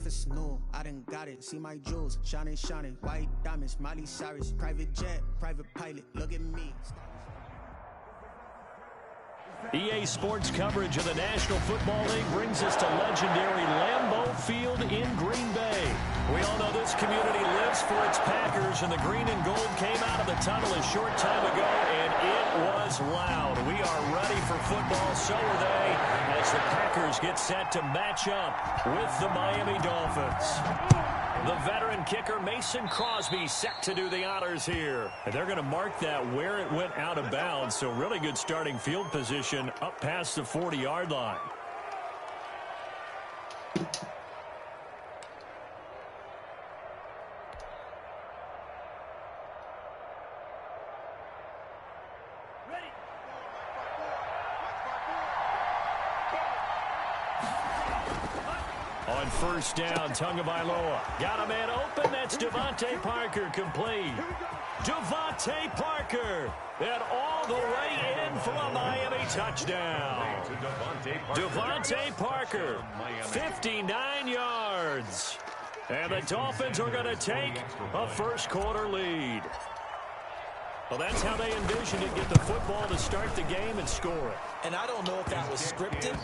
surface, no, I done got it. See my jewels, shining, shining, white diamonds, Miley Cyrus, private jet, private pilot, look at me. EA Sports coverage of the National Football League brings us to legendary Lambeau Field in Green Bay. We all know this community lives for its Packers, and the green and gold came out of the tunnel a short time ago, and it was loud. We are ready for football, so are they, as the Packers get set to match up with the Miami Dolphins. The veteran kicker Mason Crosby set to do the honors here. And they're going to mark that where it went out of bounds, so really good starting field position up past the 40-yard line. On first down, Tagovailoa got a man open. That's Devontae Parker, complete. Devontae Parker, and all the way in for a Miami touchdown. Devontae Parker, 59 yards. And the Dolphins are going to take a first-quarter lead. Well, that's how they envisioned it, get the football to start the game and score it. And I don't know if that was scripted.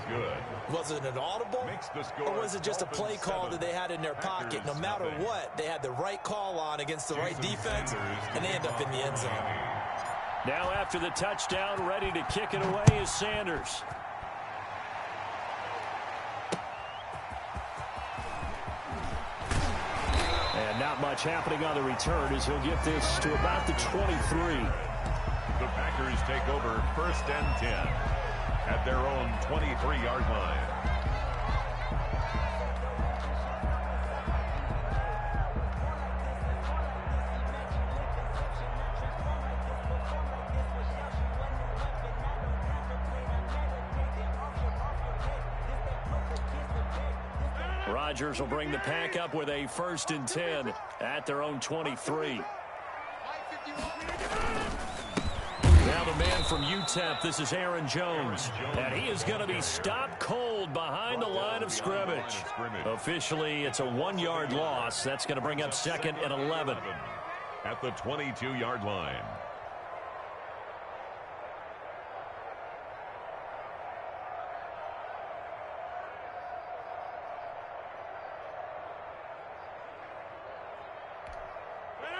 Was it an audible? Or was it just a play call that they had in their pocket? No matter what, they had the right call on against the right defense, and they end up in the end zone. Now after the touchdown, ready to kick it away is Sanders. And not much happening on the return as he'll get this to about the 23. The Packers take over 1st and 10 at their own 23-yard line. Rodgers will bring the pack up with a 1st and 10 at their own 23. Now the man from UTEP, this is Aaron Jones. And he is going to be stopped cold behind the line of scrimmage. Officially, it's a 1-yard loss. That's going to bring up 2nd and 11. At the 22-yard line.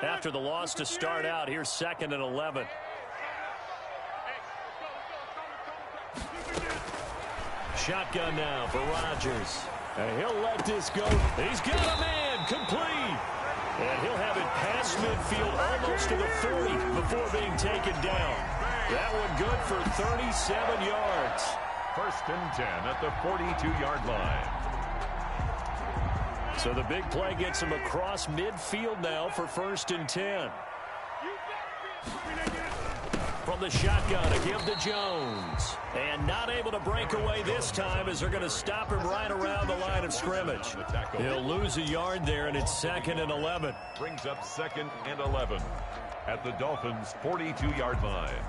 After the loss to start out, here's 2nd and 11. Shotgun now for Rodgers. And he'll let this go. He's got a man complete. And he'll have it past midfield almost to the 40 before being taken down. That one good for 37 yards. 1st and 10 at the 42-yard line. So the big play gets him across midfield now for 1st and 10. From the shotgun, a give to Jones. And not able to break away this time as they're going to stop him right around the line of scrimmage. He'll lose a yard there, and it's 2nd and 11. Brings up 2nd and 11 at the Dolphins' 42-yard line.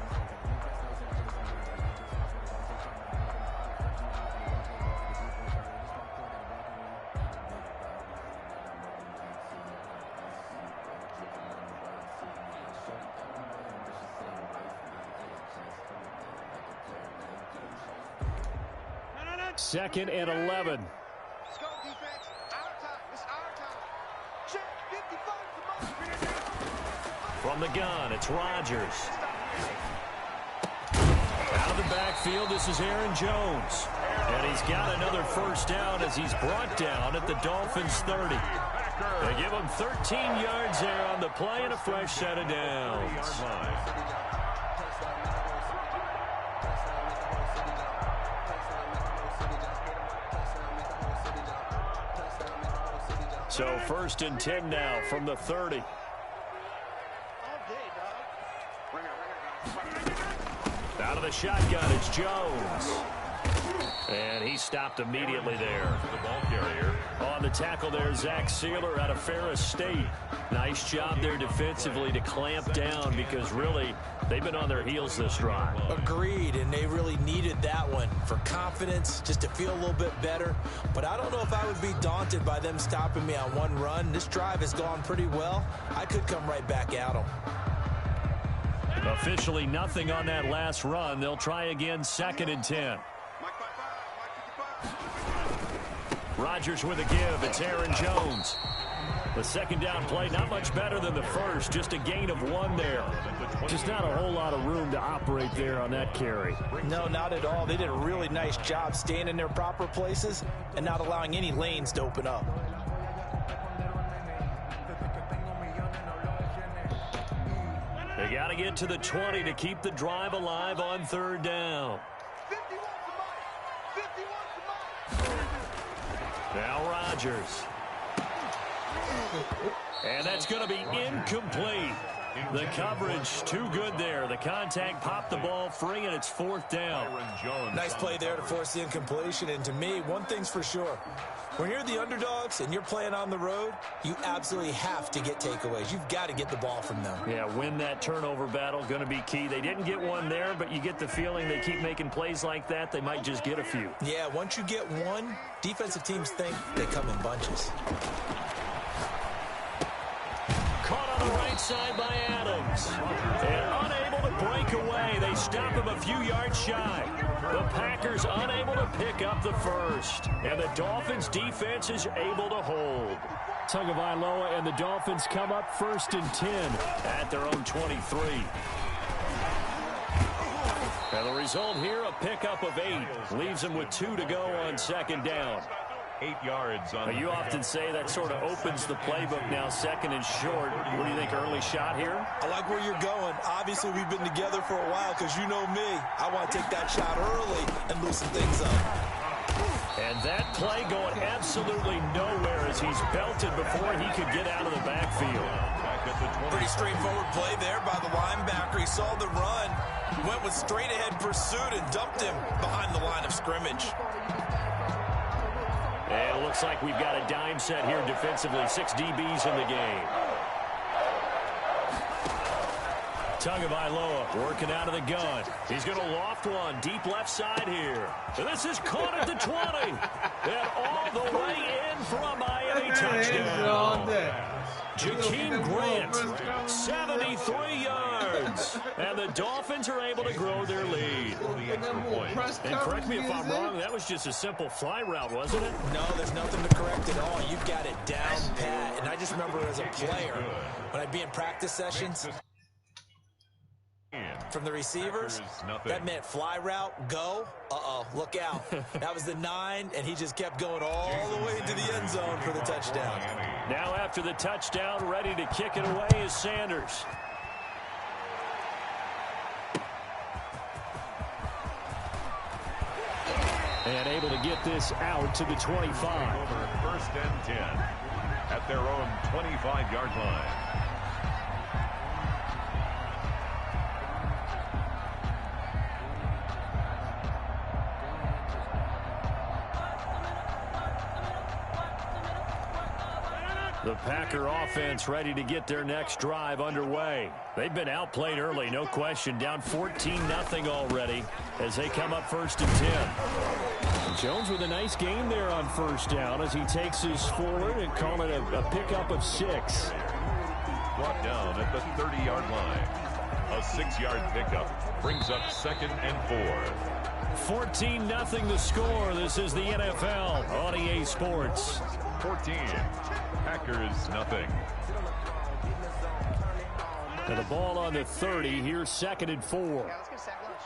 Second and 11. Let's go, defense. Our time. It's our time. Check. 55. From the gun, it's Rodgers. Out of the backfield, this is Aaron Jones. And he's got another 1st down as he's brought down at the Dolphins' 30. They give him 13 yards there on the play and a fresh set of downs. So 1st and 10 now from the 30. Out of the shotgun, it's Jones. And he stopped immediately there. The ball carrier. On the tackle there, Zach Sealer out of Ferris State. Nice job there defensively to clamp down because really they've been on their heels this drive. Agreed, and they really needed that one for confidence, just to feel a little bit better. But I don't know if I would be daunted by them stopping me on one run. This drive has gone pretty well. I could come right back at them. Officially nothing on that last run. They'll try again, 2nd and 10. Rodgers with a give. It's Aaron Jones. The second down play, not much better than the first. Just a gain of 1 there. Just not a whole lot of room to operate there on that carry. No, not at all. They did a really nice job staying in their proper places and not allowing any lanes to open up. They got to get to the 20 to keep the drive alive on 3rd down. Now Rodgers. And that's going to be incomplete. The coverage too good there. The contact popped the ball free, and it's 4th down. Nice play there to force the incompletion. And to me, one thing's for sure. When you're the underdogs and you're playing on the road, you absolutely have to get takeaways. You've got to get the ball from them. Yeah, win that turnover battle, going to be key. They didn't get one there, but you get the feeling they keep making plays like that, they might just get a few. Yeah, once you get one, defensive teams think they come in bunches. Caught on the right side by Adams. And unable to break away. They stop him a few yards shy. The Packers unable to pick up the first. And the Dolphins defense is able to hold. Tagovailoa and the Dolphins come up 1st and 10 at their own 23. And the result here, a pickup of 8. Leaves them with 2 to go on 2nd down. 8 yards on. You often say that sort of opens the playbook now, 2nd and short. What do you think, early shot here? I like where you're going. Obviously, we've been together for a while because you know me. I want to take that shot early and loosen things up. And that play going absolutely nowhere as he's belted before he could get out of the backfield. Pretty straightforward play there by the linebacker. He saw the run, went with straight-ahead pursuit, and dumped him behind the line of scrimmage. And it looks like we've got a dime set here defensively. 6 DBs in the game. Tagovailoa working out of the gun. He's going to loft one deep left side here. And this is caught at the 20. And all the way in for a Miami touchdown. Jakeem Grant, 73 yards. And the Dolphins are able to grow their lead. And correct me if I'm wrong, that was just a simple fly route, wasn't it? No, there's nothing to correct at all. You've got it down pat. And I just remember as a player, when I'd be in practice sessions, from the receivers, that meant fly route, go, look out. That was the 9, and he just kept going all the way into the end zone for the touchdown. Now after the touchdown, ready to kick it away is Sanders. And able to get this out to the 25. 1st and 10 at their own 25-yard line. The Packer offense ready to get their next drive underway. They've been outplayed early, no question. Down 14-0 already as they come up 1st and 10. Jones with a nice gain there on 1st down as he takes his forward and call it a pickup of 6. Brought down at the 30-yard line. A 6-yard pickup brings up 2nd and 4. 14-0 the score. This is the NFL on EA Sports. 14. Packers nothing. And the ball on the 30. Here's 2nd and 4. Yeah, let's get a sack lunch.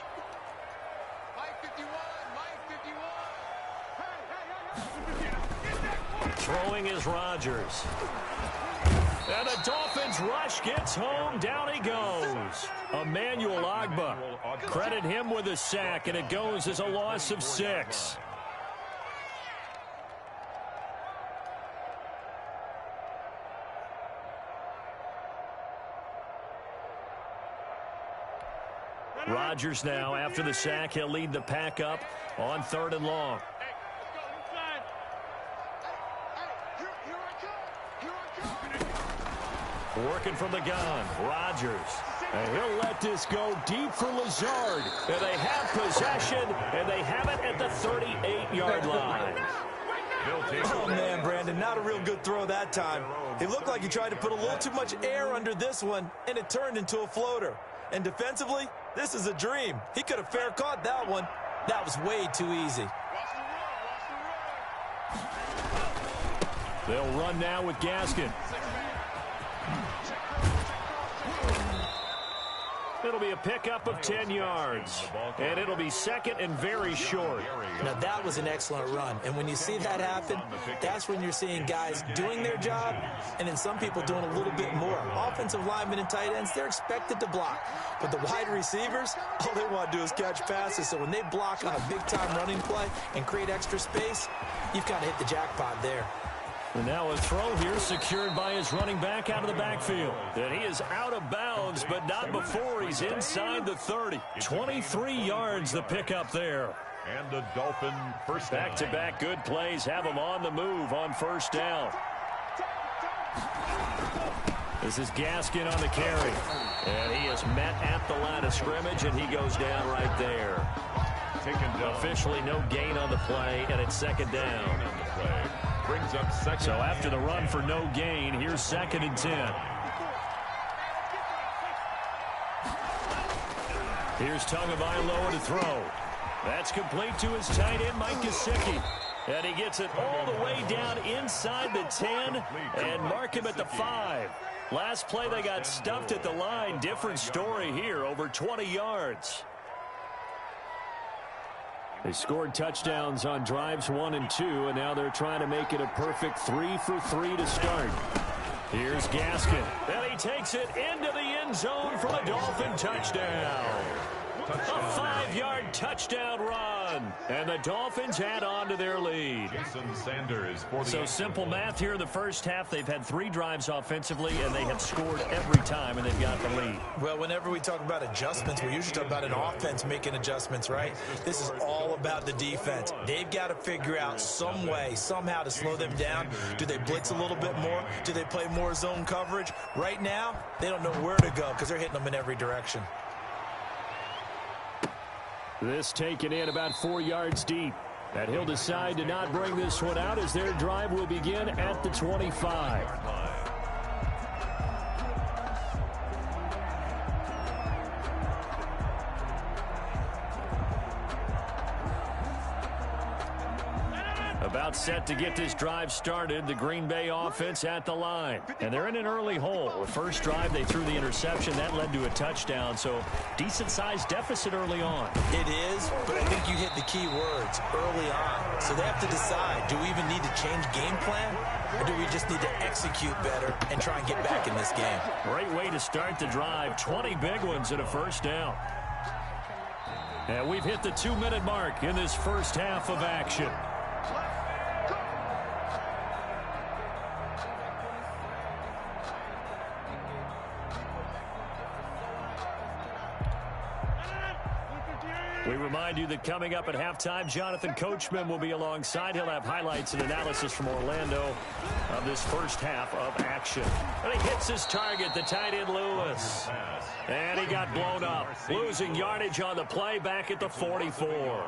Mike 51, Mike 51. Throwing is Rodgers. And the Dolphins rush gets home. Down he goes. Emmanuel Ogbah. Credit him with a sack, and it goes as a loss of 6. Rodgers now, after the sack, he'll lead the pack up on 3rd and long. Working from the gun, Rodgers. And he'll let this go deep for Lazard. And they have possession, and they have it at the 38-yard line. Oh, man, Brandon, not a real good throw that time. It looked like he tried to put a little too much air under this one, and it turned into a floater. And defensively, this is a dream. He could have fair caught that one. That was way too easy. They'll run now with Gaskin. It'll be a pickup of 10 yards. And it'll be second and very short. Now, that was an excellent run. And when you see that happen, that's when you're seeing guys doing their job and then some people doing a little bit more. Offensive linemen and tight ends, they're expected to block. But the wide receivers, all they want to do is catch passes. So when they block on a big-time running play and create extra space, you've kind of hit the jackpot there. And now a throw here secured by his running back out of the backfield. And he is out of bounds, but not before he's inside the 30. 23 yards the pickup there. And the Dolphin first down. Back-to-back good plays have him on the move on first down. This is Gaskin on the carry. And he is met at the line of scrimmage, and he goes down right there. Officially no gain on the play, and it's second down. Brings up second. So after the run for no gain, here's second and 10. Here's Tagovailoa to throw. That's complete to his tight end, Mike Gesicki. And he gets it all the way down inside the 10 and mark him at the 5. Last play they got stuffed at the line. Different story here, over 20 yards. They scored touchdowns on drives 1 and 2, and now they're trying to make it a perfect 3 for 3 to start. Here's Gaskin, and he takes it into the end zone for a Dolphin touchdown. A 5-yard touchdown run, and the Dolphins add on to their lead. Jason Sanders for the So simple math here in the first half. They've had 3 drives offensively, and they have scored every time, and they've got the lead. Well, whenever we talk about adjustments, we usually talk about an offense making adjustments, right? This is all about the defense. They've got to figure out some way, somehow to slow them down. Do they blitz a little bit more? Do they play more zone coverage? Right now, they don't know where to go because they're hitting them in every direction. This taken in about 4 yards deep. And he'll decide to not bring this one out as their drive will begin at the 25. About set to get this drive started. The Green Bay offense at the line. And they're in an early hole. The first drive, they threw the interception. That led to a touchdown. So decent-sized deficit early on. It is, but I think you hit the key words, early on. So they have to decide, do we even need to change game plan? Or do we just need to execute better and try and get back in this game? Great way to start the drive. 20 big ones and a first down. And we've hit the 2-minute mark in this first half of action. We remind you that coming up at halftime, Jonathan Coachman will be alongside. He'll have highlights and analysis from Orlando of this first half of action. And he hits his target, the tight end Lewis. And he got blown up, losing yardage on the play back at the 44.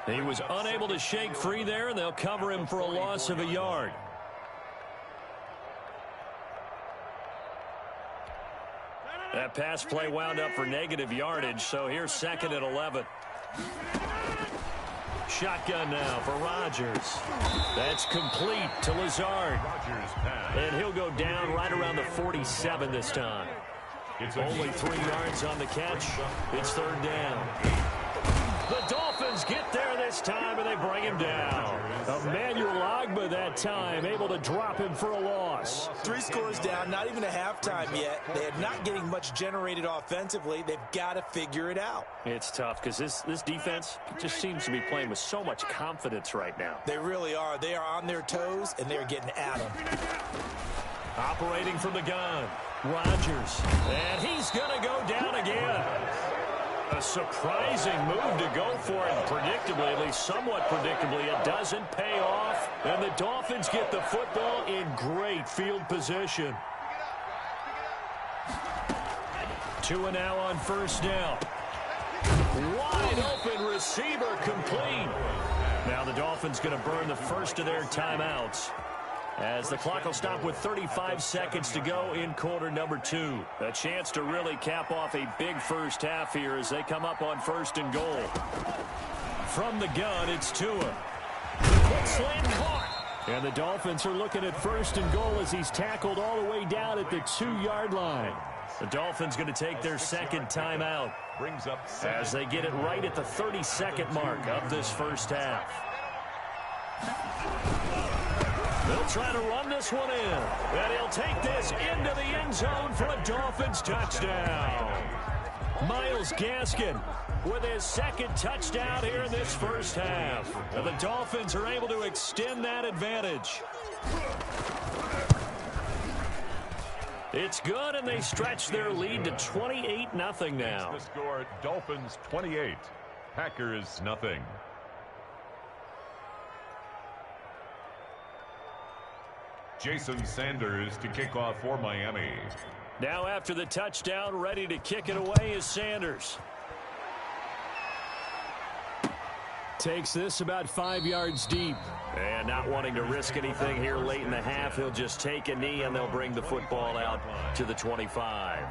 He was unable to shake free there, and they'll cover him for a loss of a yard. That pass play wound up for negative yardage, so here's second and 11. Shotgun now for Rodgers. That's complete to Lazard. And he'll go down right around the 47 this time. It's only 3 yards on the catch. It's third down. The Dolphins get there this time, and they bring him down. Emmanuel Ogbah that time, able to drop him for a loss. 3 scores down, not even a halftime yet. They are not getting much generated offensively. They've got to figure it out. It's tough because this defense just seems to be playing with so much confidence right now. They really are. They are on their toes, and they're getting at them. Operating from the gun, Rodgers. And he's going to go down again. A surprising move to go for it. Predictably, at least somewhat predictably, it doesn't pay off. And the Dolphins get the football in great field position. Tua now on first down. Wide open receiver complete. Now the Dolphins going to burn the first of their timeouts, as the clock will stop with 35 seconds to go in quarter number 2. A chance to really cap off a big first half here as they come up on first and goal. From the gun, it's Tua. Quick slant caught. And the Dolphins are looking at first and goal as he's tackled all the way down at the 2-yard line. The Dolphins going to take their second timeout as they get it right at the 30-second mark of this first half. They'll try to run this one in, and he'll take this into the end zone for a Dolphins touchdown. Myles Gaskin with his second touchdown here in this first half. And the Dolphins are able to extend that advantage. It's good, and they stretch their lead to 28-0 now. The score, Dolphins 28, Packers nothing. Jason Sanders to kick off for Miami. Now after the touchdown, ready to kick it away is Sanders. Takes this about 5 yards deep. And not wanting to risk anything here late in the half, he'll just take a knee and they'll bring the football out to the 25.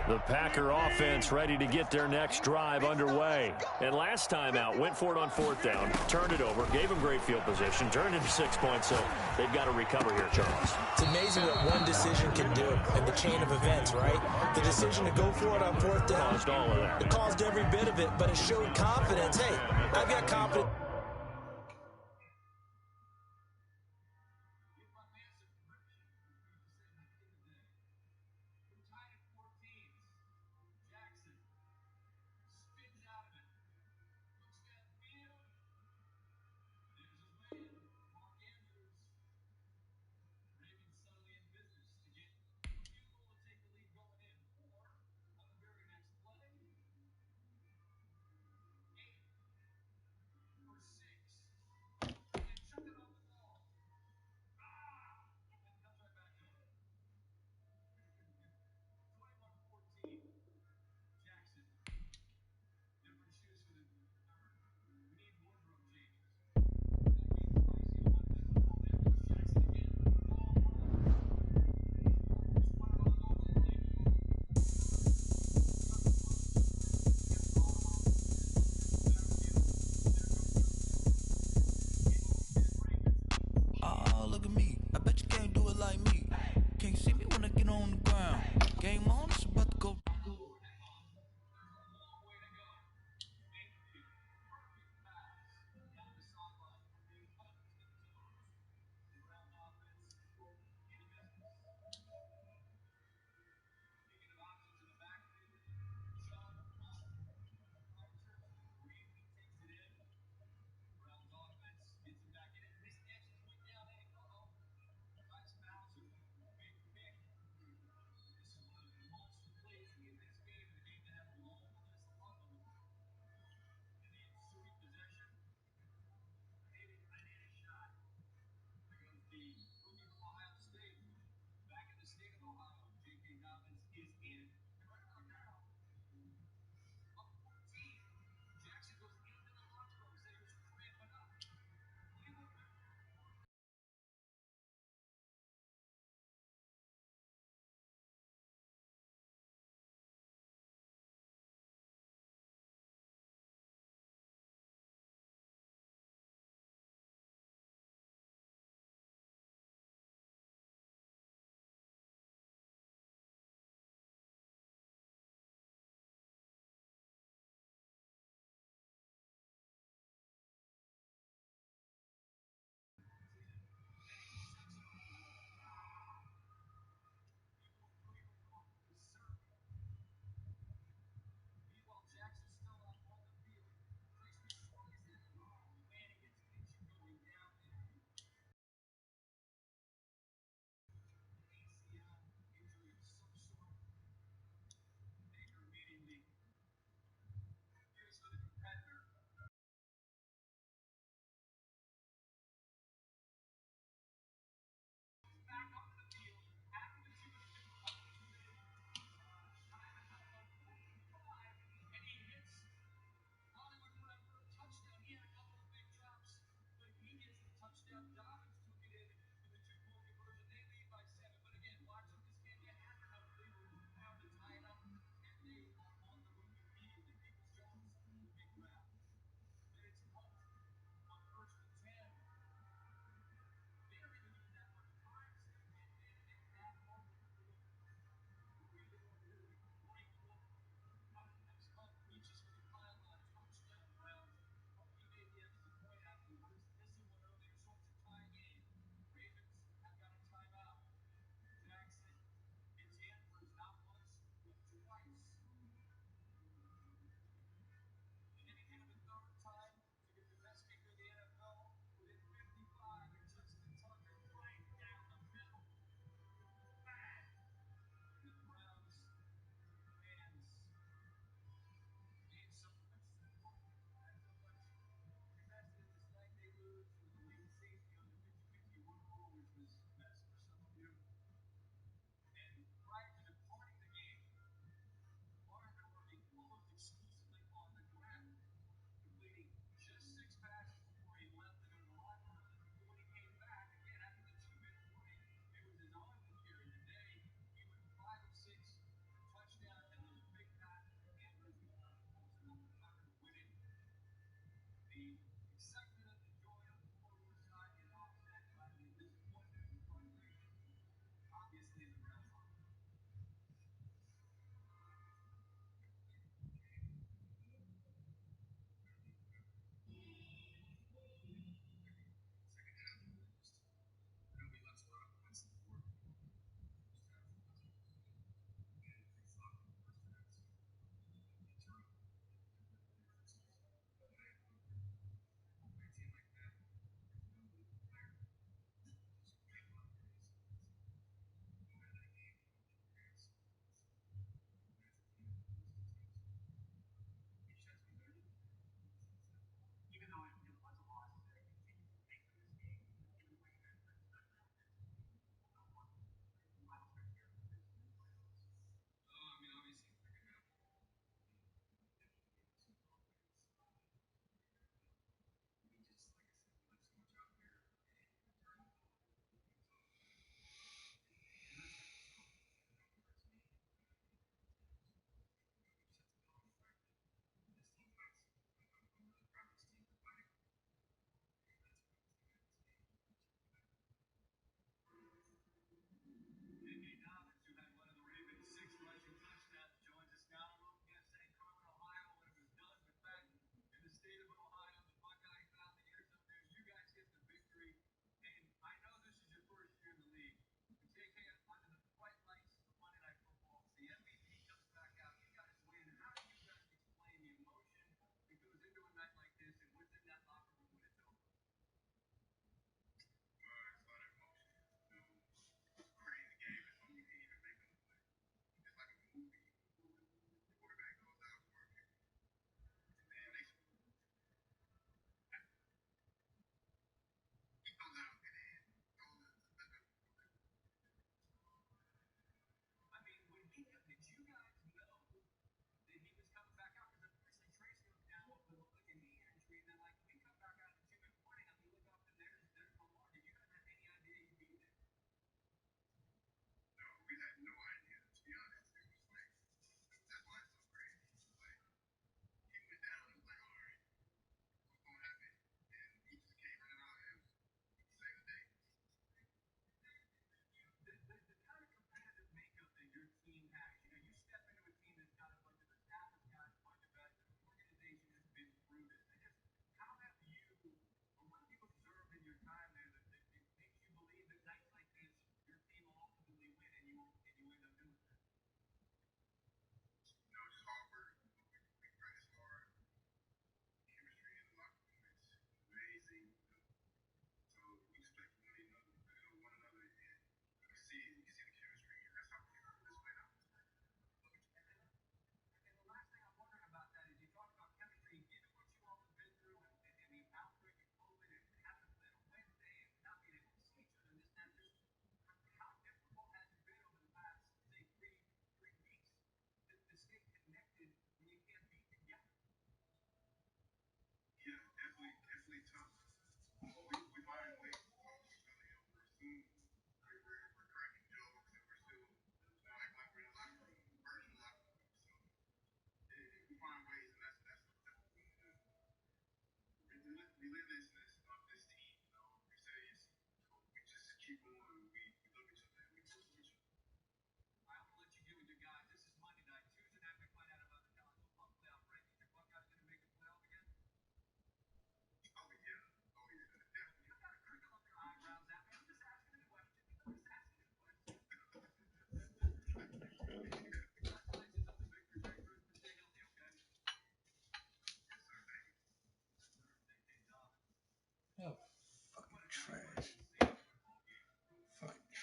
The Packer offense ready to get their next drive underway. And last time out, went for it on fourth down, turned it over, gave them great field position, turned into 6 points, so they've got to recover here, Charles. It's amazing what one decision can do in the chain of events, right? The decision to go for it on fourth down. Caused all of that. It caused every bit of it, but it showed confidence. Hey, I've got confidence.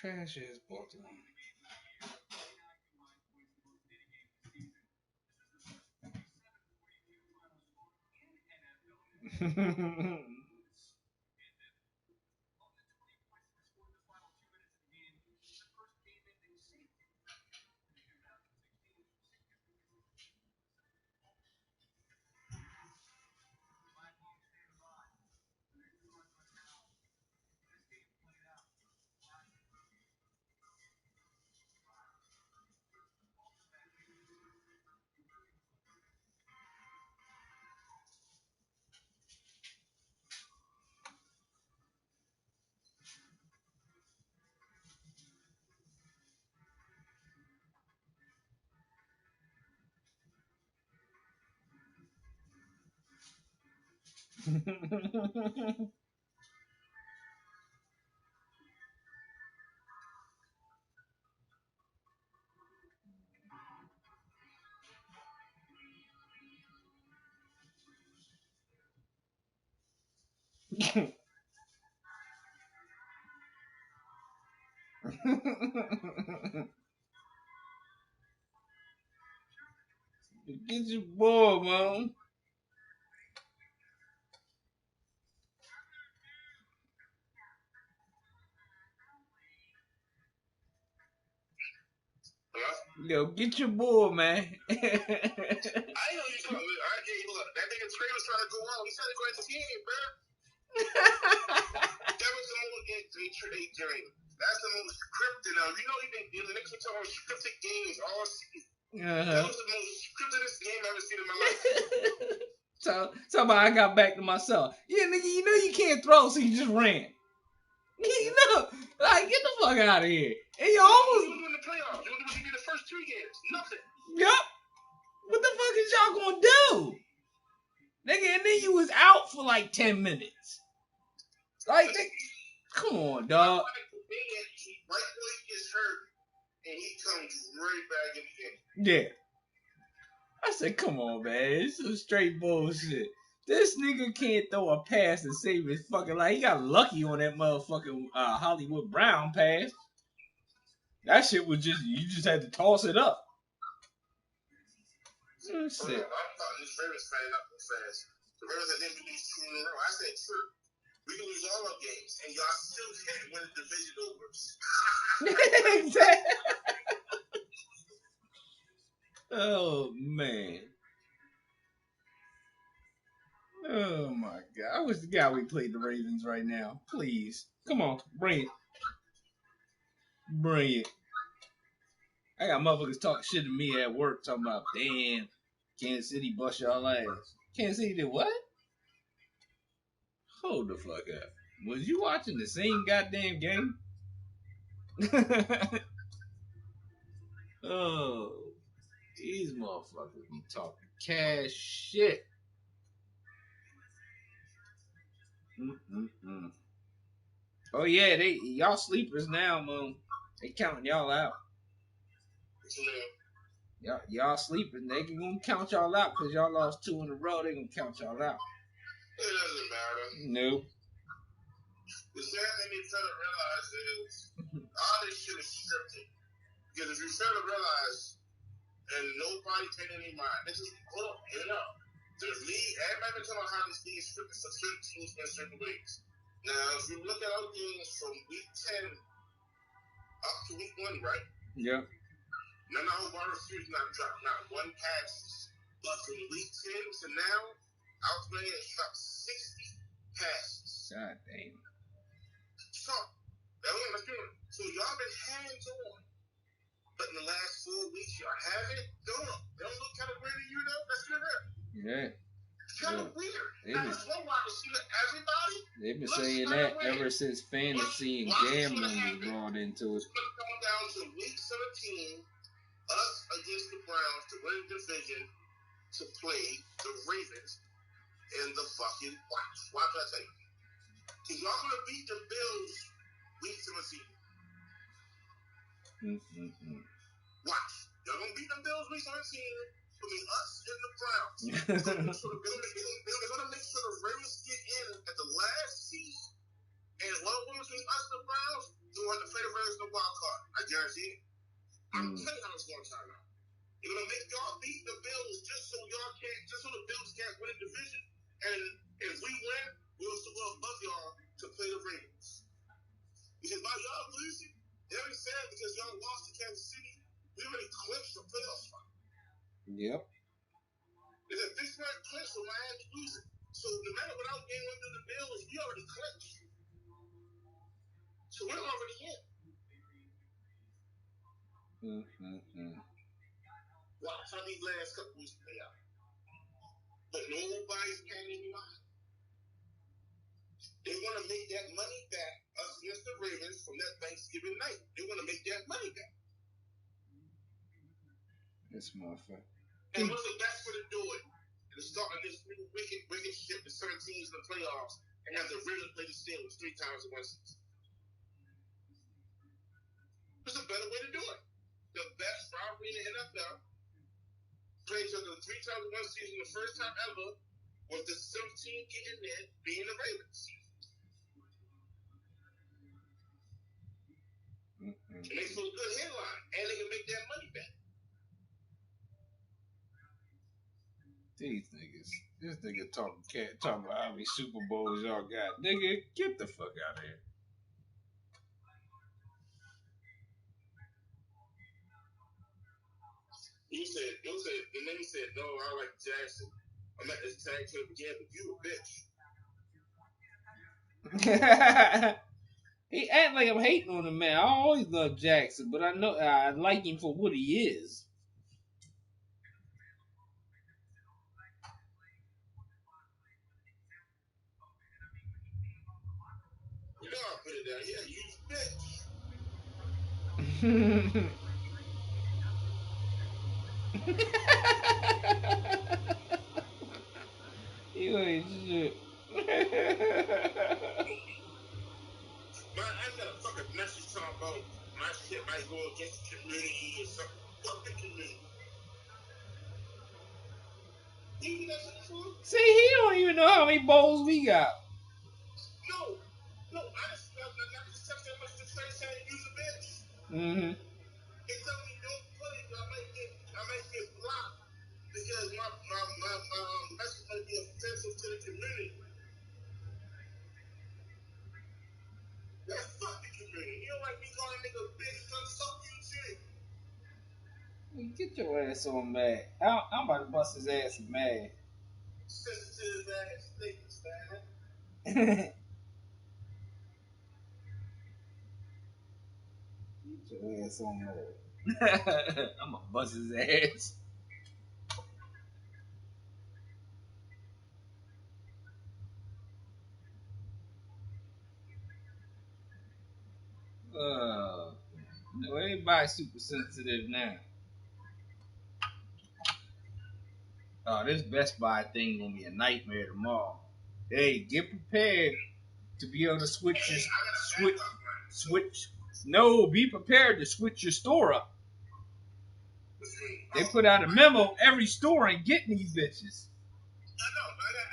trash ass Baltimore. Get your boy, man. Yo, get your boy, man. I know you talking. Look, that nigga Trey was trying to go out. He tried to go at the game, bro. That was the most game. That's the most scripted. You know, the Knicks were talking about scripted games all season. That was the most scriptedest game I've ever seen in my life. So I got back to myself. Yeah, nigga, you know you can't throw, so you just ran. You know, like, get the fuck out of here. And you almost. You were in the playoffs. You were in the first 2 years. Nothing. Yup. What the fuck is y'all gonna do? Nigga, and then you was out for like 10 minutes. Like, come on, dog. Right when he gets hurt, and he comes right back in the game. Yeah. I said, come on, man. It's some straight bullshit. This nigga can't throw a pass to save his fucking life. He got lucky on that motherfucking Hollywood Brown pass. That shit was just, you just had to toss it up. Shit. I'm talking this Ravens fan up fast. The Ravens had them lose 2 in a row. I said, sure, we can lose all our games, and y'all still can't win the division over. Exactly. Oh, man. Oh, my God. I wish the guy we played the Ravens right now. Please. Come on. Bring it. Bring it. I got motherfuckers talking shit to me at work talking about, damn, Kansas City bust y'all ass. Kansas City did what? Hold the fuck up. Was you watching the same goddamn game? Oh, these motherfuckers be talking cash shit. Oh yeah, y'all sleepers now, man. They counting y'all out. Y'all sleeping. They gonna count y'all out because y'all lost 2 in a row. They gonna count y'all out. It doesn't matter. Nope. The sad thing you fail to realize is all this shit is scripted. Because if you fail to realize, and nobody paid any mind, this is hold up, hear it up. The league, everybody been talking about how this league is scripted for certain teams in certain ways. Now, if you look at our games from week 10 up to week 1, right? Yep. None of our wide receivers not dropped not one pass. But from week 10 to now, our players has dropped 60 passes. God damn. So, so y'all been hands on. But in the last 4 weeks, y'all haven't done them. They don't look kind of weird to you, though? That's good. Yeah. It's kind of weird. That's one wide receiver, everybody. They've been saying that ever since fantasy and gambling was brought into it. It's going to come down to week 17, us against the Browns to win the division, to play the Ravens in the fucking watch. Why can I tell you? Because y'all going to beat the Bills week 17. Watch. Y'all going to beat the Bills week 17 between us and the Browns. They're going to make sure the Ravens get in at the last season. And one between us and the Browns, You want to play the Ravens in the wild card. I guarantee it. I'm telling you how it's going to turn out. You're going to make y'all beat the Bills just so the Bills can't win a division. And if we win, we'll still go above y'all to play the Ravens. Because by y'all losing, very sad because y'all lost to Kansas City. We already clinched the playoff spot. Yep. There's a big red clinch for Miami losing. So no matter what our game under the Bills, we already clinched. So we're already in. Watch how these last couple weeks play out. But nobody's paying any mind. They want to make that money back us against the Ravens from that Thanksgiving night. They want to make that money back. This motherfucker. And what's the best way to do it? To start this new wicked shit, the 17s in the playoffs, and have the Ravens play the Steelers 3 times in one season. There's a better way to do it. The best rivalry in the NFL played each other 3 times in one season, the first time ever, was the 17 getting in being the Ravens. And they put a good headline, and they can make that money back. These niggas. This nigga talking about how many Super Bowls y'all got. Nigga, get the fuck out of here. You said, and then he said, no, I like Jackson. I'm at this tag team again, but you a bitch. He act like I'm hating on him, man. I always love Jackson, but I know I like him for what he is. You know I put it down. Yeah, you bitch. You ain't shit. Man, I got a fucking message talking about my shit might go against the community or something. Fuck the community. You do that shit before? See, he don't even know how many bowls we got. No, I just got that much to say saying use a bitch. Mm-hmm. They tell me don't put it, I might get blocked because my message might be offensive to the community. Yeah, fuck the community. You don't like me calling nigga a bitch, fuck you too. Get your ass on mad. I'm about to bust his ass in mad. Sensitive ass niggas, man. Get your ass on mad. I'm gonna bust his ass. Everybody's super sensitive now. Oh, this Best Buy thing gonna be a nightmare tomorrow. Hey, get prepared to be able to switch your switch. No, be prepared to switch your store up. They put out a memo. Every store ain't getting these bitches. I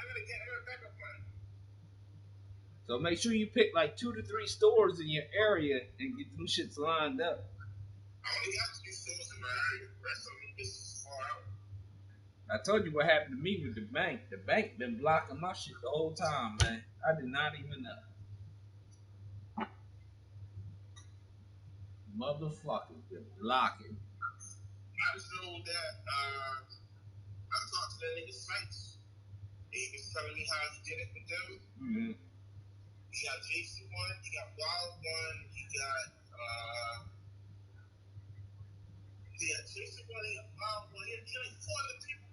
gotta get a backup plan. So make sure you pick like 2 to 3 stores in your area and get them shits lined up. I only got 2 stores in my area. The rest of them is far out. I told you what happened to me with the bank. The bank been blocking my shit the whole time, man. I did not even know. Motherfuckers been blocking. I just know that I talked to that nigga Sites. He was telling me how he did it with them. Mm-hmm. He got Jason one, he got Wild one, he got Jason one, he got Wild one, he had like 4 other people.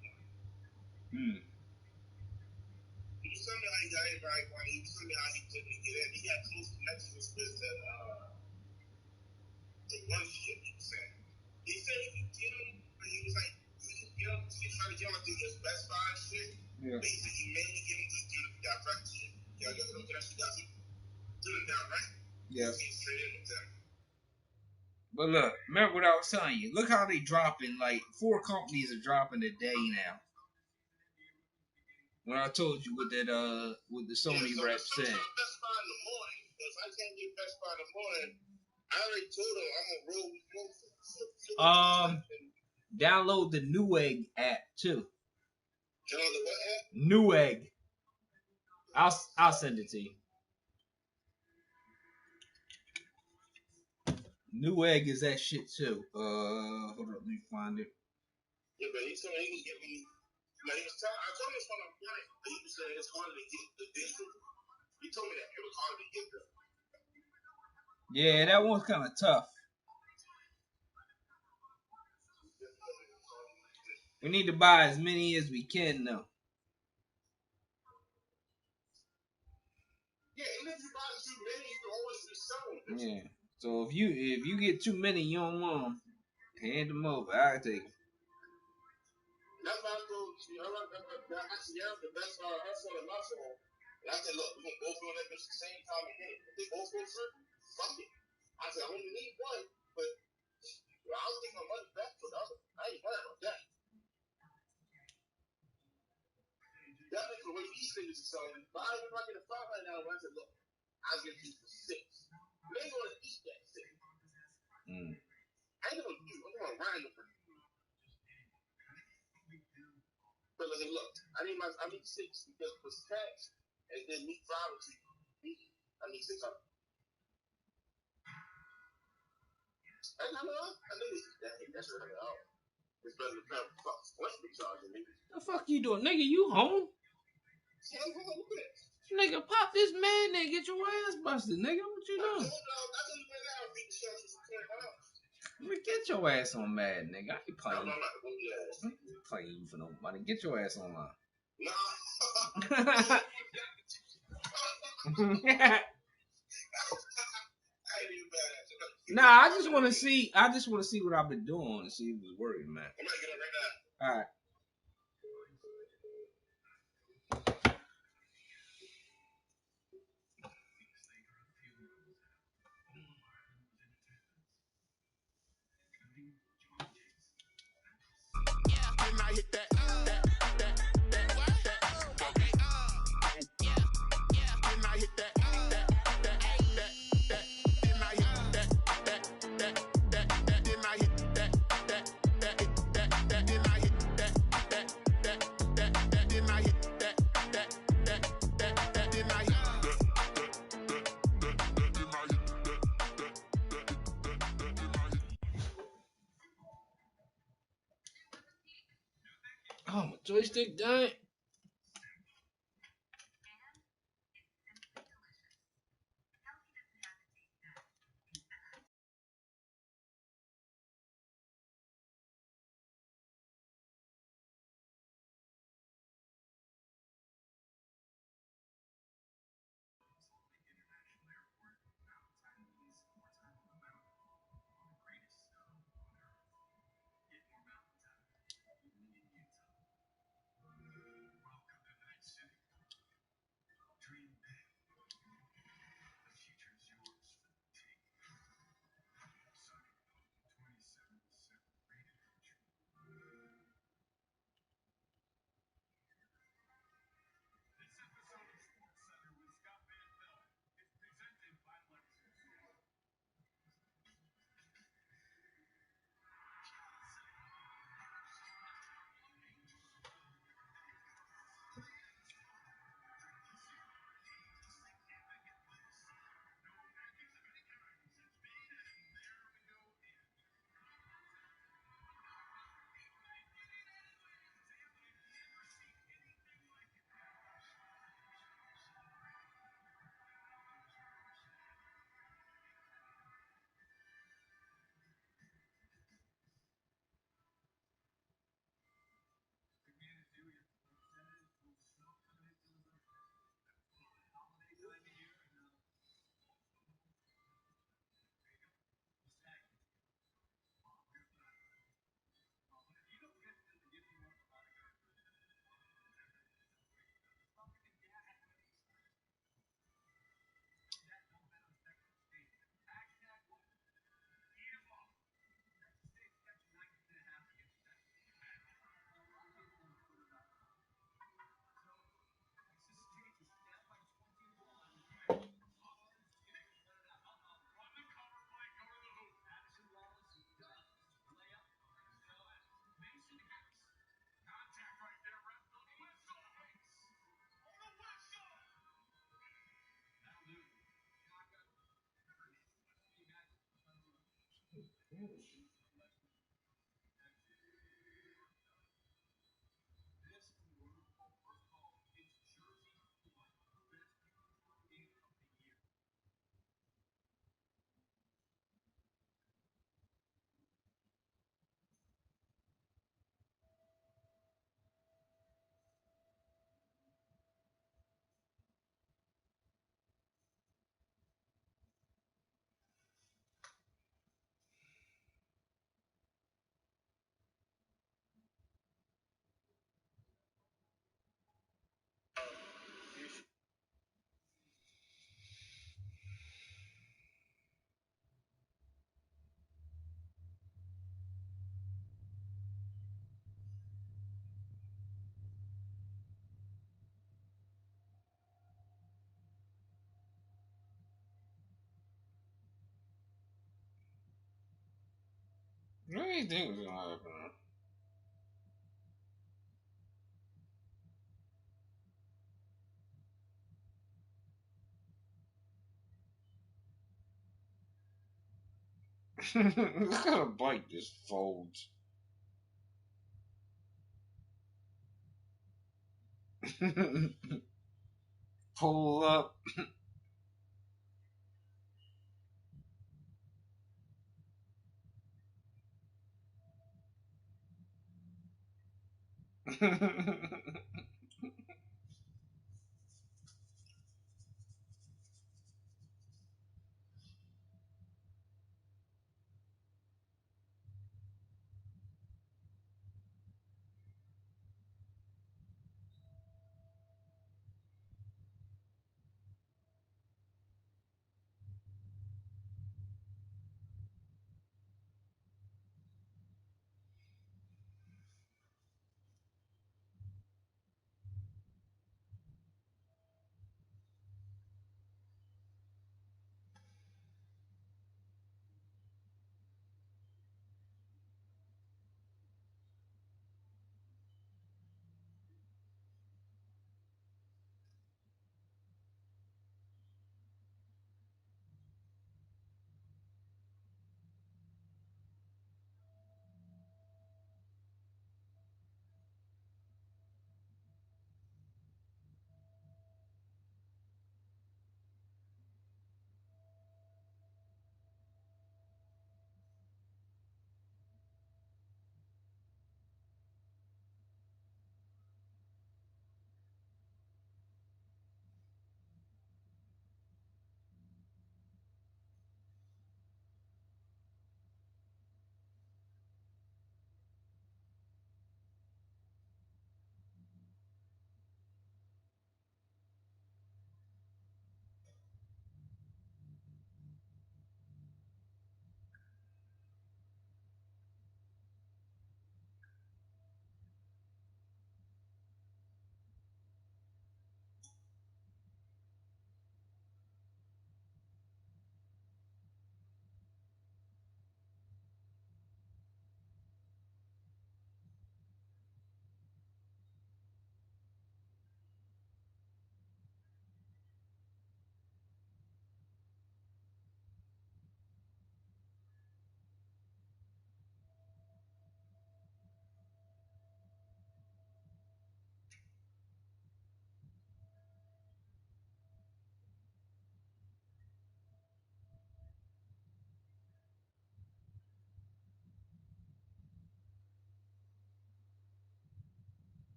He was telling me how he got everybody one. He was telling me how he didn't get in. He got close connections with the one shit he was saying. He said he could get him, but he was like, he could get him, he was trying to get him through his Best Buy shit. Yeah. But he said he mainly get him just through the direct shit. Y'all don't get that shit out through the direct. Yeah. He's straight in with them. But look, remember what I was telling you. Look how they dropping, like 4 companies are dropping a day now. When I told you what that with the Sony rep said. Best Buy in the morning, because I can't get Best Buy in the morning, I already told him I'm a road. Download the Newegg app too. Download the what app? Newegg. I'll send it to you. Newegg is that shit too. Hold on, let me find it. Yeah, but he told me he was giving me. Like he was telling, I told him it's when I'm playing. He was saying it's harder to get the district. He told me that it was harder to get them. Yeah, that one's kind of tough. We need to buy as many as we can though. Yeah, even if you buy too many, you can always resell them. Yeah. So if you get too many, you don't want them. Hand them over. I'll take them. That's why I told you. I said, yeah, the best hustle in my soul. And I said, look, we're going to both go on that bitch the same time again. If they both go through, fuck it. I said, I only need one, but I'll take my money back for the other. I ain't worried about that. That makes the way these things are selling. But I don't get a $5 right now. I said, look, I'll get you for $6. They ain't going to eat that $6. I ain't going to do it. I'm going to ride with them. But I said, look, I need 6 because it was tax, and then me driving to you. I need 600. And I know that's really all. It's better than paying for what's be charging me. The fuck you doing, nigga? You home? See, I'm home with it. Nigga, pop this man and get your ass busted, nigga. What you doing? I told you right now, I'll beat the shit for $20. Man, get your ass on Mad, nigga. I ain't playing. I'm not going to do that. Playing you for no money. Get your ass online. No. Nah, I just want to see. What I've been doing and see if it's working, man. I'm gonna get it right now. All right. And I hit that. Oh, my joystick died. What do you think was gonna happen? Look how the bike just folds. Pull up.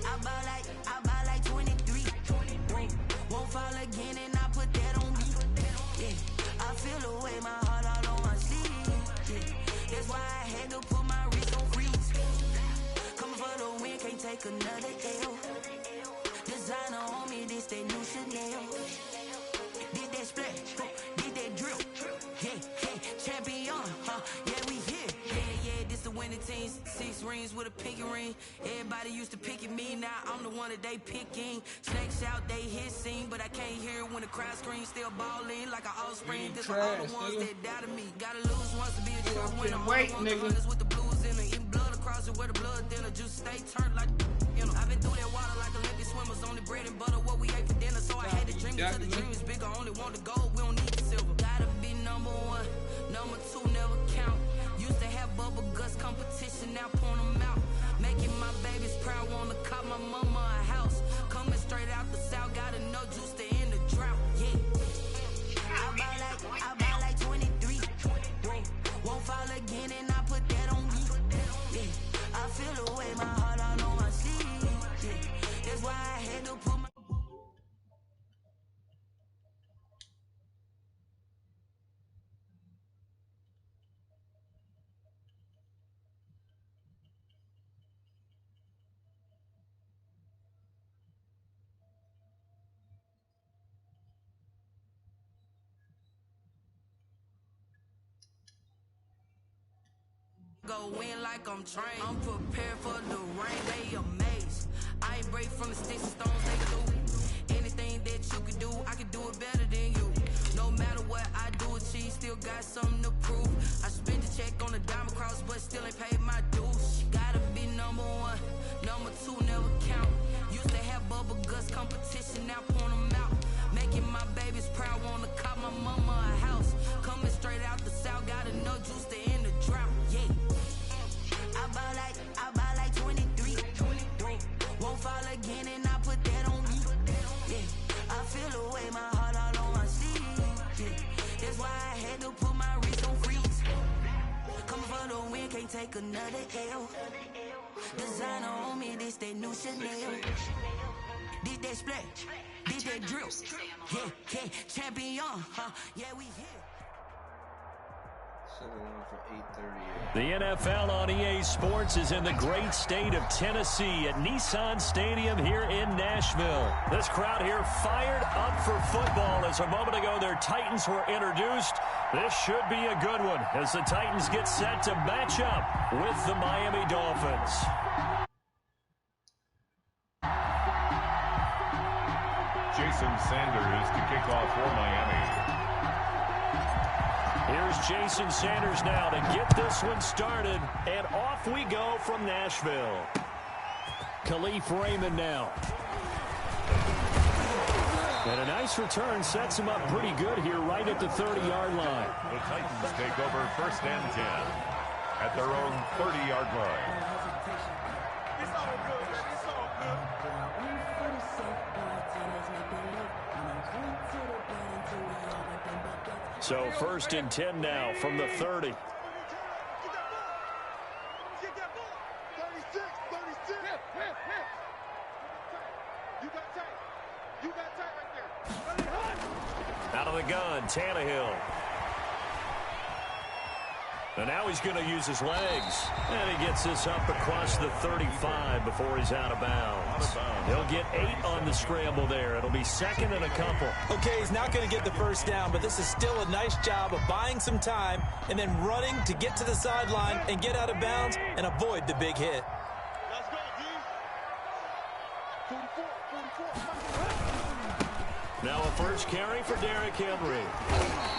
I buy like 23. Won't fall again and I put that on me. Yeah, I feel away my heart all on my sleeve. Yeah, that's why I had to put my wrist on freeze. Coming for the win, can't take another L. Designer on me, this that new Chanel. Did that splash, did that drip. Yeah, winning teams, 6 rings with a pinky ring. Everybody used to pick at me, now I'm the one that they picking. Snakes out, they hissing, but I can't hear when the crowd screams. Still balling like an offspring. This for all the ones that doubted me. Gotta lose once to be a true winner. Wait, nigga. With the blues in it, eating blood across it where the blood dinner. Just stay turned like, you know. I've been through that water like Olympic swimmers. Only bread and butter, what we ate for dinner. So I had to dream until the dream is bigger. Only want the gold, we don't need the silver. Gotta be number 1, number 2 never count. Used to have bubble guts competition, now point them out. Making my babies proud, wanna cop my mama a house. Coming straight out the south, gotta know juice to end the drought. Yeah. I buy like 23. Won't fall again and I put that on me. Yeah. I feel the way my heart all on my sleeve. Yeah. That's why I had to put my go in like I'm trained. I'm prepared for the rain, they amazed. I ain't break from the sticks and stones they do. Anything that you can do, I can do it better than you. No matter what I do achieve, still got something to prove. I spent the check on the diamond cross, but still ain't paid my dues. Gotta be number 1, number 2 never count. Used to have bubble guts competition, now point them out. Making my babies proud, wanna cop my mama a house. Coming straight out the south, gotta know juice to end the drought. Yeah. I buy like 23. Won't fall again and I put that on me. Yeah. I feel the way my heart all on my sleeve. Yeah. That's why I had to put my wrist on freeze. Coming for the win, can't take another L. Designer on me, this that new Chanel. This that splash, this that drip. Yeah, champion, huh? Yeah, we here. The NFL on EA Sports is in the great state of Tennessee at Nissan Stadium here in Nashville. This crowd here fired up for football as a moment ago their Titans were introduced. This should be a good one as the Titans get set to match up with the Miami Dolphins. Jason Sanders to kick off for Miami. Here's Jason Sanders now to get this one started, and off we go from Nashville. Khalif Raymond now. And a nice return sets him up pretty good here right at the 30-yard line. The Titans take over 1st and 10 at their own 30-yard line. It's all good, man. It's all good. So 1st and 10 now from the 30. Get that ball. 36. You got tight. You got tight right there. Out of the gun, Tannehill. And now he's going to use his legs. And he gets this up across the 35 before he's out of bounds. He'll get 8 on the scramble there. It'll be 2nd and a couple. Okay, he's not going to get the first down, but this is still a nice job of buying some time and then running to get to the sideline and get out of bounds and avoid the big hit. Let's go, D. 44. Now a first carry for Derrick Henry.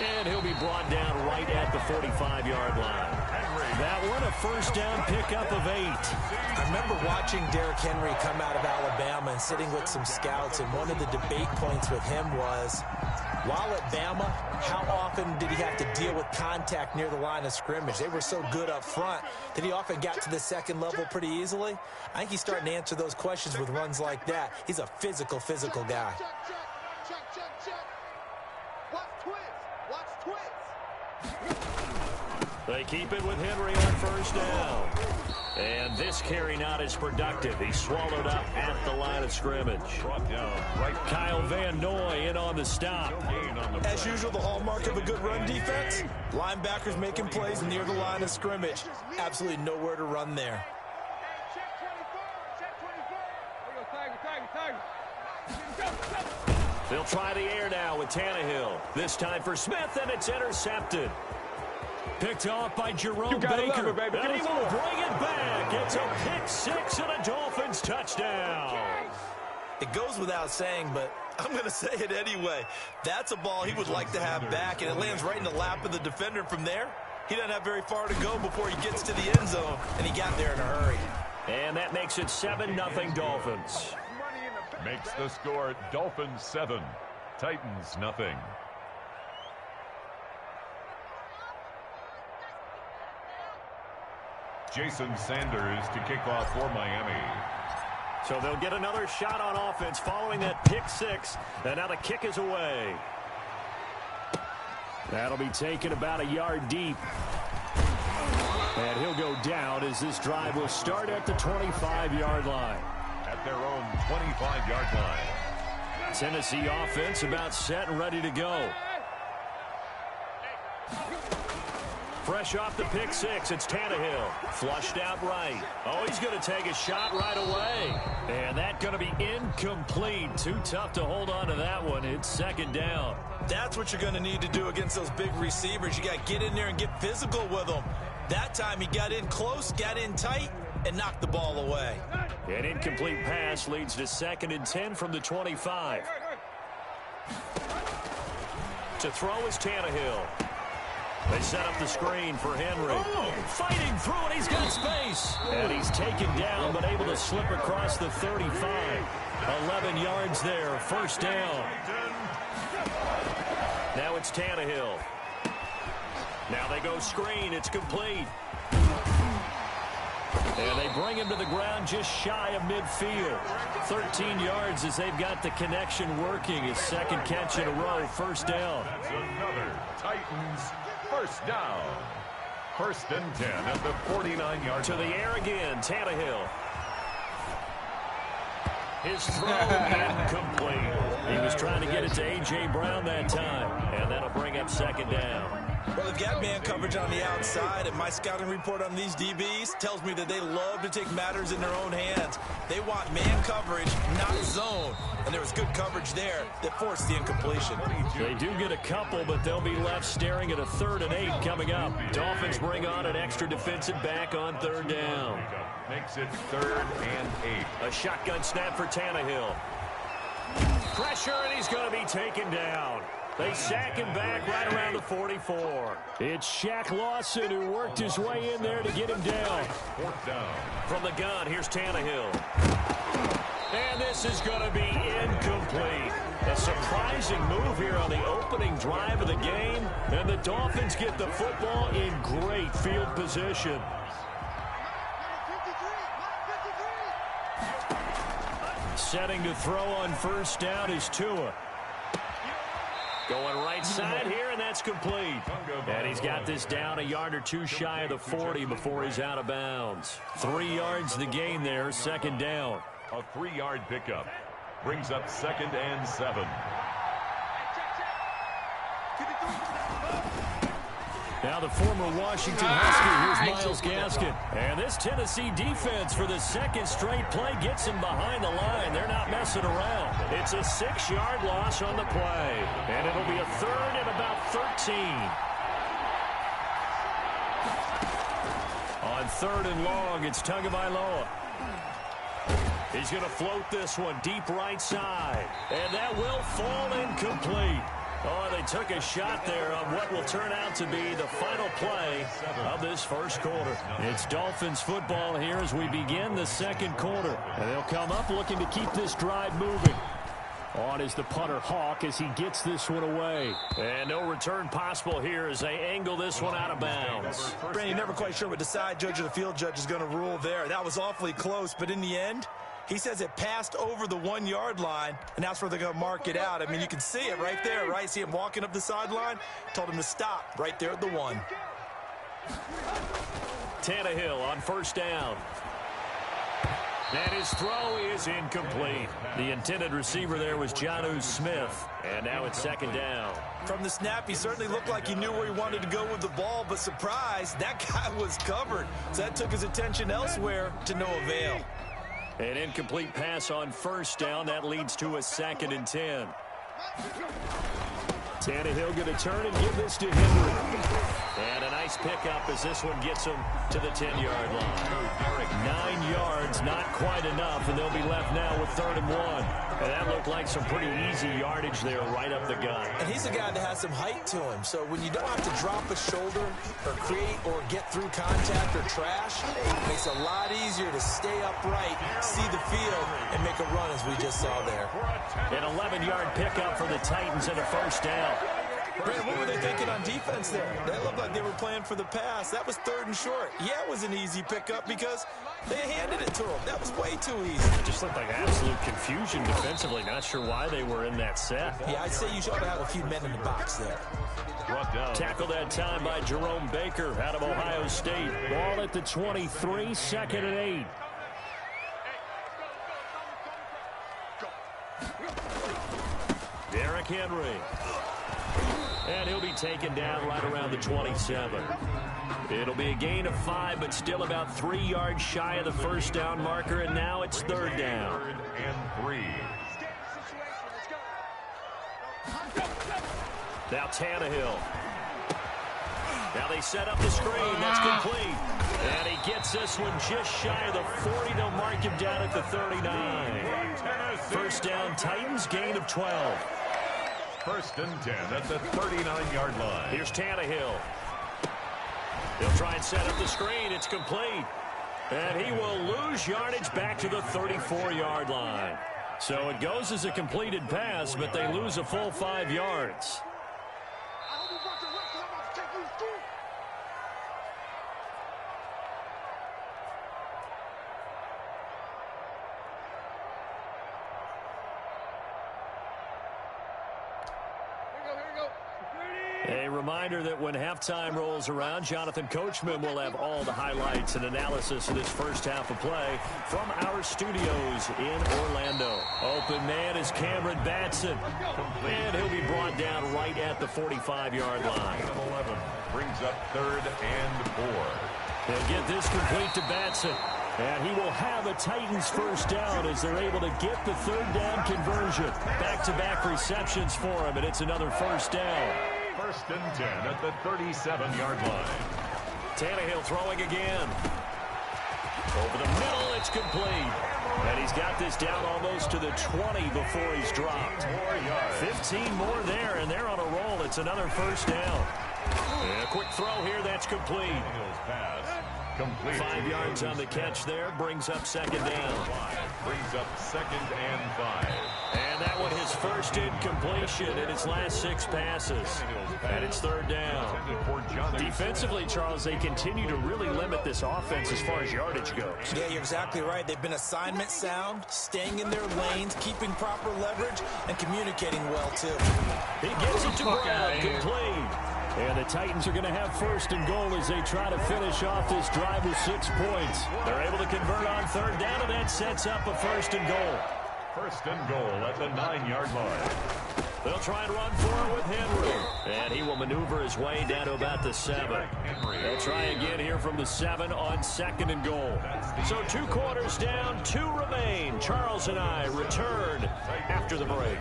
And he'll be brought down right at the 45-yard line. That one, a first down pickup of 8. I remember watching Derrick Henry come out of Alabama and sitting with some scouts, and one of the debate points with him was, while at Bama, how often did he have to deal with contact near the line of scrimmage? They were so good up front that he often got to the second level pretty easily. I think he's starting to answer those questions with runs like that. He's a physical guy. Check. Watch twins. They keep it with Henry on first down. And this carry not as productive. He's swallowed up at the line of scrimmage. Brought down right. Kyle Van Noy in on the stop. As usual, the hallmark of a good run defense, linebackers making plays near the line of scrimmage. Absolutely nowhere to run there. They'll try the air now with Tannehill. This time for Smith, and it's intercepted. Picked off by Jerome Baker. And he will bring it back. It's a pick six and a Dolphins touchdown. It goes without saying, but I'm going to say it anyway. That's a ball he would like to have back, and it lands right in the lap of the defender from there. He doesn't have very far to go before he gets to the end zone, and he got there in a hurry. And that makes it 7-0 Dolphins. Makes the score Dolphins 7, Titans nothing. Jason Sanders to kick off for Miami. So they'll get another shot on offense following that pick six. And now the kick is away. That'll be taken about a yard deep. And he'll go down as this drive will start at the 25-yard line. At their own 25-yard line. Tennessee offense about set and ready to go. Fresh off the pick six, it's Tannehill. Flushed out right. Oh, he's going to take a shot right away. And that's going to be incomplete. Too tough to hold on to that one. It's second down. That's what you're going to need to do against those big receivers. You got to get in there and get physical with them. That time he got in close, got in tight, and knocked the ball away. An incomplete pass leads to 2nd and 10 from the 25. To throw is Tannehill. They set up the screen for Henry. Fighting through it, he's got space. And he's taken down, but able to slip across the 35. 11 yards there, first down. Now it's Tannehill. Now they go screen, it's complete. And they bring him to the ground just shy of midfield. 13 yards as they've got the connection working. His second catch in a row, first down. That's another Titans first down. 1st and 10 at the 49-yard line. To the air again, Tannehill. His throw incomplete. He was trying to get it to A.J. Brown that time. And that'll bring up second down. Well, they've got man coverage on the outside, and my scouting report on these DBs tells me that they love to take matters in their own hands. They want man coverage, not zone. And there was good coverage there that forced the incompletion. They do get a couple, but they'll be left staring at a 3rd and 8 coming up. Dolphins bring on an extra defensive back on 3rd down. Makes it 3rd and 8. A shotgun snap for Tannehill. Pressure, and he's going to be taken down. They sack him back right around the 44. It's Shaq Lawson who worked his way in there to get him down. 4th down. From the gun, here's Tannehill. And this is going to be incomplete. A surprising move here on the opening drive of the game. And the Dolphins get the football in great field position. Setting to throw on first down is Tua. Going right side here, and that's complete. And he's got this down a yard or two shy of the 40 before he's out of bounds. 3 yards the gain there, second down. A 3-yard pickup brings up 2nd and 7. Now the former Washington Husky, here's Myles Gaskin. And this Tennessee defense for the 2nd straight play gets him behind the line. They're not messing around. It's a 6-yard loss on the play. And it'll be a 3rd and about 13. On 3rd and long, it's Tagovailoa. He's going to float this one deep right side. And that will fall incomplete. Oh, they took a shot there on what will turn out to be the final play of this first quarter. It's Dolphins football here as we begin the second quarter. And they'll come up looking to keep this drive moving. On is the punter Hawk as he gets this one away. And no return possible here as they angle this one out of bounds. Brandon, you're never quite sure what the side judge or the field judge is going to rule there. That was awfully close, but in the end, he says it passed over the 1-yard line, and that's where they're going to mark it out. I mean, you can see it right there, right? See him walking up the sideline? Told him to stop right there at the 1. Tannehill on first down. And his throw is incomplete. The intended receiver there was Jonnu Smith. And now it's second down. From the snap, he certainly looked like he knew where he wanted to go with the ball, but surprise, that guy was covered. So that took his attention elsewhere to no avail. An incomplete pass on first down. That leads to a 2nd and 10. Tannehill going to turn and give this to Henry. And a nice pickup as this one gets him to the 10-yard line. 9 yards, not quite enough, and they'll be left now with 3rd and 1. And that looked like some pretty easy yardage there right up the gut. And he's a guy that has some height to him, so when you don't have to drop a shoulder or create or get through contact or trash, it makes it a lot easier to stay upright, see the field, and make a run as we just saw there. An 11-yard pickup for the Titans and a 1st down. Brandon, what were they thinking on defense there? They looked like they were playing for the pass. That was 3rd and short. Yeah, it was an easy pickup because they handed it to him. That was way too easy. It just looked like absolute confusion defensively. Not sure why they were in that set. Yeah, I'd say you should have a few men in the box there. Tackled that time by Jerome Baker out of Ohio State. Ball at the 23, 2nd and 8. Derrick Henry. And he'll be taken down right around the 27. It'll be a gain of 5, but still about 3 yards shy of the 1st down marker, and now it's 3rd down. 3rd and 3. Now Tannehill. Now they set up the screen. That's complete. And he gets this one just shy of the 40. They'll mark him down at the 39. 1st down, Titans, gain of 12. 1st and 10 at the 39-yard line. Here's Tannehill. They'll try and set up the screen. It's complete. And he will lose yardage back to the 34-yard line. So it goes as a completed pass, but they lose a full 5 yards. A reminder that when halftime rolls around, Jonathan Coachman will have all the highlights and analysis of this 1st half of play from our studios in Orlando. Open man is Cameron Batson, and he'll be brought down right at the 45-yard line. 11 brings up 3rd and 4. They'll get this complete to Batson, and he will have a Titans 1st down as they're able to get the 3rd down conversion. Back-to-back receptions for him, and it's another 1st down. 1st and 10 at the 37-yard line. Tannehill throwing again. Over the middle, it's complete. And he's got this down almost to the 20 before he's dropped. 15 more there, and they're on a roll. It's another 1st down. And a quick throw here, that's complete. Pass. Complete. 5 yards on the catch there, brings up 2nd down. Brings up 2nd and 5. And that one his 1st incompletion in his last 6 passes. And it's 3rd down. Defensively, Charles, they continue to really limit this offense as far as yardage goes. Yeah, you're exactly right. They've been assignment sound, staying in their lanes, keeping proper leverage, and communicating well, too. He gets it to Brown, complete. And the Titans are going to have 1st and goal as they try to finish off this drive with 6 points. They're able to convert on 3rd down, and that sets up a 1st and goal. 1st and goal at the 9-yard line. They'll try and run for it with Henry. And he will maneuver his way down to about the 7. They'll try again here from the 7 on 2nd and goal. So 2 quarters down, 2 remain. Charles and I return after the break.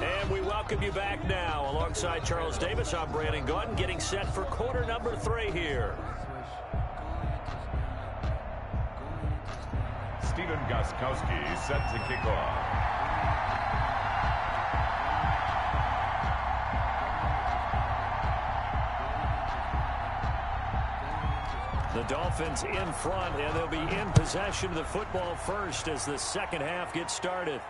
And we welcome you back now. Alongside Charles Davis, I'm Brandon Gunn, getting set for quarter number 3 here. Stephen Gostkowski set to kick off. The Dolphins in front, and they'll be in possession of the football first as the 2nd half gets started.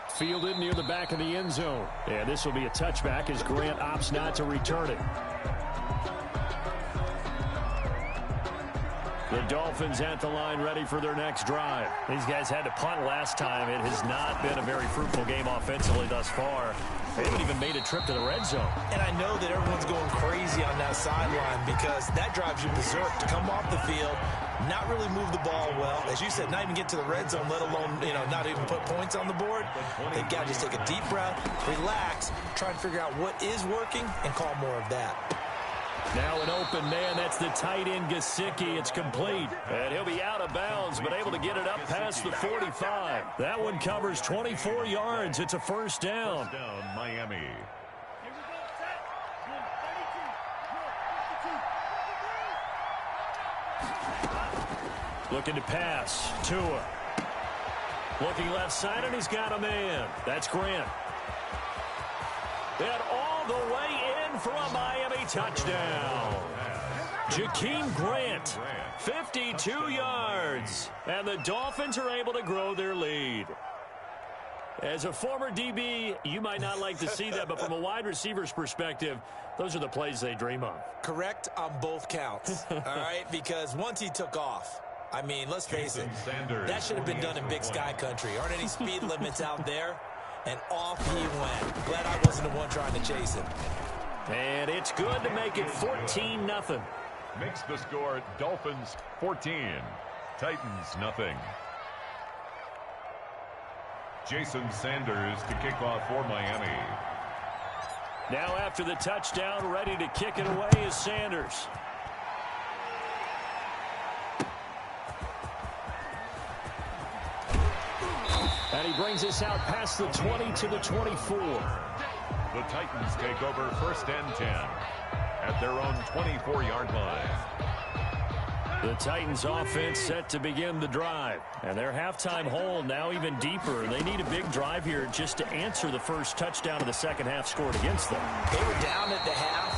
Fielded near the back of the end zone. And this will be a touchback as Grant opts not to return it. The Dolphins at the line ready for their next drive. These guys had to punt last time. It has not been a very fruitful game offensively thus far. They haven't even made a trip to the red zone. And I know that everyone's going crazy on that sideline because that drives you berserk to come off the field, not really move the ball well. As you said, not even get to the red zone, let alone, not even put points on the board. They've got to just take a deep breath, relax, try and figure out what is working, and call more of that. Now an open man, that's the tight end Gesicki. It's complete. And he'll be out of bounds, but able to get it up past the 45. That one covers 24 yards. It's a 1st down. Miami. Looking to pass. Tua. Looking left side, and he's got a man. That's Grant. And all the way in for a Miami touchdown. Jakeem Grant, 52 yards. And the Dolphins are able to grow their lead. As a former DB, you might not like to see that, but from a wide receiver's perspective, those are the plays they dream of. Correct on both counts, all right? Because once he took off, I mean, let's face it, that should have been done in Big Sky Country. Aren't any speed limits out there? And off he went. Glad I wasn't the one trying to chase him. And it's good to make it 14-0. Makes the score Dolphins 14, Titans nothing. Jason Sanders to kick off for Miami. Now after the touchdown, ready to kick it away is Sanders. And he brings us out past the 20 to the 24. The Titans take over 1st and 10 at their own 24-yard line. The Titans offense set to begin the drive. And their halftime hole now even deeper. They need a big drive here just to answer the first touchdown of the second half scored against them. They were down at the half.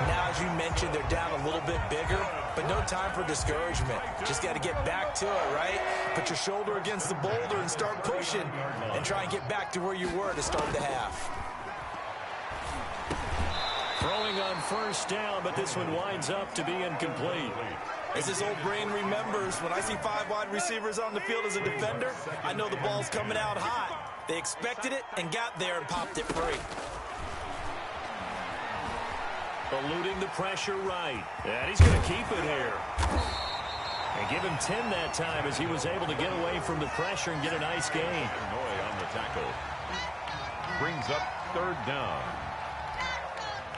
Now, as you mentioned, they're down a little bit bigger, but no time for discouragement. Just got to get back to it, right? Put your shoulder against the boulder and start pushing and try and get back to where you were to start the half. Throwing on first down, but this one winds up to be incomplete. As this old brain remembers, when I see 5 wide receivers on the field as a defender, I know the ball's coming out hot. They expected it and got there and popped it free. Eluding the pressure right. And he's going to keep it here. And give him 10 that time as he was able to get away from the pressure and get a nice gain. Illinois on the tackle. Brings up 3rd down.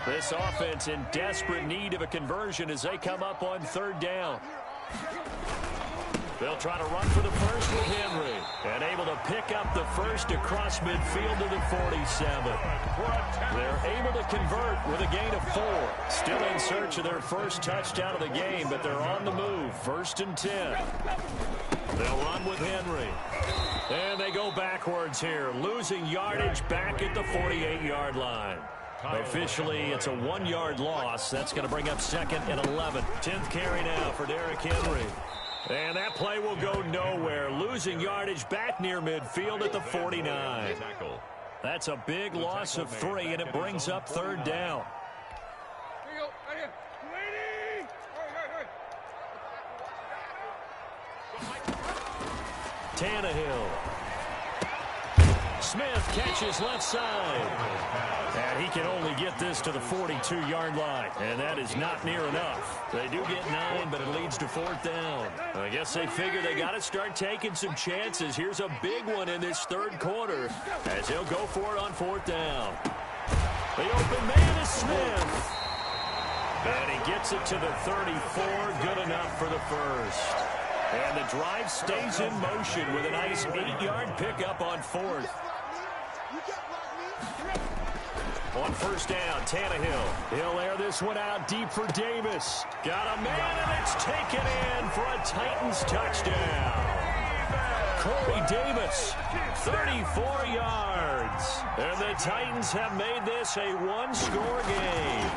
This offense in desperate need of a conversion as they come up on 3rd down. They'll try to run for the first with Henry. And able to pick up the first across midfield to the 47. They're able to convert with a gain of 4. Still in search of their first touchdown of the game, but they're on the move. 1st and 10. They'll run with Henry. And they go backwards here, losing yardage back at the 48-yard line. Officially, it's a 1-yard loss. That's going to bring up 2nd and 11. 10th carry now for Derrick Henry. And that play will go nowhere. Losing yardage back near midfield at the 49. That's a big loss of 3, and it brings up 3rd down. Tannehill. Smith catches left side. And he can only get this to the 42-yard line. And that is not near enough. They do get 9, but it leads to 4th down. I guess they figure they got to start taking some chances. Here's a big one in this 3rd quarter as he'll go for it on 4th down. The open man is Smith. And he gets it to the 34. Good enough for the first. And the drive stays in motion with a nice 8-yard pickup on 4th. On 1st down, Tannehill. He'll air this one out deep for Davis. Got a man, and it's taken in for a Titans touchdown. Corey Davis, 34 yards. And the Titans have made this a 1-score game.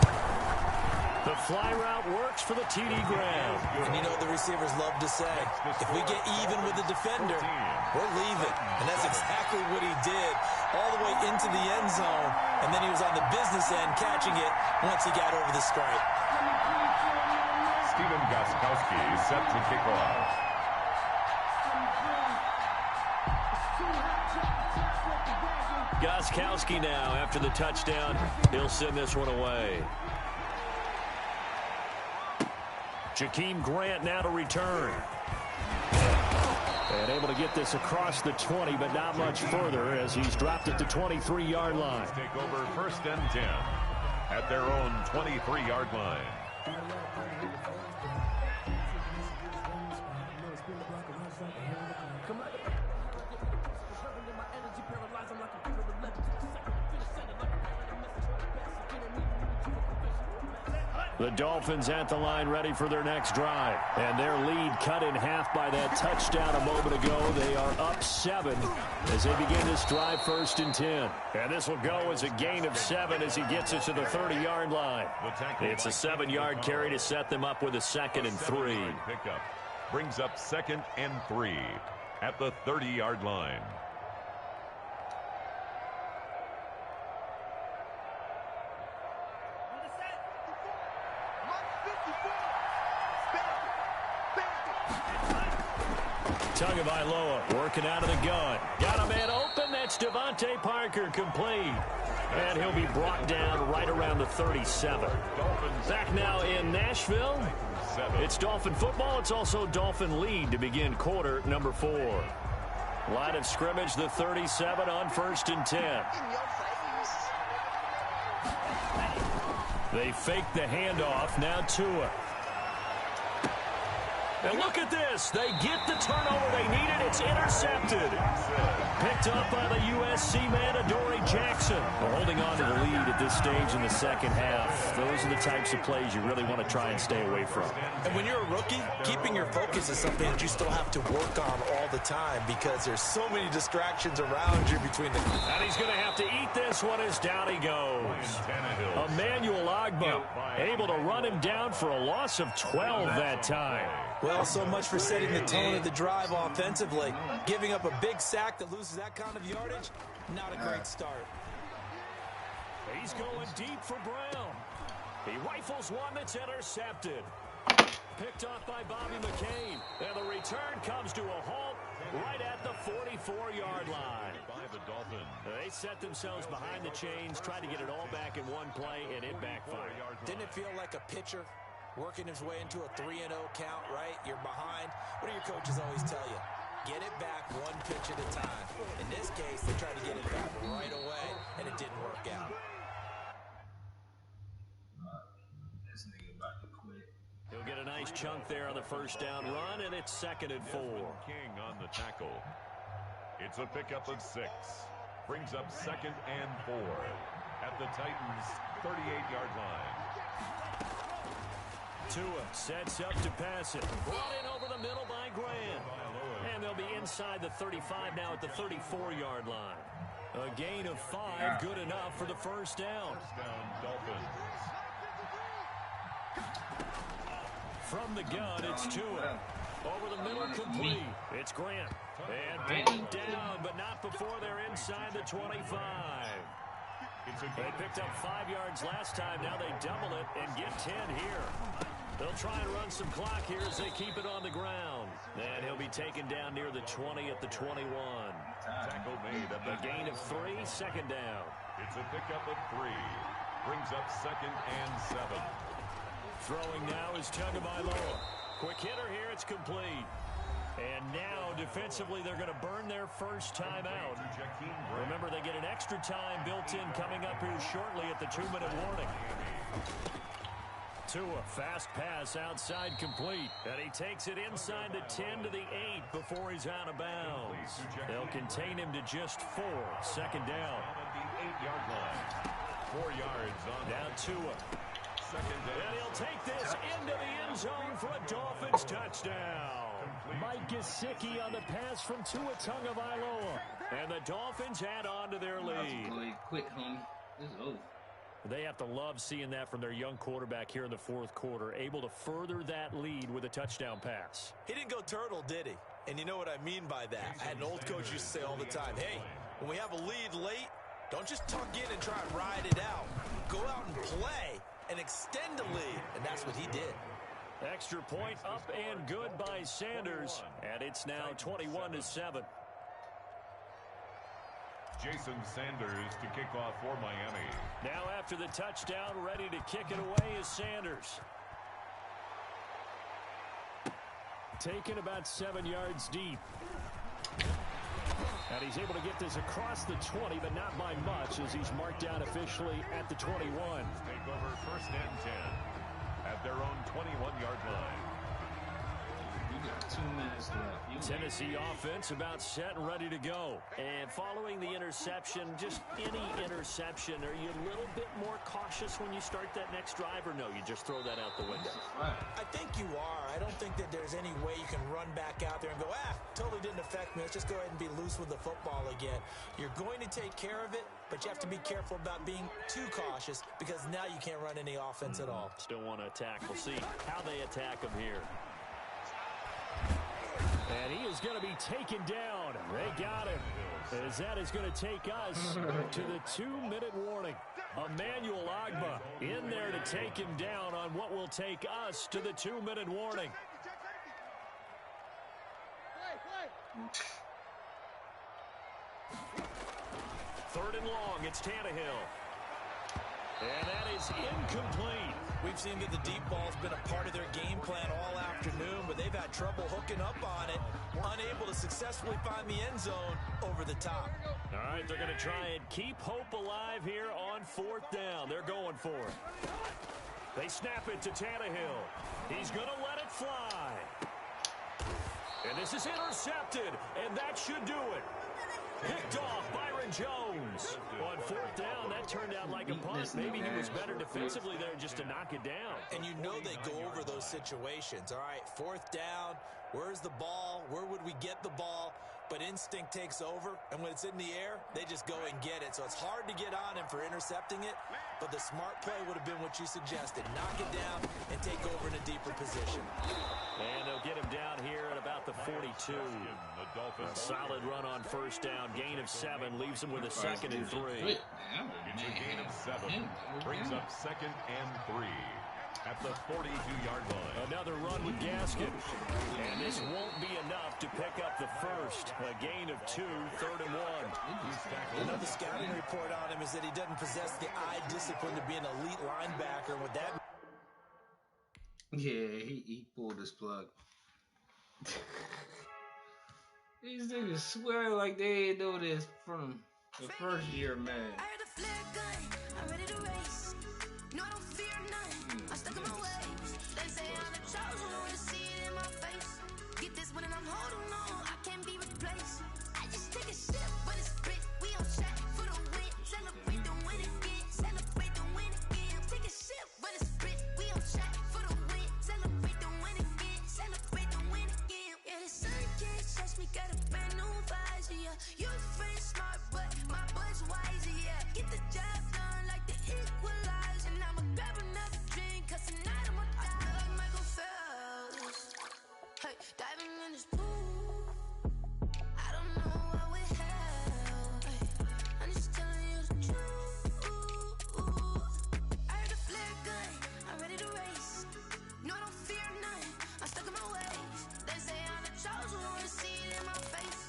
The fly route works for the TD Graham. And you know the receivers love to say, if we get even with the defender, we're leaving. And that's exactly what he did all the way into the end zone. And then he was on the business end catching it once he got over the stripe. Steven Gostkowski is set to kick off. Gostkowski now after the touchdown. He'll send this one away. Jakeem Grant now to return. And able to get this across the 20, but not much further as he's dropped it to 23-yard line. Take over 1st and 10 at their own 23-yard line. The Dolphins at the line ready for their next drive. And their lead cut in half by that touchdown a moment ago. They are up 7 as they begin this drive 1st and 10. And this will go as a gain of 7 as he gets it to the 30-yard line. It's a 7-yard carry to set them up with a 2nd and 3. Pickup brings up 2nd and 3 at the 30-yard line. Tagovailoa working out of the gun. Got a man open. That's Devontae Parker, complete. And he'll be brought down right around the 37. Back now in Nashville. It's Dolphin football. It's also Dolphin lead to begin quarter number 4. Line of scrimmage, the 37 on 1st and 10. They fake the handoff. Now Tua. And look at this. They get the turnover they needed. It's intercepted. Picked up by the USC man, Adoree Jackson. We're holding on to the lead at this stage in the second half. Those are the types of plays you really want to try and stay away from. And when you're a rookie, keeping your focus is something that you still have to work on all the time because there's so many distractions around you between the... And he's going to have to eat this one as down he goes. Emmanuel Ogbah able to run him down for a loss of 12 that time. Well, so much for setting the tone of the drive offensively. Giving up a big sack that loses that kind of yardage, not a great start. He's going deep for Brown. He rifles one that's intercepted. Picked off by Bobby McCain. And the return comes to a halt right at the 44-yard line. By the Dolphins. They set themselves behind the chains, tried to get it all back in one play, and it backfired. Didn't it feel like a pitcher working his way into a 3-0 count, right? You're behind. What do your coaches always tell you? Get it back one pitch at a time. In this case, they tried to get it back right away, and it didn't work out. This nigga about to quit. He'll get a nice chunk there on the first down run, and it's 2nd and 4. King on the tackle. It's a pickup of 6. Brings up 2nd and 4 at the Titans' 38-yard line. Tua sets up to pass it. Brought in over the middle by Grant. And they'll be inside the 35 now at the 34-yard line. A gain of 5, good enough for the first down. Dolphins. From the gun, it's Tua. Over the middle, complete. It's Grant. And brought down, but not before they're inside the 25. They picked up 5 yards last time. Now they double it and get 10 here. They'll try and run some clock here as they keep it on the ground. And he'll be taken down near the 20 at the 21. Tackle made at A gain of 3, 2nd down. It's a pickup of 3. Brings up 2nd and 7. Throwing now is Tagovailoa. Quick hitter here, it's complete. And now, defensively, they're going to burn their first time out. Remember, they get an extra time built in coming up here shortly at the 2-minute warning. Tua, fast pass outside complete. And he takes it inside the 10 to the 8 before he's out of bounds. They'll contain him to just 4. 2nd down. At the 8-yard line. 4 yards on. Now Tua. 2nd down. And he'll take this into the end zone for a Dolphins touchdown. Mike Gesicki on the pass from Tua Tagovailoa. And the Dolphins add on to their lead. Quick, homie. This is over. They have to love seeing that from their young quarterback here in the 4th quarter, able to further that lead with a touchdown pass. He didn't go turtle, did he? And you know what I mean by that. I had an old coach used to say all the time, hey, when we have a lead late, don't just tuck in and try and ride it out. Go out and play and extend the lead. And that's what he did. Extra point up and good by Sanders. And it's now 21-7. Jason Sanders to kick off for Miami. Now after the touchdown, ready to kick it away is Sanders. Taken about 7 yards deep. And he's able to get this across the 20, but not by much as he's marked down officially at the 21. Take over 1st and 10 at their own 21-yard line. You got 2 minutes left. Tennessee offense about set and ready to go. And following the interception, just any interception, are you a little bit more cautious when you start that next drive, or no, you just throw that out the window? I think you are. I don't think that there's any way you can run back out there and go, totally didn't affect me. Let's just go ahead and be loose with the football again. You're going to take care of it, but you have to be careful about being too cautious because now you can't run any offense at all. Still want to attack. We'll see how they attack him here. And he is going to be taken down. They got him. As that is going to take us to the 2-minute warning. Emmanuel Agba in there to take him down on what will take us to the 2-minute warning. Third and long, it's Tannehill. And that is incomplete. We've seen that the deep ball's been a part of their game plan all afternoon, but they've had trouble hooking up on it, unable to successfully find the end zone over the top. All right, they're going to try and keep hope alive here on 4th down. They're going for it. They snap it to Tannehill. He's going to let it fly. And this is intercepted, and that should do it. Picked off Byron Jones. On 4th down, that turned out like a punt. Maybe he was better defensively there just to knock it down. And you know they go over those situations. All right, 4th down, where's the ball? Where would we get the ball? But instinct takes over, and when it's in the air, they just go and get it. So it's hard to get on him for intercepting it, but the smart play would have been what you suggested. Knock it down and take over in a deeper position. And they'll get him down here at about the 42. A solid run on 1st down. Gain of 7 leaves him with a 2nd and 3. It's a gain of 7. Brings up 2nd and 3 at the 42-yard line. Another run with Gaskin. And this won't be enough to pick up the 1st. A gain of 2, 3rd and 1. Another scouting report on him is that he doesn't possess the eye discipline to be an elite linebacker. With that, yeah, he pulled his plug. These niggas swear like they ain't know this from the first year, man. I heard a flare gun, I'm ready to race. No, I don't fear none, I'm stuck in my ways. They say I'm the chosen one, to see it in my face. Get this one and I'm holding on, I can't be replaced. I just take a sip, but it's split, we on track for the win. Celebrate the win again, celebrate the win again. Take a sip, but it's split, we on track for the win. Celebrate the win again, celebrate the win again. Yeah, the sun can't touch me, got a brand new visor, yeah. You're friend smart, but my bud's wiser, yeah. Get the job done like the equalizer. And I'ma grab another drink, cause tonight I'ma die like Michael Phelps. Hey, diving in this pool, I don't know what we have. Hey, I'm just telling you the truth. I heard a flare gun, I'm ready to race. No, I don't fear none, I'm stuck in my ways. They say I'm the chosen one, to see it in my face.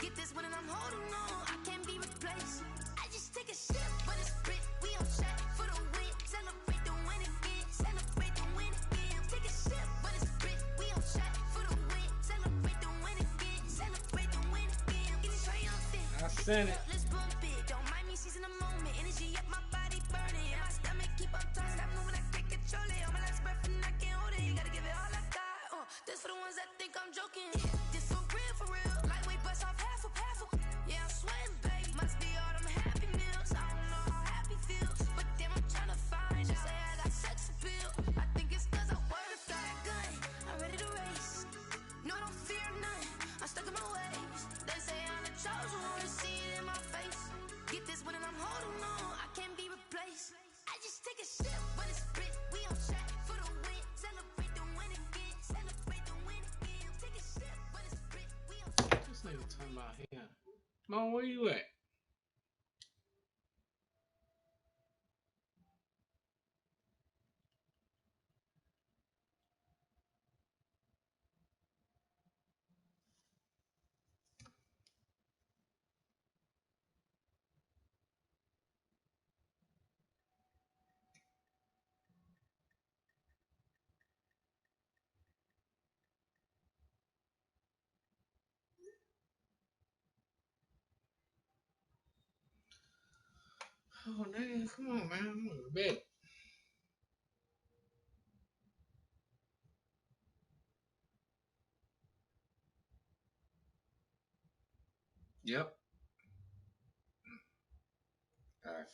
Get this one and I'm holding on, I can't be replaced. I just take a sip, but it's split, we on track for the win. Celebrate the win again, celebrate the win again. Take a sip, but it's split, we on track for the win. Celebrate the win again, celebrate the win again. Get it triumphant. I sent it. Let's bump it, don't mind me seizing the moment. Energy up, my body burning, and my stomach keep on turning. Stop moving, I can't control it. On my last breath and I can't hold it. You gotta give it all I got. This for the ones that think I'm joking. This for real, lightweight bust off half a. Yeah, I'm sweating, babe. Must be all them happy meals. I don't know how happy feels, but damn, I'm trying to find out. Say I got sex appeal. I think it's cause I wear a fire gun. I'm ready to race. No, I don't fear none. I'm stuck in my ways. They say I'm the chosen one, to see it in my face. Get this one and I'm holding on, I can't be replaced. I just take a sip, but it's split. We on track for the win. Celebrate the win again. Celebrate the win again. Take a sip, but it's split. We on track. This nigga talking about him. Mom, where you at? Oh, nigga, come on, man. I'm going to bed. Yep. All right.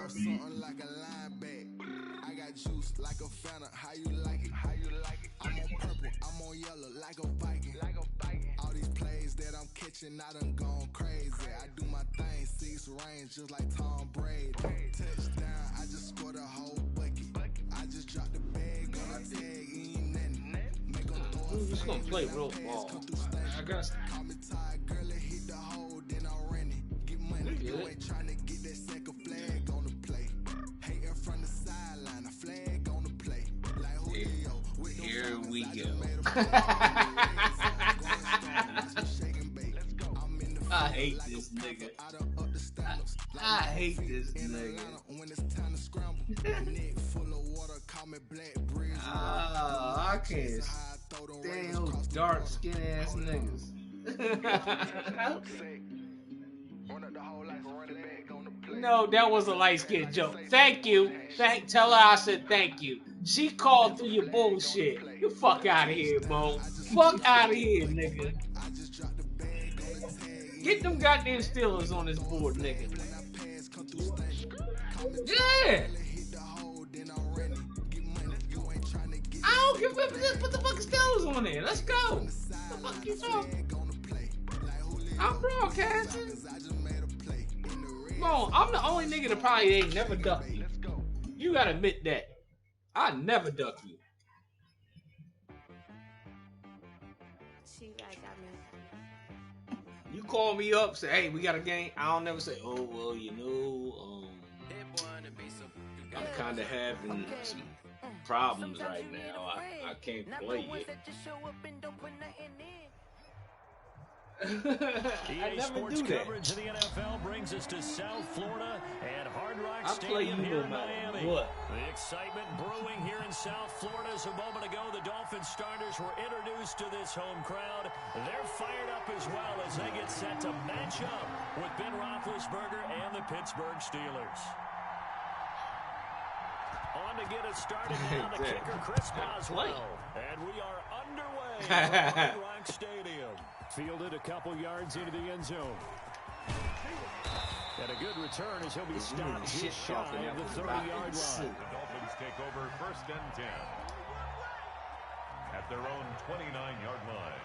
Something like a lineback. I got juice like a Fanta. How you like it? How you like it? I'm on purple, I'm on yellow like a Viking. Like a Viking. All these plays that I'm catching, I done gone crazy. I do my thing, 6 range just like Tom Brady. Touchdown, I just scored a whole bucket. I just dropped the bag on the tag, ain't nothing. Make them throw I'm just gonna play real ball. I got. Call me tired, girl, it hit the hole, then I'm running. Get money, you ain't trying to get that second flag on the play. Hating from the sideline, a flag on the play. Like Julio, with Here we go. I hate this nigga. I hate this nigga. I can't stand those dark skin ass niggas. No, that was a light skin joke. Thank you. Tell her I said thank you. She called through your bullshit. You fuck out of here, Mo. Fuck out of here, nigga. Get them goddamn Steelers on this board, nigga. Yeah. I don't give a fuck. Just put the fucking Steelers on there. Let's go. What the fuck you talking? I'm broadcasting. Come on, I'm the only nigga that probably ain't never ducked you. You gotta admit that. I never duck you. You call me up, say, hey, we got a game. I don't never say, oh, well, you know, I'm kind of having some problems right now. I can't play it. EA Sports coverage of the NFL brings us to South Florida and Hard Rock Stadium here in Miami. What? The excitement brewing here in South Florida as a moment ago the Dolphins starters were introduced to this home crowd. They're fired up as well as they get set to match up with Ben Roethlisberger and the Pittsburgh Steelers. On to get us started now, the kicker Chris Boswell. And we are underway at Hard Rock Stadium. Fielded a couple yards into the end zone. And a good return as he'll be stopped just shy of the 30-yard line. The Dolphins take over 1st and 10 at their own 29-yard line.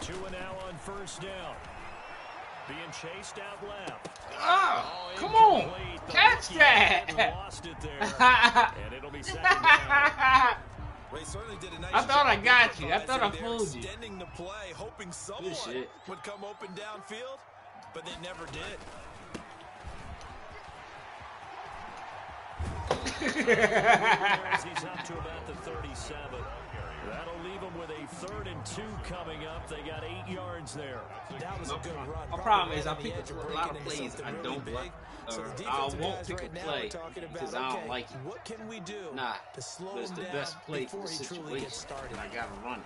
Two and now on 1st down. Being chased out left. Oh, come on. Catch that. Lost it there. And it'll be 2nd down. Well, he certainly did a nice I thought I job got you. I thought I there, fooled you. extending the play, hoping someone would come open downfield, but they never did. He's up to about the 37. That'll leave him with a 3rd and 2 coming up. They got 8 yards there. That was a good run. My problem is I pick a lot of plays I don't like. I won't pick a play because I don't like it. What can we do? Nah, to slow but it's the him best down play for before the he truly situation. gets started. I gotta run it.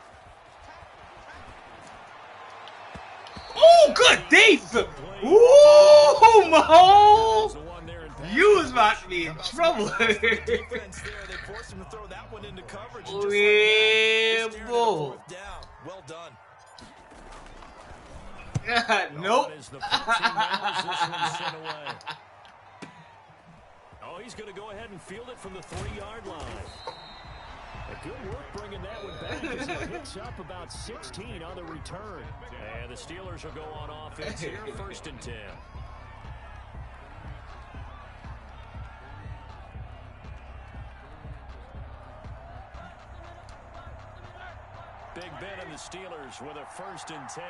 Oh, good defense! Ooh, Mahomes! You was about to be in trouble. Oh, yeah, boy. Well done. Nope. Oh, he's going to go ahead and field it from the 3-yard line. A good work bringing that one back as he picks up about 16 on the return. And the Steelers will go on offense here, 1st and 10. Big Ben and the Steelers with a 1st and 10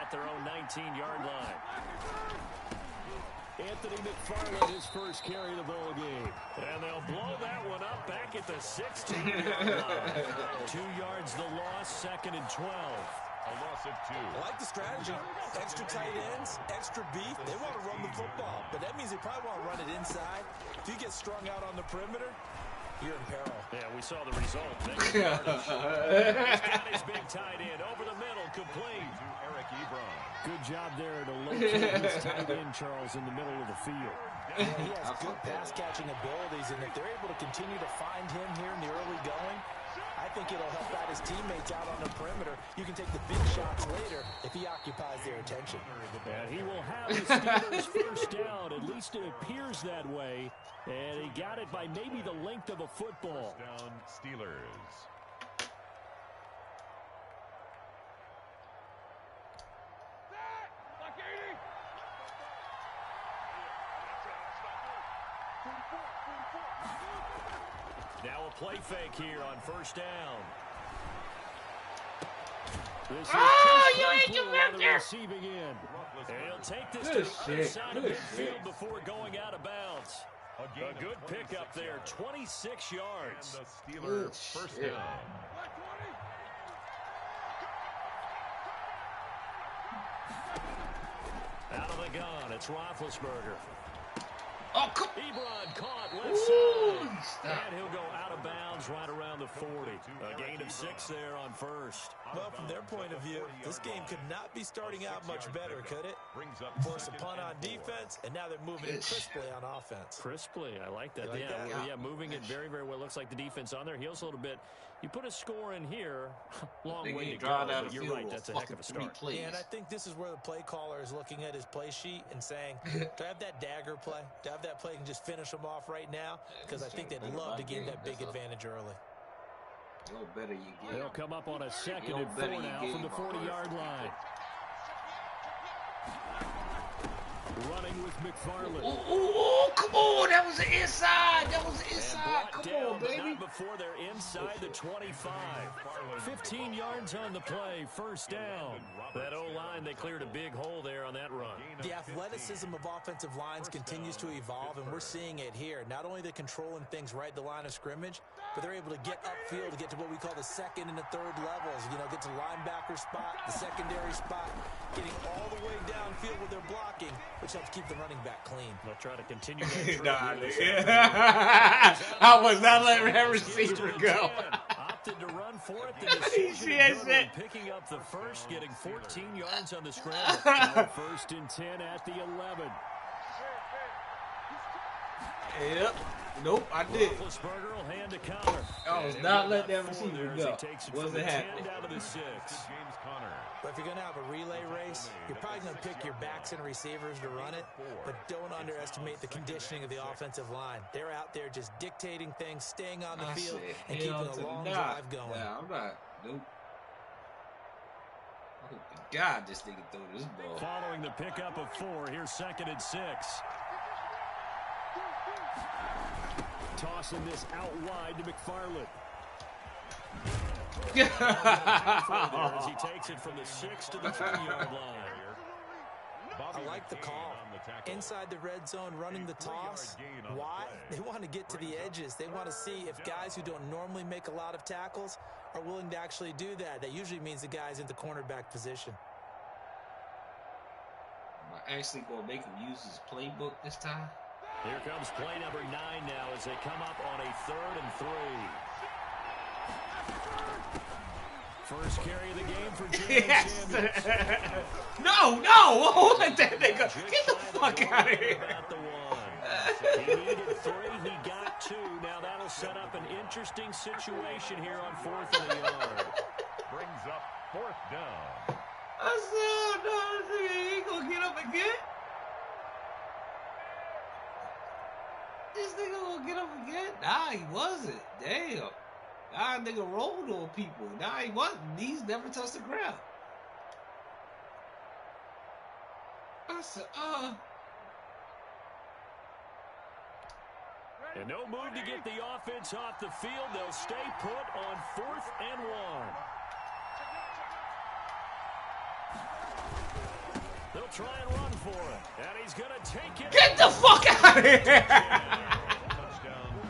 at their own 19-yard line. Anthony McFarland, his first carry of the ball game. And they'll blow that one up back at the 16-yard line. 2 yards the loss, 2nd and 12. A loss of 2. I like the strategy. Extra tight ends, extra beef. They want to run the football, but that means they probably want to run it inside. If you get strung out on the perimeter, you're in peril. Yeah, we saw the result. He's got his big tight end over the middle, complete. job there to locate his tight end, Charles, in the middle of the field. Yeah, he has good pass-catching abilities, and if they're able to continue to find him here in the early going, I think it'll help out his teammates out on the perimeter. You can take the big shots later if he occupies their attention. And he will have the Steelers first down. At least it appears that way. And he got it by maybe the length of a football. First down, Steelers. Now a play fake here on first down. You ain't get back there. Receiving end. And he'll take this to the other side of midfield before going out of bounds. A good pickup there, 26 yards. And the Steelers first down. Out of the gun, it's Roethlisberger. Oh, come on. Ebron caught left side. And he'll go out of bounds right around the 40. A gain of 6 there on first. Well, from their point of view, this game could not be starting out much better, could it? Force a punt on defense, and now they're moving it crisply on offense. Crisply, I like that. Like that? Yeah, moving it very, very well. Looks like the defense on their heels a little bit. You put a score in here, long way to go, but you're right, that's a heck of a start. Yeah, and I think this is where the play caller is looking at his play sheet and saying, do I have that dagger play? Do I have that play and just finish them off right now? Because I think they'd love to gain that big advantage early. They'll come up on a 2nd and 4 now from the 40-yard line. Running with McFarland. Oh, come on. That was the inside. That was the inside. Come on, baby. Not before they're inside the 25. 15 yards on the play. First down. That O-line, they cleared a big hole there on that run. The athleticism of offensive lines continues to evolve, and we're seeing it here. Not only they're controlling things right at the line of scrimmage, but they're able to get upfield to get to what we call the 2nd and the 3rd levels. You know, get to linebacker spot, the secondary spot, getting all the way downfield with their blocking, which helps keep the running back clean. They'll try to continue that I was not letting that receiver go. Opted to run for it. The decision picking up the first, getting 14 yards on the scramble. Now 1st and 10 at the 11. Yep. Nope, I did. Roethlisberger will hand to Connor. I was not letting that receiver go. Wasn't happening. Down to the 6. But if you're going to have a relay race, you're probably going to pick your backs and receivers to run it, but don't underestimate the conditioning of the offensive line. They're out there just dictating things, staying on the field, and keeping a long drive going. Yeah, I'm not. Nope. Oh, God, this nigga threw this ball. Following the pickup of 4, here's 2nd and 6. Tossing this out wide to McFarland. As he takes it from the 6 to the 3-yard line. I like the call. Inside the red zone, running the toss. Why? They want to get to the edges. They want to see if guys who don't normally make a lot of tackles are willing to actually do that. That usually means the guy's in the cornerback position. Am I actually going to make him use his playbook this time? Here comes play number 9 now as they come up on a 3rd and 3. First carry of the game for James Samuels. No! Let that nigga. Get the fuck out of here. He needed 3. He got 2. Now that'll set up an interesting situation here on 4th and a yard. Brings up 4th down. I said, no, he ain't gonna get up again. This nigga gonna get up again? Nah, he wasn't. Damn. Nah, nigga rolled on people. Nah, he wasn't. Knees never touched the ground. I said, And no move to get the offense off the field. They'll stay put on 4th and 1. They'll try and run for it. And he's going to take it. Get the fuck out of here!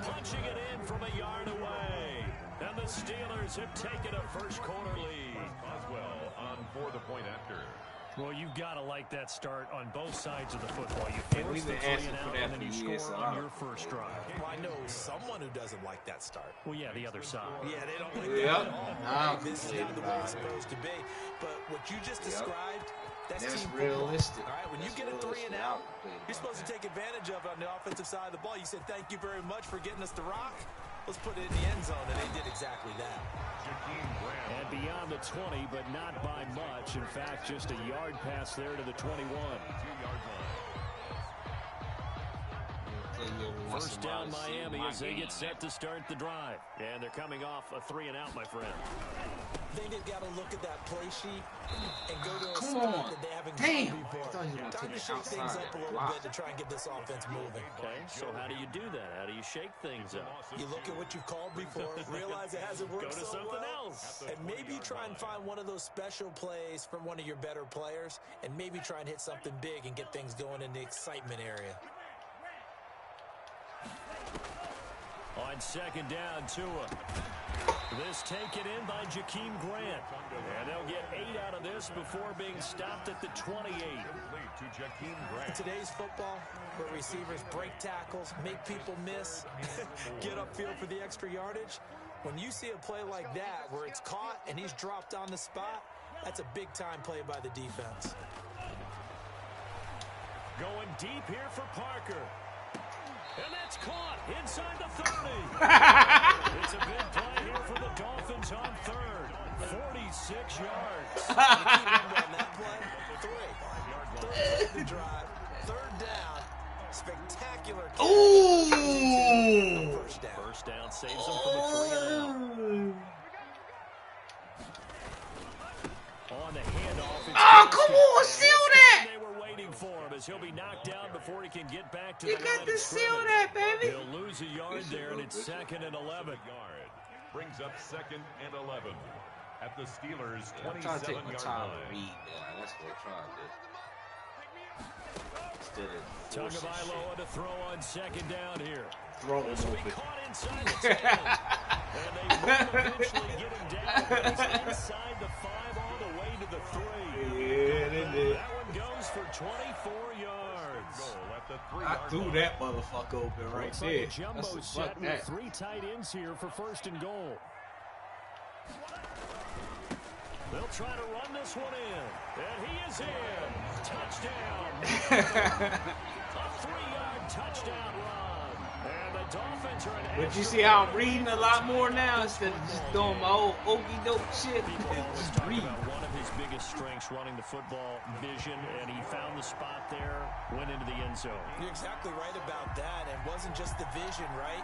Punching it in from a yard away. And the Steelers have taken a first quarter lead. Boswell on for the point after. Well, you've got to like that start on both sides of the football. You And force we've the been 3 asking and for out, that and then for you years, score so on your first drive. Well, I know someone who doesn't like that start. Well, yeah, the other side. Yeah, they don't like that at all. Now This is not the way it's supposed to be. But what you just described, that's team realistic. football. All right, when you get a 3 and out, you're supposed to take advantage of it on the offensive side of the ball. You said, thank you very much for getting us the rock. Let's put it in the end zone, and they did exactly that. And beyond the 20, but not by much. In fact, just a yard pass there to the 21. First down Miami as they get set to start the drive. And they're coming off a 3 and out, my friend. I think they've got to look at that play sheet and go to a Come spot on. that they haven't Damn. gone before. I thought you were Time going to to shake take it things outside. up a little bit to try and get this offense moving. Okay, so how do you do that? How do you shake things up? You look at what you've called before, realize it hasn't worked Go to so something well, else. and maybe try and find one of those special plays from one of your better players, and maybe try and hit something big and get things going in the excitement area. On second down, Tua. This taken in by Jakeem Grant. And they'll get 8 out of this before being stopped at the 28. In today's football, where receivers break tackles, make people miss, get upfield for the extra yardage, when you see a play like that where it's caught and he's dropped on the spot, that's a big-time play by the defense. Going deep here for Parker. And that's caught inside the 30. It's a big play here for the Dolphins on third. 46 yards. On that play, 3. Third play drive, third down, spectacular catch. Ooh! First down. First down saves them from a 3 and out. On the handoff. Oh, come on, seal that! They were waiting for him as he'll be knocked down before he can get back to You the got line to of seal scrimmage. that, baby. He'll lose a yard there, and it's 2nd and 11. Brings up 2nd and 11 at the Steelers' I'm trying to take 27-yard my time line. to read that. That's what I'm trying to do. Instead of forcing Tagovailoa to throw on second down here. Throw him This will be open. caught inside the 10. And they will eventually get him down. He's inside the 5 all the way to the 3. Yeah, they did. That one goes for 24 yards. Goal at the 3-yard I threw line. that motherfucker open right Looks there. like a jumbo That's a set fuck with that. 3 tight ends here for first and goal. They'll try to run this one in. And he is in. Touchdown. A 3-yard touchdown run. And the Dolphins are in. But you see how I'm reading a lot more now instead of just doing my old okey doke shit. People always Just talk read. about one of his biggest strengths running the football, vision, and he found the spot there, went into the end zone. You're exactly right about that. It wasn't just the vision, right?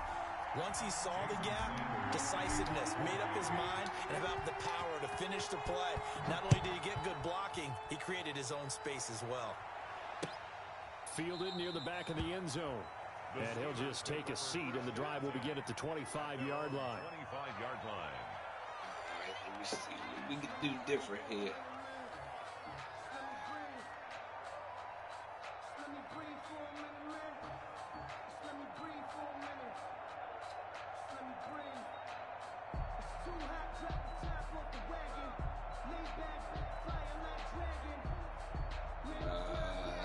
Once he saw the gap, decisiveness, made up his mind, and about the power to finish the play. Not only did he get good blocking, he created his own space as well. Fielded near the back of the end zone. And he'll just take a seat, and the drive will begin at the 25-yard line. 25-yard line. All right, let me see. We can do different here.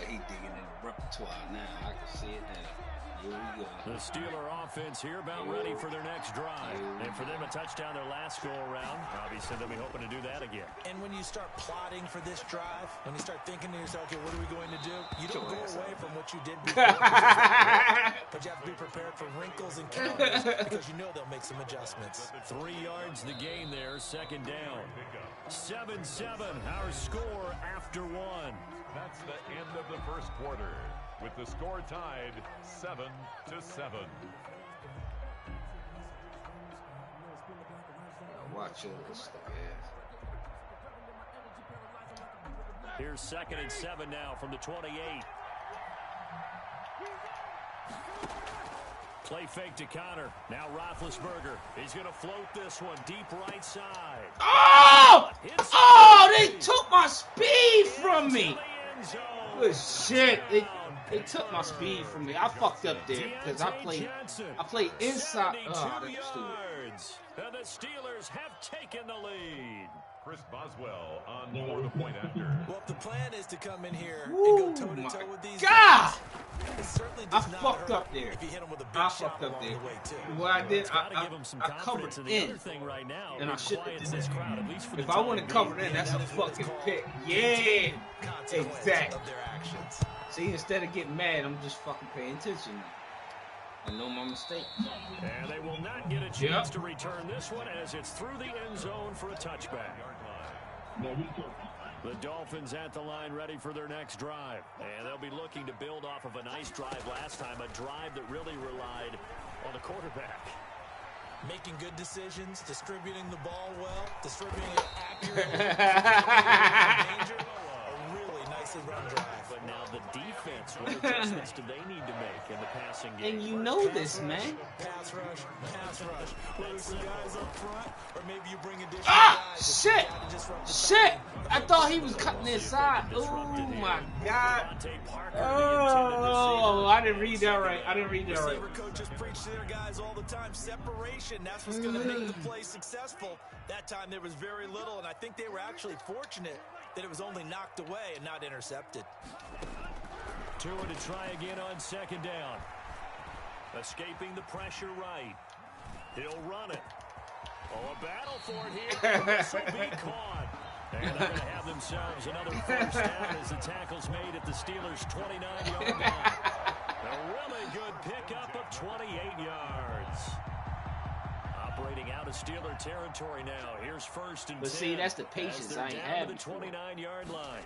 He digging in the repertoire now. I can see it now. Here we go. The Steeler offense here about ready for their next drive. And for them, a touchdown their last go-around. Obviously, they'll be hoping to do that again. And when you start plotting for this drive, when you start thinking to yourself, okay, what are we going to do? You don't go away from what you did before. But you have to be prepared for wrinkles and counters because you know they'll make some adjustments. 3 yards the gain there, second down. 7-7, our score after 1. That's the end of the first quarter, with the score tied 7-7. Watch this, Here's 2nd and 7 now from the 28. Play fake to Connor. Now Roethlisberger. He's going to float this one deep right side. Oh! Oh, they took my speed from me. Good shit. They took my speed from me. I fucked up there because I played inside. Oh, that's stupid. And the Steelers have taken the lead. Chris Boswell on for the point after. Well, if the plan is to come in here and Woo, go toe-to-toe with these God! guys, it certainly I does not fucked hurt up there. if you hit him with a big I shot fucked up along there. the way, too. What I did, I covered in the in. other thing right now, And I should have quiet in this crowd, at least for the If I time wouldn't being. cover in, that's a fucking pick. Yeah, exactly. Of their actions. See, instead of getting mad, I'm just fucking paying attention now. I know my mistake. And they will not get a chance to return this one as it's through the end zone for a touchback. The Dolphins at the line ready for their next drive. And they'll be looking to build off of a nice drive last time, a drive that really relied on the quarterback. Making good decisions, distributing the ball well, distributing it accurately. Danger, a really nicely run drive. But now the defense, what adjustments do they need to make in the passing game? And you know this, man. Pass rush, pass rush. Whether some guys up front, or maybe you bring additional guys. Shit! Shit! I thought he was cutting inside. Oh my God. Oh, I didn't read that right. Receiver coaches preach to their guys all the time. Separation, that's what's going to make the play successful. That time there was very little, and I think they were actually fortunate that it was only knocked away and not intercepted. Tua to try again on second down. Escaping the pressure right. He'll run it. Oh, a battle for it here. This will be caught. And they're going to have themselves another first down as the tackle's made at the Steelers' 29-yard line. A really good pickup of 28 yards. Operating out of Steeler territory now. Here's first and 10. But see, that's the patience I ain't having. The 29-yard line.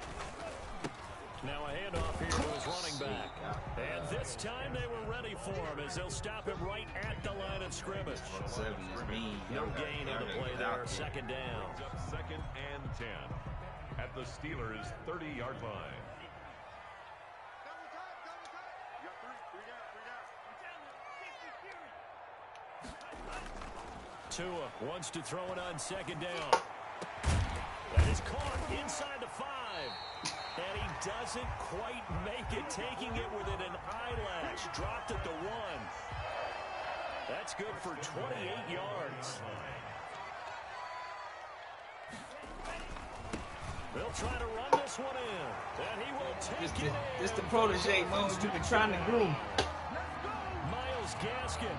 Now a handoff here to his running back. And this time they were ready for him as they'll stop him right at the line of scrimmage. No gain on the play there. Second down. Second and 10 at the Steelers' 30-yard line. Tua wants to throw it on second down. That is caught inside the 5. And he doesn't quite make it, taking it within an eyelash. Dropped at the 1. That's good for 28 yards. They'll try to run this one in. And he will take it. This the protege mode you've been trying to groom. Myles Gaskin.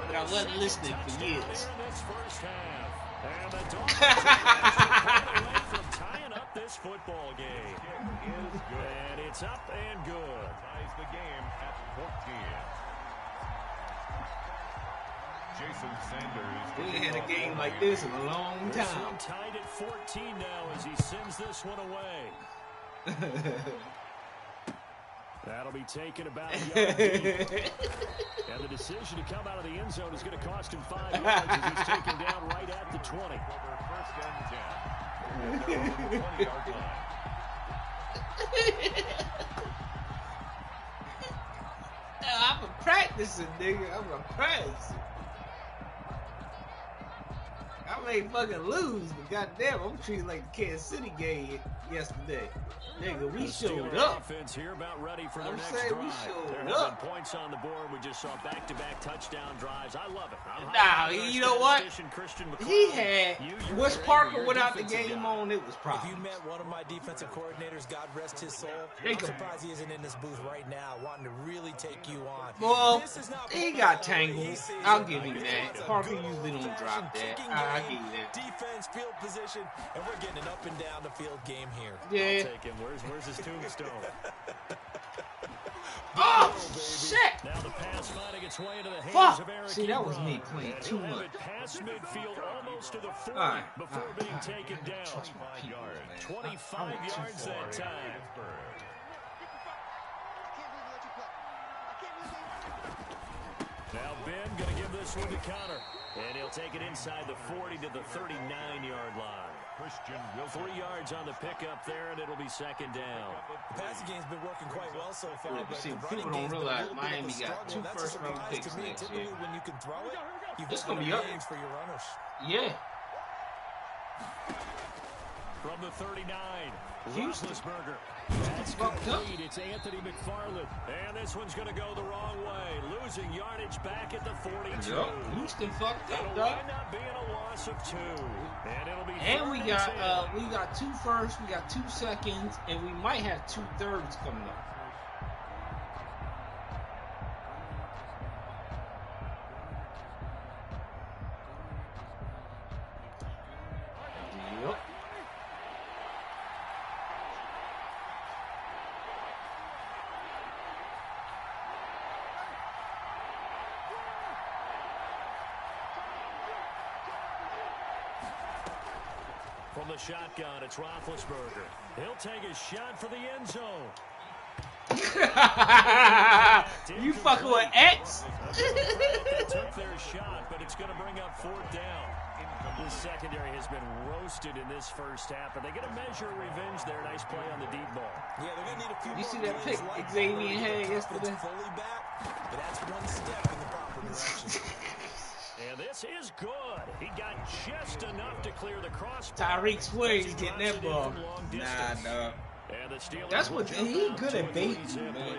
But I wasn't listening for years. This first half. And the Dolphins away from tying up this football game. And it's up and good. Ties the game at 14. Jason Sanders. We ain't had a game like this in a long This time. one tied at 14 now as he sends this one away. That'll be taken about a yard deep. And the decision to come out of the end zone is going to cost him 5 yards as he's taken down right at the 20. First and 10. 20-yard line. I'm practicing, nigga. I'm practicing. I may fucking lose, but goddamn, I'm treating like the Kansas City game yesterday. Nigga, we showed up. Offense here about ready for their I'm next saying drive. we showed They're having up. points on the board. We just saw back-to-back touchdown drives. I love it. Nah, you know what? He had Wes Parker without the game guy. on. It was If problems. you met one of my defensive coordinators, God rest his soul, I'm surprised he isn't in this booth right now wanting to really take you on. Well, This is not he what got he tangled. sees I'll in give him practice. that. It's a Parker good usually don't old-fashioned drop that. kicking I'll game, give you that. Defense, field position, and we're getting an up and down the field game here. Yeah. Take him. Where's his tombstone? Oh, shit. Now the pass finding its way into the hands Fuck. of Eric See, that was Ebron. me playing And too he'll have much. it past midfield almost to the 40 All right. before being taken down. 25 yards that time. Now Ben going to give this one to Connor. And he'll take it inside the 40 to the 39-yard line. Christian 3 yards on the pickup there, and it'll be second down. The passing game's been working quite well so far, Yeah, but see, the people running don't game's been a realize little bit of a Miami got struggle. 2 That's a first-round surprise picks to me. next Typically, year. when you can throw it, you've It's opened gonna be up up. games for your runners. Yeah. From the 39, Houston. Roethlisberger. That's complete. It's Anthony McFarland. And this one's going to go the wrong way. Losing yardage back at the 42. Yep. Houston fucked up, It'll dog. wind up being a loss of 2. And it'll be And we 10. got 2 firsts, we got 2 seconds, and we might have 2 thirds coming up. Yep. From the shotgun, it's Roethlisberger. He'll take a shot for the end zone. You fucking with X? They took their shot, but it's going to bring up 4th down. The secondary has been roasted in this first half, but they get a measure of revenge there. Nice play on the deep ball. Yeah, they're going to need a few You more see that pick plays like Xavier that. had yesterday? Fully back, but that's one step in the proper direction. And this is good. He got just enough to clear the crossbar. Tyreek Swings getting that ball. Nah. That's what he good at baiting, man.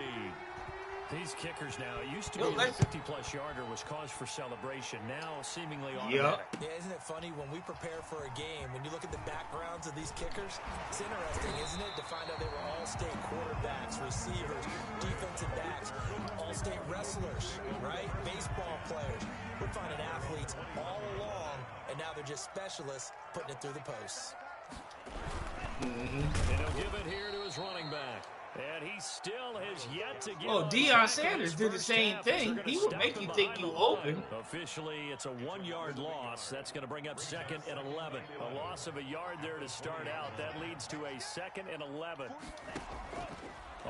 These kickers now, it used to be a 50-plus yarder was cause for celebration. Now seemingly automatic. Yeah, isn't it funny when we prepare for a game, when you look at the backgrounds of these kickers, it's interesting, isn't it, to find out they were all-state quarterbacks, receivers, defensive backs, all-state wrestlers, right? Baseball players. We're finding athletes all along, and now they're just specialists putting it through the posts. And he'll give it here to his running back. And he still has yet to get. Oh, Deion Sanders did the same thing. He would make you think you open. Officially, it's a 1-yard loss. That's going to bring up 2nd and 11. A loss of a yard there to start out. That leads to a 2nd and 11.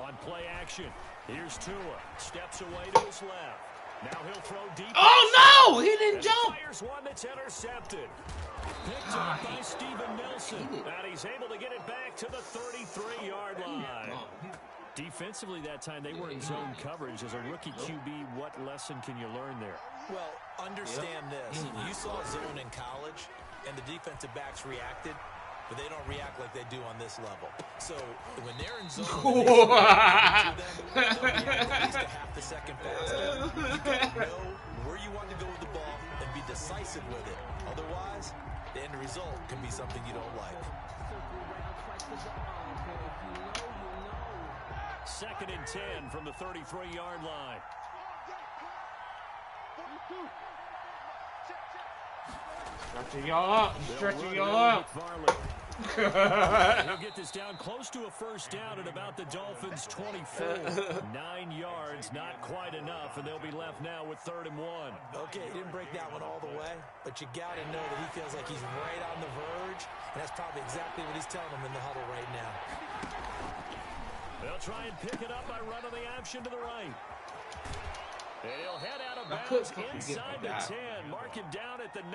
On play action, here's Tua. Steps away to his left. Now he'll throw deep. Oh no! He didn't jump. Fires one that's intercepted. Picked up by Steven Nelson. And he's able to get it back to the 33-yard line. Defensively that time, they were in zone coverage. As a rookie QB, what lesson can you learn there? Well, understand this. You saw zone in college, and the defensive backs reacted, but they don't react like they do on this level. So when they're in zone, they'll react at least a half the second faster. You got to know where you want to go with the ball and be decisive with it. Otherwise, the end result can be something you don't like. 2nd and 10 from the 33-yard line. Stretching y'all up. Stretching y'all up. He'll get this down close to a first down at about the Dolphins' 24. 9 yards, not quite enough, and they'll be left now with 3rd and 1. Okay, he didn't break that one all the way, but you got to know that he feels like he's right on the verge, and that's probably exactly what he's telling them in the huddle right now. They'll try and pick it up by running the option to the right. And he'll head out of bounds inside the 10. Mark him down at the 9.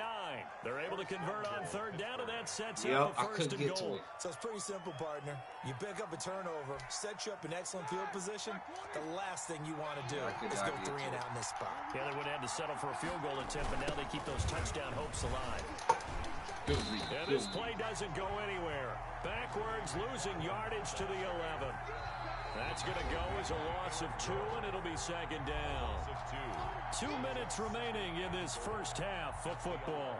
They're able to convert on 3rd down, and that sets up a 1st and goal. So it's pretty simple, partner. You pick up a turnover, set you up in excellent field position. The last thing you want to do is go 3 and out in this spot. Yeah, they would have had to settle for a field goal attempt, but now they keep those touchdown hopes alive. And this play doesn't go anywhere. Backwards, losing yardage to the 11. That's going to go as a loss of 2, and it'll be 2nd down. 2 minutes remaining in this first half of football.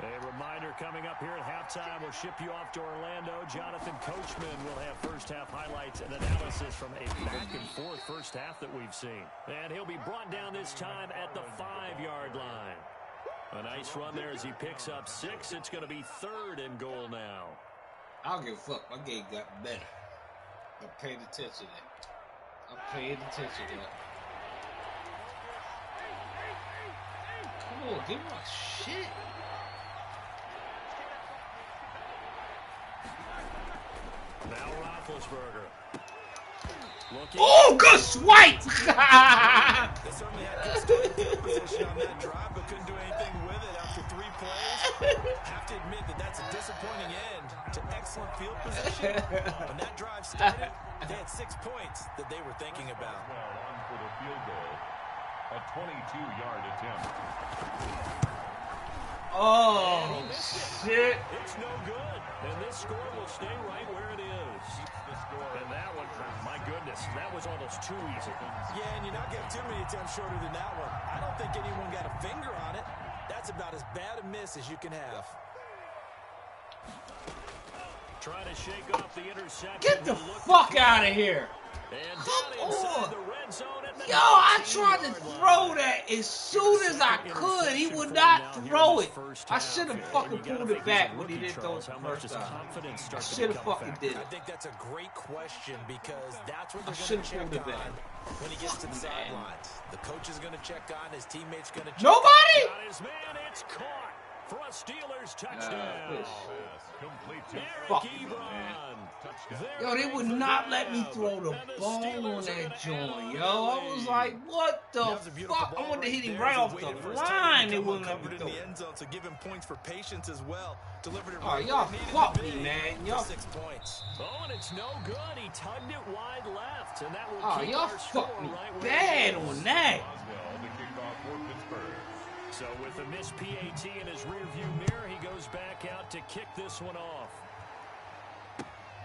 A reminder coming up here at halftime, we'll ship you off to Orlando. Jonathan Coachman will have first half highlights and analysis from a back-and-forth first half that we've seen. And he'll be brought down this time at the 5-yard line. A nice run there as he picks up 6. It's going to be 3rd and goal now. I don't give a fuck. My game got better. I'm paying attention to that. I'm paying attention to that. Come on, give me my shit. Now Roethlisberger. Oh, good swipe! They certainly had good starting position on that drive, but couldn't do anything with it after 3 plays. Have to admit that that's a disappointing end to excellent field position. When that drive started, they had 6 points that they were thinking about. Well, on for the field goal, a 22-yard attempt. Oh, shit. It's no good. And this score will stay right where it is. And that one, my goodness, that was almost too easy. Yeah, and you're not getting too many attempts shorter than that one. I don't think anyone got a finger on it. That's about as bad a miss as you can have. Trying to shake off the interception. Get the fuck out of here. And Come on. the red zone at the Yo, I tried to throw that as soon as I could. He would not throw it. I should have fucking pulled it back when he didn't throw it the first time. I should have fucking did it. I think that's a great question because that's what they're going to check on when he gets to the sidelines. The coach is going to check on, his teammates going to check Nobody? on. His man, it's caught for a Steelers touchdown. Fuck yo, they would not let me throw the ball on that joint, yo. I was like, what the fuck? I wanted to hit him right off the line. They wouldn't let me throw it. So give him points for patience as well. Delivered it right. Y'all fuck me, man. Y'all 6 points. Oh, and it's no good. He tugged it wide left, and that will keep y'all our fuck me right bad on that. So with a missed PAT in his rearview mirror, he goes back out to kick this one off.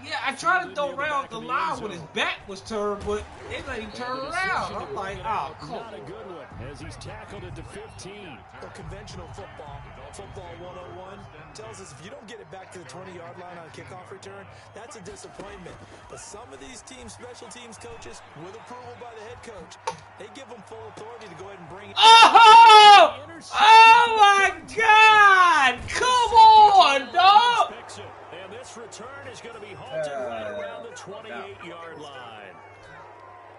Yeah, I tried to throw around the line when his back was turned, but they let him turn around. I'm like, oh, come on. Not a good one, as he's tackled it to 15. The conventional football 101, tells us if you don't get it back to the 20-yard line on a kickoff return, that's a disappointment. But some of these teams, special teams coaches, with approval by the head coach, they give them full authority to go ahead and bring it. Oh! Oh, my God! Come on, dog! And this return is going to be halted right around the 28-yard line.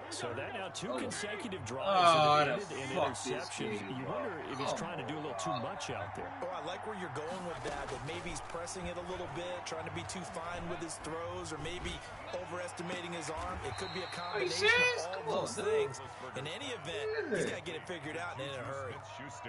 So that now 2 consecutive drives that ended in interceptions. You wonder if he's trying to do a little too much out there. Oh, I like where you're going with that maybe he's pressing it a little bit, trying to be too fine with his throws, or maybe overestimating his arm. It could be a combination of all those things. In any event, he's got to get it figured out and in a hurry.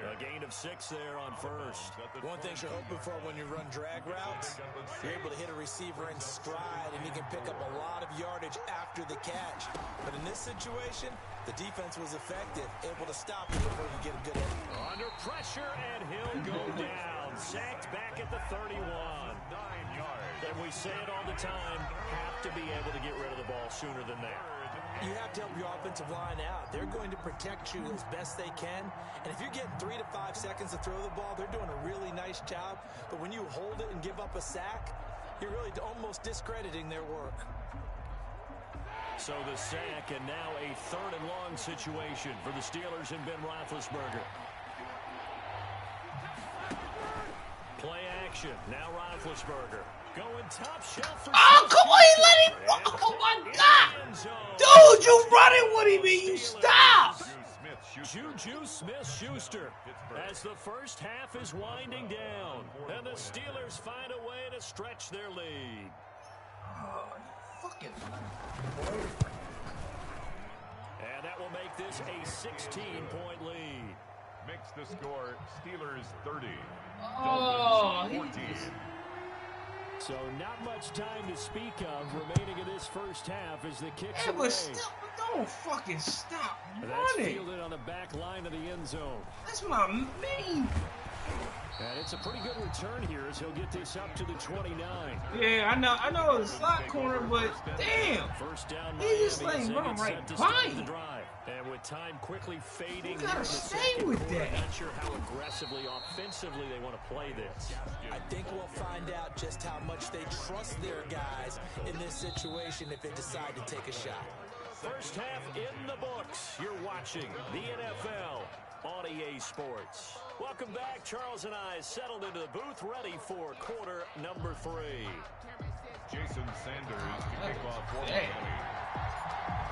A gain of 6 there on first. One thing you're hoping for when you run drag routes, you're able to hit a receiver in stride, and he can pick up a lot of yardage after the catch. But in this situation, the defense was effective, able to stop him before you get a good hit. Under pressure, and he'll go down. Sacked back at the 31. 9 yards. And we say it all the time, have to be able to get rid of the ball sooner than that. You have to help your offensive line out. They're going to protect you as best they can. And if you're getting 3 to 5 seconds to throw the ball, they're doing a really nice job. But when you hold it and give up a sack, you're really almost discrediting their work. So the sack, and now a 3rd and long situation for the Steelers and Ben Roethlisberger. Play action. Now Roethlisberger going top shelf for come on, he let him run. Oh, my God. Dude, you running with him and you stop. Juju Smith-Schuster as the first half is winding down. And the Steelers find a way to stretch their lead. Fucking. And that will make this a 16-point lead. Makes the score Steelers 30. Oh, Dolphins 14. So not much time to speak of remaining in this first half as the kicks It away. was still, don't fucking stop That's running. fielded on the back line of the end zone. That's my main. And it's a pretty good return here as he'll get this up to the 29. Yeah, I know it's slot corner, but damn. First down, He just let him run right by the him. drive. And with time quickly fading, You gotta stay with that. Not sure how aggressively, offensively they want to play this. I think we'll find out just how much they trust their guys in this situation if they decide to take a shot. First half in the books. You're watching the NFL on EA Sports. Welcome back. Charles and I settled into the booth, ready for quarter number 3. Jason Sanders to kick off for Miami.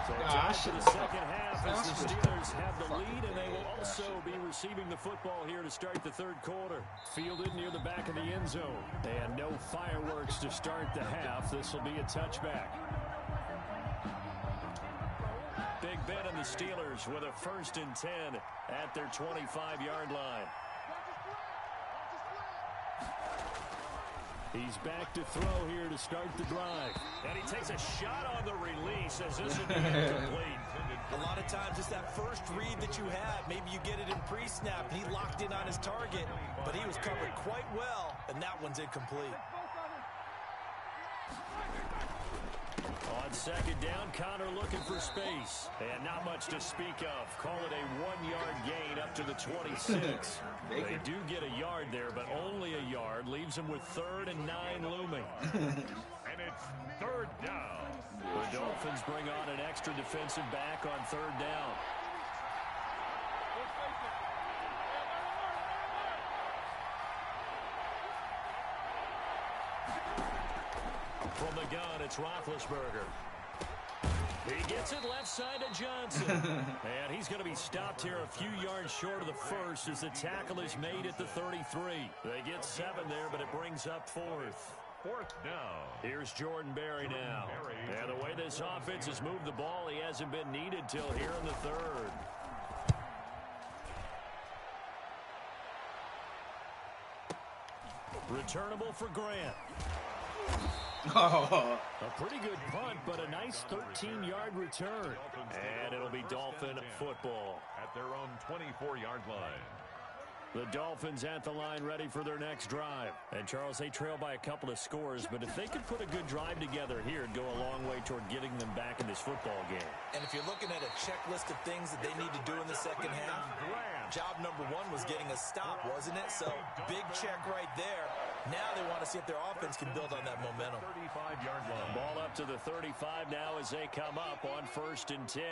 So time for the second half as the Steelers have the lead, and they will also be receiving the football here to start the 3rd quarter. Fielded near the back of the end zone. And no fireworks to start the half. This will be a touchback. Big Ben and the Steelers with a 1st and 10 at their 25-yard line. He's back to throw here to start the drive. And he takes a shot on the release as this will be incomplete. A lot of times it's that first read that you have. Maybe you get it in pre-snap. He locked in on his target, but he was covered quite well, and that one's incomplete. On second down, Connor looking for space. And not much to speak of. Call it a 1-yard gain up to the 26. They do get a yard there, but only a yard. Leaves them with 3rd and 9 looming. And it's 3rd down. The Dolphins bring on an extra defensive back on 3rd down. From the gun, it's Roethlisberger. He gets it left side to Johnson. And he's going to be stopped here a few yards short of the first as the tackle is made at the 33. They get 7 there, but it brings up 4th. 4th down. Here's Jordan Berry now. And the way this offense has moved the ball, he hasn't been needed till here in the 3rd. Returnable for Grant. Oh. A pretty good punt, but a nice 13-yard return. And it'll be Dolphin football. At their own 24-yard line. The Dolphins at the line ready for their next drive. And, Charles, they trail by a couple of scores, but if they could put a good drive together here, it'd go a long way toward getting them back in this football game. And if you're looking at a checklist of things that they need to do in the second half, job number 1 was getting a stop, wasn't it? So, big check right there. Now they want to see if their offense can build on that momentum. 35-yard line. Ball up to the 35 now as they come up on 1st and 10.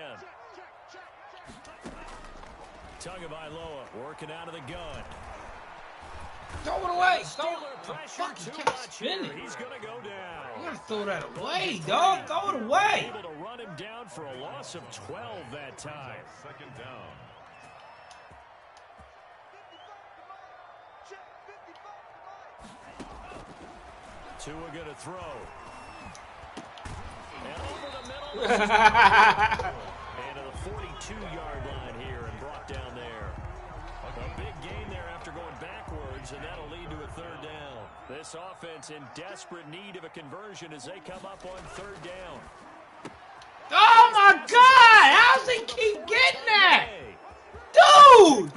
Tagovailoa working out of the gun. Throw it away. Steeler pressure too much here. He's going to go down. You gotta throw that away, dog. Throw it away. Able to run him down for a loss of 12 that time. 2nd down. Tua going to throw. And over the middle. And to the 42-yard line here and brought down there. A big gain there after going backwards, and that'll lead to a 3rd down. This offense in desperate need of a conversion as they come up on 3rd down. Oh, my God. How's he keep getting that? Dude.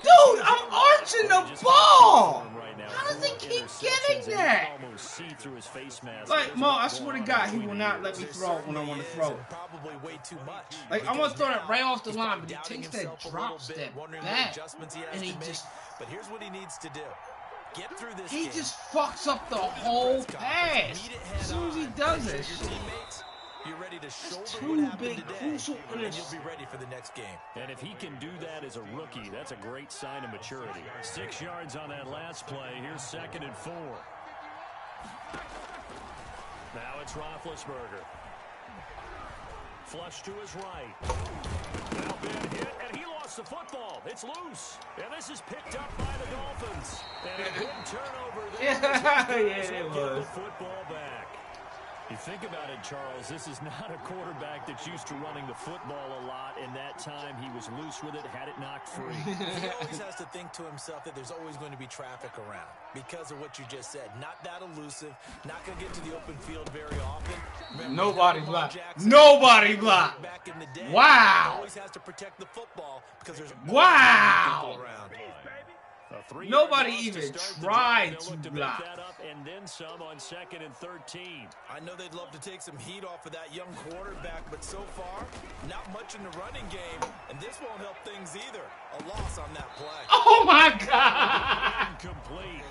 Dude, I'm arching the ball. How does he keep getting that? Like, Mo, I swear to God, he will not let me throw when I want to throw. Probably way too much. Like, I want to throw that right off the line, but he takes that drop step back, and he just... But here's what he needs to do. Get through this He game. just fucks up the whole pass as soon as he does that shit. You're ready to shoulder Two what happened big today, crucial and you'll be ready for the next game. And if he can do that as a rookie, that's a great sign of maturity. 6 yards on that last play. Here's 2nd and 4. Now it's Roethlisberger. Flush to his right. Now been hit, and he lost the football. It's loose. And this is picked up by the Dolphins. And a good turnover there. Yeah, it was. The football back. You think about it, Charles, this is not a quarterback that's used to running the football a lot, and that time he was loose with it, had it knocked free. He always has to think to himself that there's always going to be traffic around because of what you just said. Not that elusive, not going to get to the open field very often. Remember, Nobody blocked. Nobody blocked. Back in the day, wow. Always has to protect the football because there's wow. people around. Nobody even tried to block. That up and then some on 2nd and 13. I know they'd love to take some heat off of that young quarterback, but so far, not much in the running game, and this won't help things either. A loss on that play. Oh my God! Incomplete.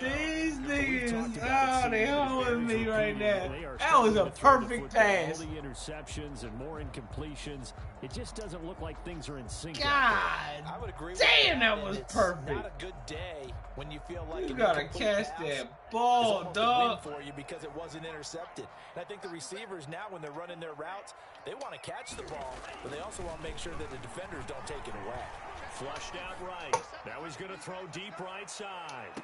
These niggas, oh, they holding me right now. That was a perfect pass. All the interceptions and more incompletions. It just doesn't look like things are in sync. God, I would agree damn, with that was it's perfect. Not a good day when you feel like You gotta catch that ball, dog. For you because it wasn't intercepted. And I think the receivers now, when they're running their routes, they want to catch the ball, but they also want to make sure that the defenders don't take it away. Flushed out right. Now he's going to throw deep right side.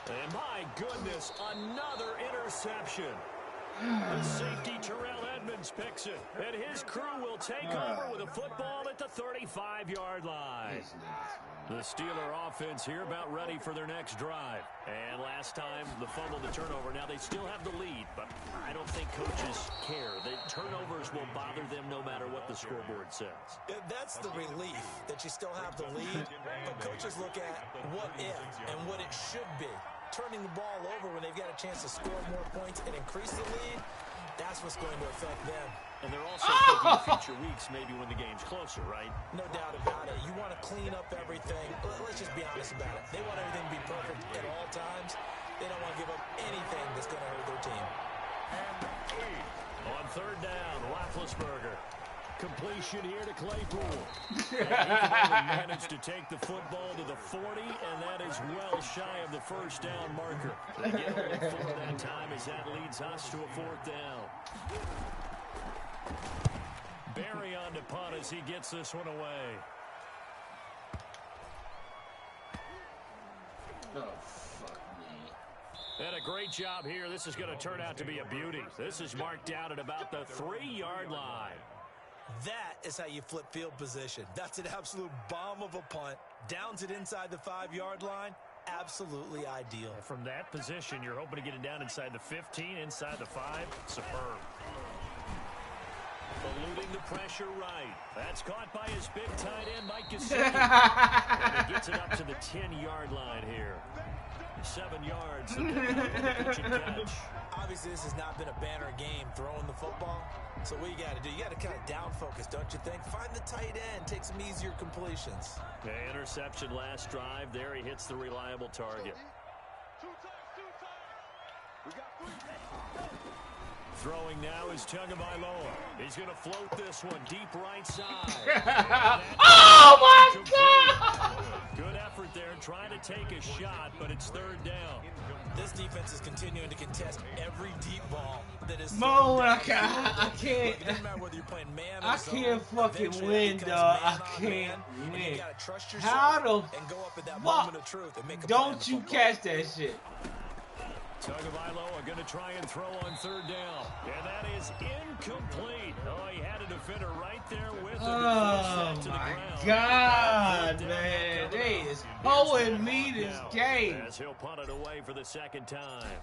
And my goodness, another interception. The safety, Terrell Edmonds, picks it. And his crew will take over with a football at the 35-yard line. The Steeler offense here about ready for their next drive. And last time, the fumble, the turnover. Now they still have the lead, but I don't think coaches care. The turnovers will bother them no matter what the scoreboard says. Yeah, that's the relief, that you still have the lead. But coaches look at what if and what it should be. Turning the ball over when they've got a chance to score more points and increase the lead, that's what's going to affect them. And they're also thinking future weeks, maybe when the game's closer, right? No doubt about it. You want to clean up everything. Let's just be honest about it. They want everything to be perfect at all times. They don't want to give up anything that's going to hurt their team. On third down, Roethlisberger. Completion here to Claypool. And he only managed to take the football to the 40, and that is well shy of the first down marker. They get only 4 that time as that leads us to a 4th down. Barry on to punt as he gets this one away. Oh, fuck me. And a great job here. This is going to turn out to be a beauty. This is marked out at about the 3-yard line. That is how you flip field position. That's an absolute bomb of a punt. Downs it inside the 5-yard line. Absolutely ideal. From that position, you're hoping to get it down inside the 15, inside the 5. Superb. Eluding the pressure right. That's caught by his big tight end, Mike Gesicki. And he gets it up to the 10-yard line here. 7 yards. Pitch and catch. Obviously, this has not been a banner game throwing the football. So what you got to do, you got to kind of down focus, don't you think? Find the tight end, take some easier completions. Okay, interception last drive. There he hits the reliable target. Throwing now is Tagovailoa. He's going to float this one deep right side. Oh, my God! Good effort there trying to take a shot, but it's 3rd down. This defense is continuing to contest every deep ball that is. Mo, I can't. It doesn't matter whether you're playing man or I can't fucking win, dog. I can't win. You gotta trust How the and go up at that moment of truth and make a don't you catch that shit? Tagovailoa going to try and throw on 3rd down. And that is incomplete. Oh, he had a defender right there with him. Oh, my God, man. They is hoeing me this game. As he'll punt it away for the 2nd time.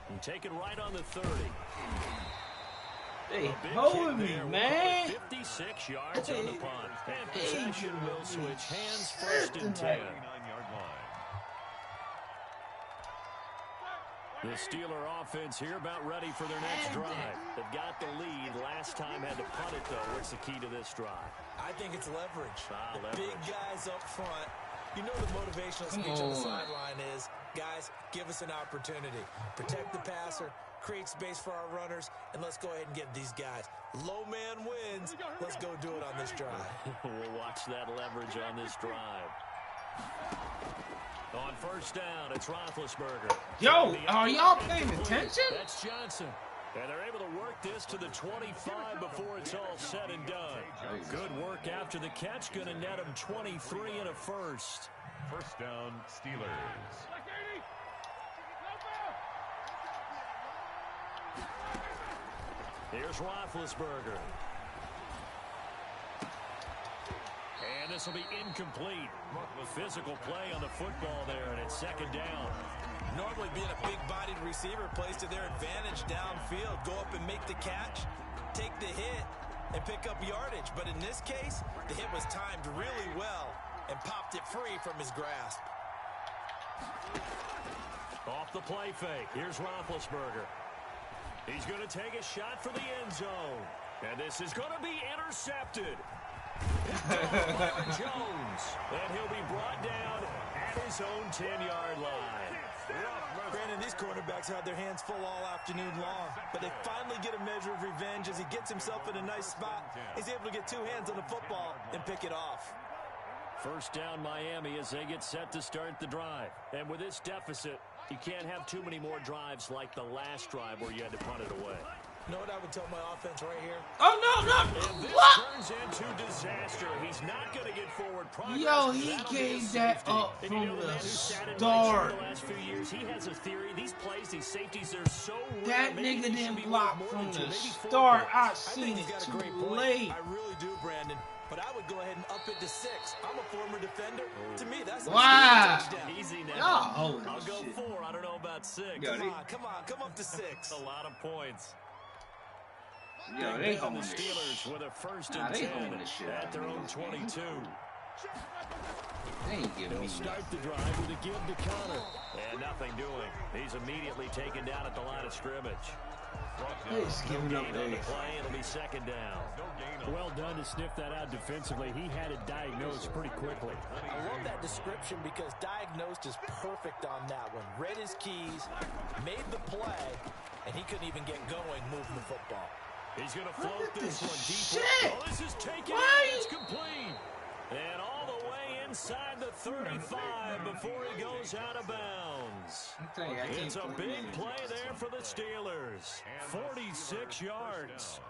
And taken right on the 30. They holding me, man. 56 yards on the punt. And possession will switch hands 1st and 10. The Steeler offense here about ready for their next drive. They've got the lead. Last time had to punt it, though. What's the key to this drive? I think it's leverage. Leverage. Big guys up front. You know the motivational speech on the sideline is, guys, give us an opportunity. Protect the passer, create space for our runners, and let's go ahead and get these guys. Low man wins. Let's go do it on this drive. We'll watch that leverage on this drive. On 1st down, it's Roethlisberger. Yo, are y'all paying attention? That's Johnson. And they're able to work this to the 25 before it's all said and done. Good work after the catch. Going to net him 23 and a 1st. 1st down, Steelers. Here's Roethlisberger. And this will be incomplete. Physical play on the football there, and it's 2nd down. Normally being a big-bodied receiver plays to their advantage downfield. Go up and make the catch, take the hit, and pick up yardage. But in this case, the hit was timed really well and popped it free from his grasp. Off the play fake. Here's Roethlisberger. He's going to take a shot for the end zone. And this is going to be intercepted. Jones. And he'll be brought down at his own 10-yard line. Granted, these quarterbacks had their hands full all afternoon long, but they finally get a measure of revenge as he gets himself in a nice spot. He's able to get 2 hands on the football and pick it off. 1st down Miami as they get set to start the drive. And with this deficit, you can't have too many more drives like the last drive where you had to punt it away. You know what I would tell my offense right here? Oh, no. What? Turns into disaster. He's not going to get forward progress. Yo, he gave that up from the start. The last few years, he has a theory. These plays, these safeties, they're so that nigga didn't block from the start. I seen it too late. I really do, Brandon. But I would go ahead and up it to 6. I'm a former defender. To me, that's a touchdown. Easy now. I'll go 4. I don't know about 6. Come up to 6. A lot of points. Yo, they holding the Steelers with a 1st and 10 at their own 22. They ain't giving me start the drive with a give to Connor. And nothing doing. He's immediately taken down at the line of scrimmage. He's giving up on the play. It'll be 2nd down. Well done to sniff that out defensively. He had it diagnosed pretty quickly. I love that description because diagnosed is perfect on that one. Read his keys, made the play, and he couldn't even get going moving the football. He's going to float this one deep. Oh, this is taken. It's complete. And all the way inside the 35 before he goes out of bounds. It's a big play there for the Steelers. 46 yards.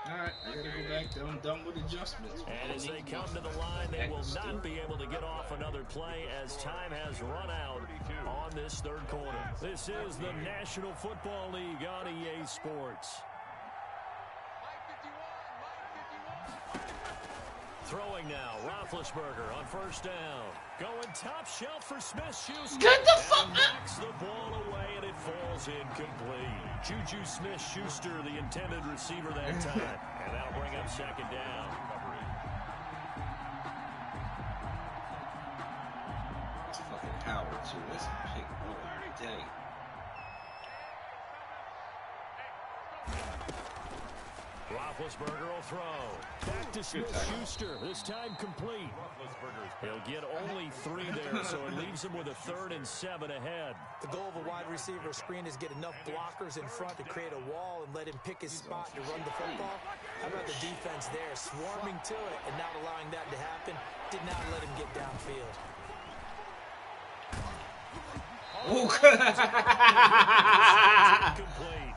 All right, I got to go back there. I'm done with adjustments. And as they come to the line, they will not be able to get off another play as time has run out on this 3rd quarter. This is the National Football League on EA Sports. Throwing now, Roethlisberger on 1st down. Going top shelf for Smith-Schuster. Get the fuck up! Knocks the ball away and it falls incomplete. Juju Smith-Schuster, the intended receiver that time. And that'll bring up 2nd down. It's fucking Howard, too. That's a pick all day. Roethlisberger will throw. Back to Smith-Schuster. This time complete. He'll get only 3 there, so it leaves him with a 3rd and 7 ahead. The goal of a wide receiver screen is get enough blockers in front to create a wall and let him pick his spot to run the football. How about the defense there, swarming to it and not allowing that to happen? Did not let him get downfield.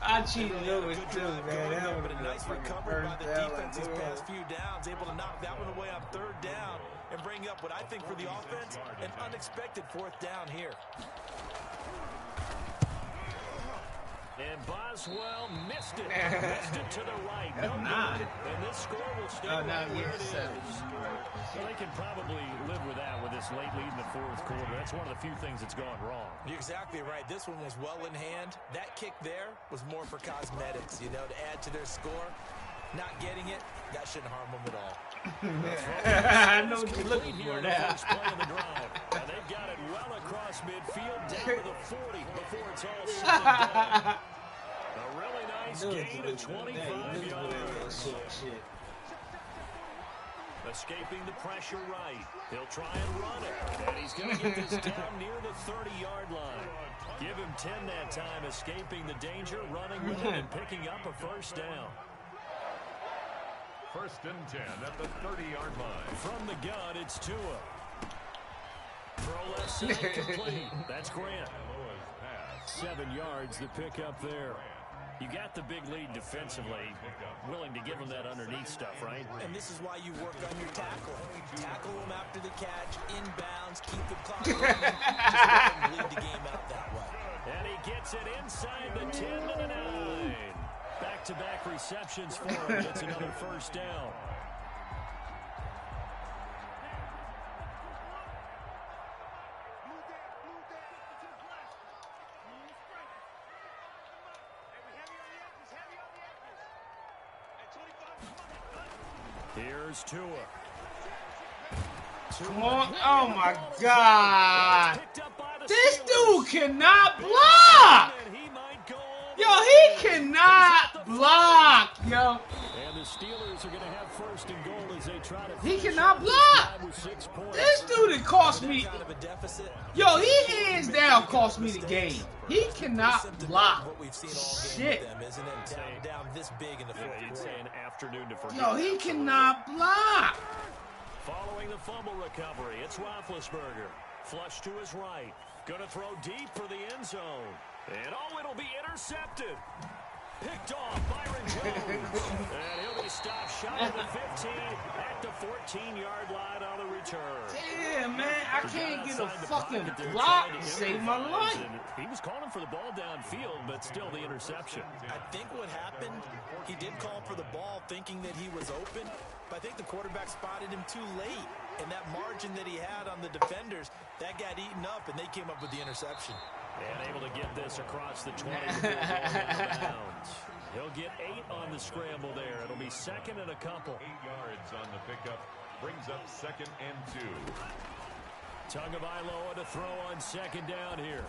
I cheated over too, man. That was a nice recovery by the defense these past few downs, able to knock that one away on 3rd down and bring up what I think for the offense, an unexpected 4th down here. And Boswell missed it. Missed it to the right. No good. And this score will stay right where it is. So they can probably live with that with this late lead in the 4th quarter. That's one of the few things that's gone wrong. You're exactly right. This one was well in hand. That kick there was more for cosmetics, you know, to add to their score. Not getting it, that shouldn't harm them at all. I know what you're looking for now. And they've got it well across midfield, down to the 40 before it's all said and done. A really nice gain of 25 yards. Escaping the pressure right. He'll try and run it. And he's going to get this down near the 30-yard line. Give him 10 that time, escaping the danger, running with it, and picking up a 1st down. 1st and 10 at the 30-yard line. From the gun, it's Tua. Throw left side complete. That's Grant. 7 yards to pick up there. You got the big lead defensively, willing to give them that underneath stuff, right? And this is why you work on your tackle. Tackle them after the catch, inbounds, keep the clock running. Just let them lead the game out that way. And he gets it inside the 10 to the 9. Back-to-back receptions for him. Gets another 1st down. Here's Tua. Come on. Oh, my God. This dude cannot block. Yo, he cannot block, yo. And the Steelers are going to have 1st and goal as they try to. He cannot block. This dude cost me. Yo, he hands down cost me the game. He cannot block. Shit. Yo, he cannot block. Following the fumble recovery, it's Roethlisberger. Flush to his right. Going to throw deep for the end zone. And oh, it'll be intercepted. Picked off Byron Jones. And he'll be stopped shy of the 15 at the 14-yard line on the return. Damn, man, I can't get a fucking block to save my life. He was calling for the ball downfield, but still the interception. I think what happened, he did call for the ball thinking that he was open, but I think the quarterback spotted him too late. And that margin that he had on the defenders, that got eaten up, and they came up with the interception. And able to get this across the 20 before going out of bounds. He'll get 8 on the scramble there. It'll be second and a couple. 8 yards on the pickup. Brings up second and 2. Tagovailoa to throw on second down here.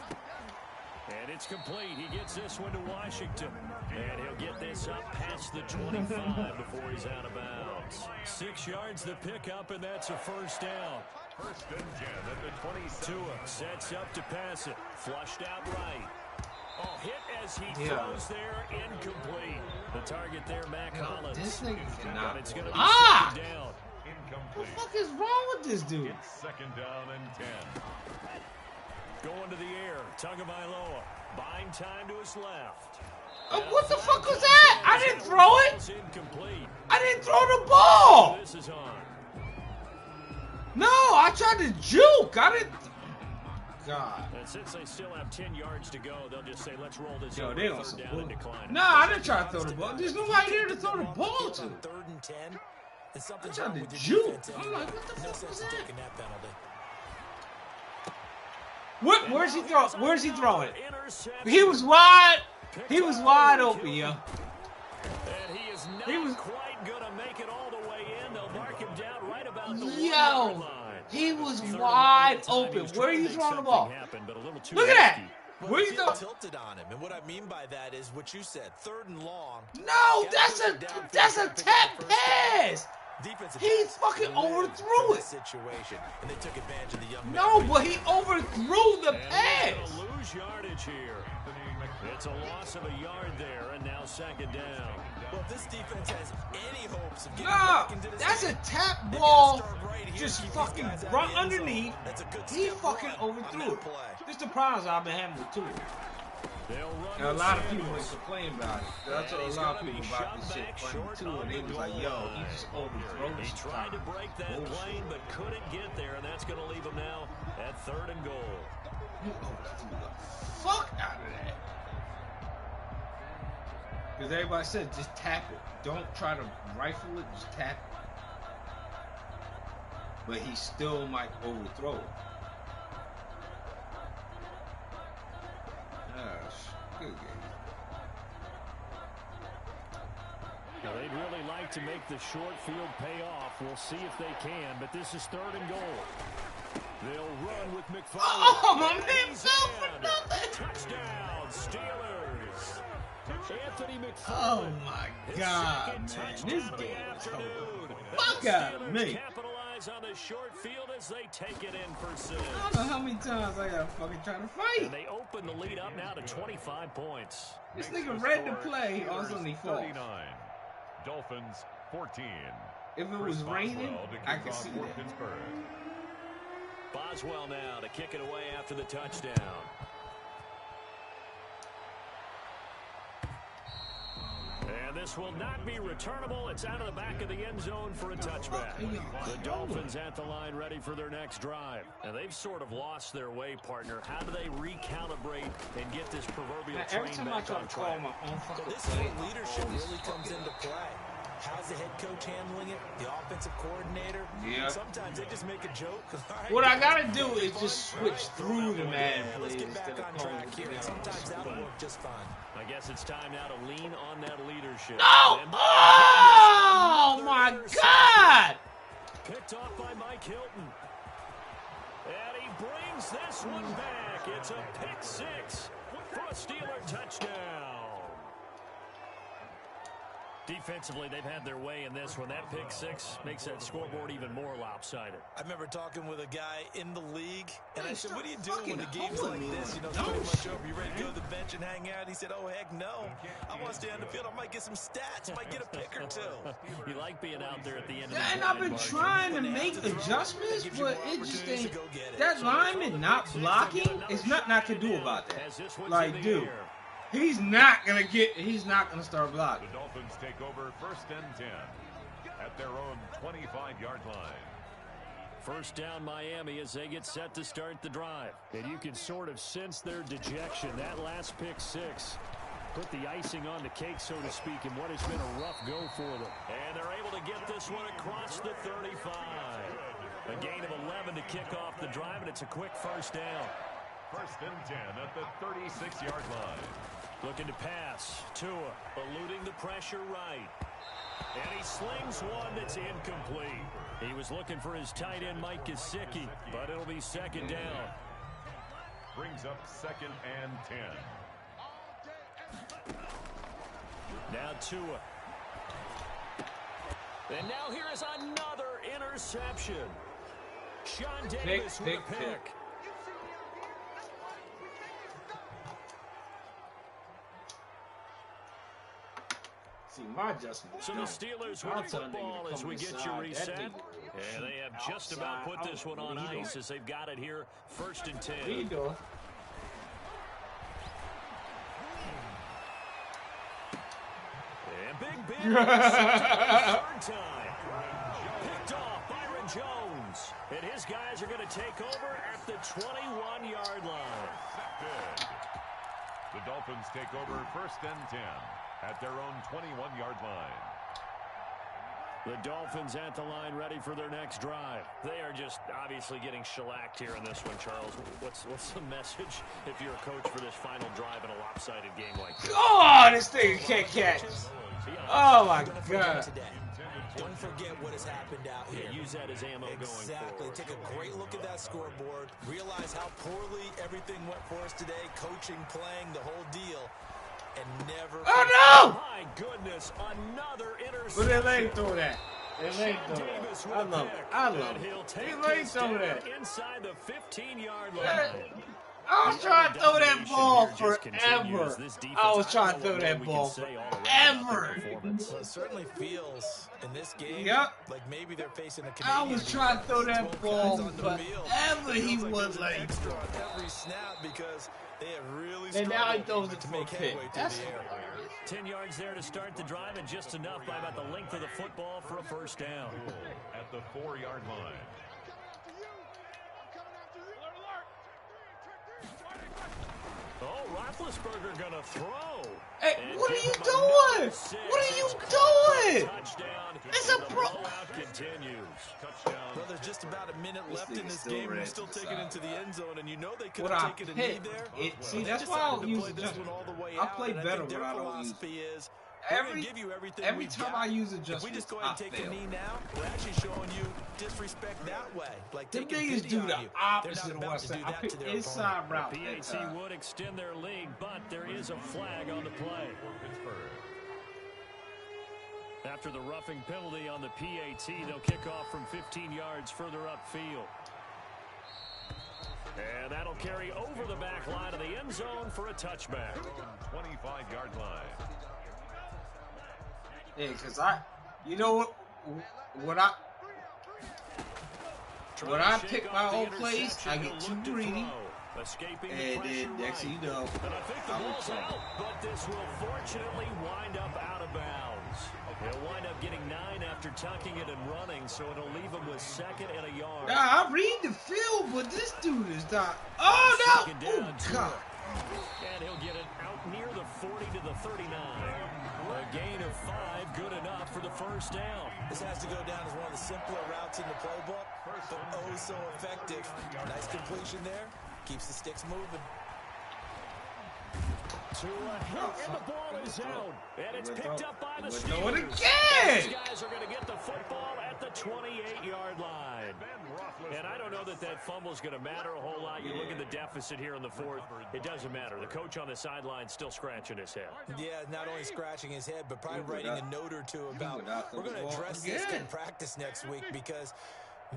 And it's complete. He gets this one to Washington. And he'll get this up past the 25 before he's out of bounds. 6 yards the pickup, and that's a first down. First and 10 at the 27. Tua sets up to pass it. Flushed out right. Oh, hit as he throws there. Incomplete. The target there, Mac Hollins. This nigga cannot. It's going to be second down. Incomplete. What the fuck is wrong with this dude? It's second down and 10. Going to the air. Tagovailoa. Buying time to his left. What the fuck was that? I didn't throw it. Incomplete. I didn't throw the ball. This is on. No, I tried to juke. I didn't. God. And since they still have 10 yards to go, they'll just say, let's roll this Yo, over they on third some down bull. and decline. Nah, I didn't try to throw the ball. There's nobody there to throw the ball to. Third and 10. And I tried to juke. I'm like, what the fuck was that? Where's he throwing? Where's he throwing? He was wide. He was wide open, yo. And he is not quite going to make it all the way in. They'll mark him down right about the 1-yard line. He was wide open. Where are you throwing the ball? Look at that. Where you throwing? Tilted on him, and what I mean by that is what you said. Third and long. No, that's a tap pass. He fucking overthrew it. Situation, and they took advantage of the young man. No, but he overthrew the pass. Lose yardage here. It's a loss of a yard there, and now second down. Well, if this defense has any hopes of getting Nah, back into this that's game, a tap ball. Just keep these fucking guys out run of the end zone. underneath. That's a good He step fucking run on overthrew that it. play. This is the problems I've been having with Tua. And a lot of people been complaining about it. I told a lot of people about this shit playing Tua, and they was like, yo, he just overthrows. He tried to break that plane, but couldn't get there, and that's going to leave him now at third and goal. You overthrew the fuck out of that. Because everybody said, just tap it. Don't try to rifle it, just tap it. But he still might overthrow it. Good game. Now, they'd really like to make the short field pay off. We'll see if they can, but this is third and goal. They'll run with McFarland. Oh, my man fell for nothing. Touchdown, Steelers. Anthony McFarland. Oh, my God, man. This game is over. Fuck out of me. Capitalize on the short field as they take it in for 6. I don't know how many times I gotta fucking try to fight. And they open the lead up now to 25 points. This nigga read the play, also he falls. 39. Dolphins 14. If it was raining, I could see that. Pittsburgh. Boswell now to kick it away after the touchdown. And this will not be returnable. It's out of the back of the end zone for a touchback. The Dolphins at the line ready for their next drive. And they've sort of lost their way, partner. How do they recalibrate and get this proverbial Every train time I back try on to call track? my own fucking This play, whole leadership really comes into play. How's the head coach handling it? The offensive coordinator? Yeah. Sometimes they just make a joke. Right, what I gotta do is just switch through the man let's plays get back instead of on calling track here. it. Sometimes that'll work just fine. I guess it's time now to lean on that leadership. No! And Oh my God! picked off by Mike Hilton. And he brings this one back. It's a pick 6 for a Steeler touchdown. Defensively, they've had their way in this one. That pick six makes that scoreboard even more lopsided. I remember talking with a guy in the league, and I said, what do you do when the game's holding like me this? You know, it's on pretty no much shit, over. You ready to go man. to the bench and hang out? He said, oh, heck no. I want to stay on the field. I might get some stats. Might get a pick or two. You like being out there at the end of the Yeah, and game. I've been trying to make adjustments, but it just ain't. That lineman not blocking, it's nothing I can do about that. Like, dude, he's not gonna start blocking. The Dolphins take over 1st and 10 at their own 25-yard line. First down Miami as they get set to start the drive. And you can sort of sense their dejection. That last pick six put the icing on the cake, so to speak, in what has been a rough go for them. And they're able to get this one across the 35. A gain of 11 to kick off the drive, and it's a quick first down. 1st and 10 at the 36-yard line. Looking to pass. Tua eluding the pressure right. And he slings one that's incomplete. He was looking for his tight end, Mike Gesicki, but it'll be second down. Brings up 2nd and 10. Now Tua. And now here is another interception. Sean Davis with a pick. See, my adjustment. So the Steelers with the football as we get you reset. And they have just about put this one on ice as they've got it here, 1st and 10. What are you doing? And Big Ben third time. Picked off Byron Jones. And his guys are going to take over at the 21-yard line. The Dolphins take over 1st and 10 at their own 21-yard line. The Dolphins at the line ready for their next drive. They are just obviously getting shellacked here in this one, Charles. What's the message if you're a coach for this final drive in a lopsided game like this? Oh, this thing can't catch. Oh, my God. Don't forget what has happened out here. Yeah, use that as ammo going forward. Exactly. Take a great look at that scoreboard. Realize how poorly everything went for us today. Coaching, playing, the whole deal. And never. Oh, no! My goodness, another interception. But they let him throw that. They let him throw that. I love it. I love it. They let him throw that. Inside the 15-yard line. I was trying to throw that ball forever. I was trying to throw that ball forever. Well, it certainly feels in this game like maybe they're facing a Canadian. I was trying to throw that ball forever. He was like extra on every snap because they have really and now he throws struggled it to for a make pick. headway through That's the air. 10 yards there to start the drive, and just enough by about the length of the football for a first down. At the 4-yard line. Oh, Roethlisberger gonna throw. Hey, And what are give you him doing? another six. What are you It's caught for a doing? touchdown. It's a The bro- blowout continues. Well, there's just about a minute left in nigga's this still game. red We're still to the taking side. into the end zone, and you know they could What have I taken a hit, knee there. see, They that's why I decided don't to use play this adjustment. one all the way I out, play and I better think their when I don't use philosophy is we're going to give you everything every we've time got. I use If we adjustments, just go ahead and I take fail. a knee now, we're actually showing you disrespect that way. Like Them taking niggas pity do on the you. opposite They're of not what I about to said. do I that to picked their inside opponent. route that PAT time. would extend their lead, but there is a flag on the play. After the roughing penalty on the PAT, they'll kick off from 15 yards further upfield. And that'll carry over the back line of the end zone for a touchback. 25-yard line. Yeah, because you know what I pick my own plays, I get too greedy, and then next thing you know, I lose something. But this will fortunately wind up out of bounds. He'll wind up getting 9 after tucking it and running, so it'll leave him with 2nd and a yard. Nah, I read the field, but this dude is not. Oh, no! Oh, God. And he'll get it out near the 40 to the 39. A gain of 5, good enough for the first down. This has to go down as one of the simpler routes in the playbook, but oh so effective. Nice completion there. Keeps the sticks moving. To a hit, and the ball is out. And it's picked up by the Throw it Steelers. again! These guys are going to get the football at the 28-yard line. And I don't know that fumble's going to matter a whole lot. You look at the deficit here in the fourth. It doesn't matter. The coach on the sideline still scratching his head. Yeah, not only scratching his head, but probably writing a note or two about we're going to address this in practice next week because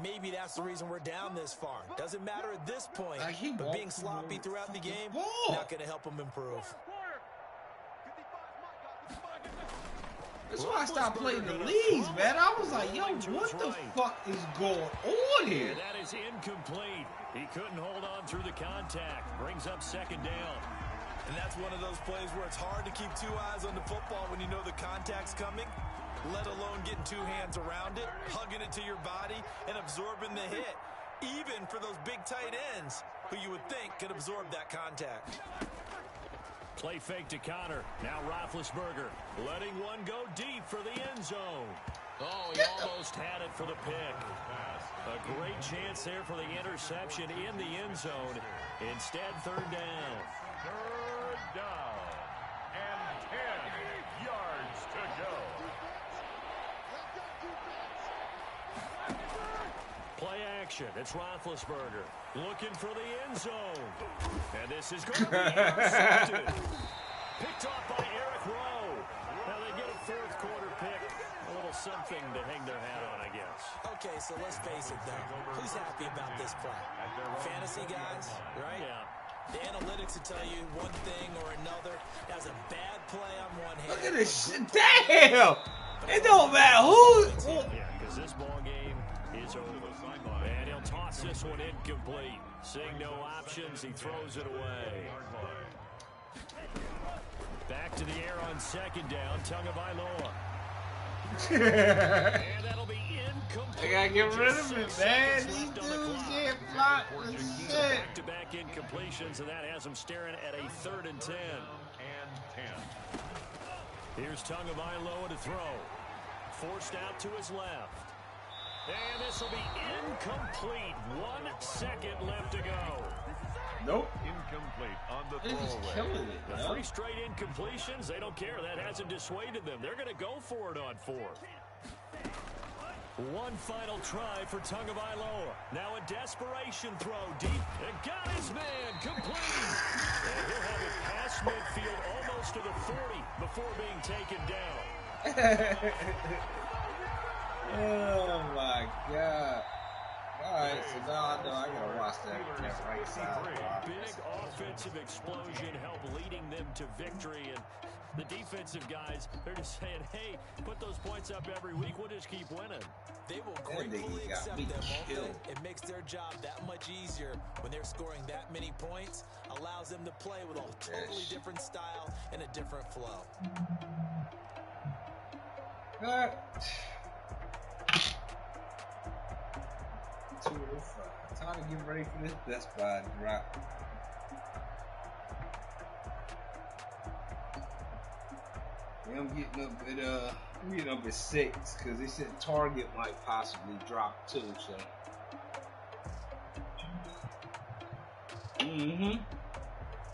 maybe that's the reason we're down this far. Doesn't matter at this point, but being sloppy throughout the game, not going to help him improve. That's why I stopped playing the leagues, man. I was like, yo, what the fuck is going on here? That is incomplete. He couldn't hold on through the contact. Brings up second down. And that's one of those plays where it's hard to keep two eyes on the football when you know the contact's coming, let alone getting two hands around it, hugging it to your body, and absorbing the hit. Even for those big tight ends who you would think could absorb that contact. Play fake to Connor. Now Roethlisberger letting one go deep for the end zone. Oh, he almost had it for the pick. A great chance there for the interception in the end zone. Instead, third down. Third down. And 10 yards to go. Play action. It's Roethlisberger looking for the end zone. And this is going to be intercepted. Picked off by Eric Rowe. Now they get a fourth quarter pick. A little something to hang their hat on, I guess. Okay, so let's face it, though. Who's happy about this play? Fantasy guys, right? Yeah. The analytics will tell you one thing or another. That was a bad play on one hand. Look at this shit. Damn! It don't matter who. Yeah, because this ball game is over. And he'll toss this one incomplete. Seeing no options, he throws it away. Back to the air on second down. Tagovailoa. And that'll be incomplete. I gotta get rid of it, man. These dudes can't block the shit. Back-to-back incompletions, and that has him staring at a 3rd and 10. Here's Tagovailoa to throw. Forced out to his left. And this will be incomplete. 1 second left to go. Nope. Incomplete on the They're just throwaway. killing it, The man. 3 straight incompletions, they don't care. That hasn't dissuaded them. They're going to go for it on 4th. One final try for Tagovailoa. Now a desperation throw deep. And got his man complete. And he'll have it past midfield almost to the 40 before being taken down. Oh my God. Alright, so now I know I gotta watch that right side. Big offensive explosion help leading them to victory, and the defensive guys, they're just saying, hey, put those points up every week, we'll just keep winning. They will gratefully accept them, won't they? It makes their job that much easier when they're scoring that many points, allows them to play with a totally different style and a different flow. Time to get ready for this Best Buy drop. Yeah, I'm getting up at 6 because they said Target might possibly drop too. So,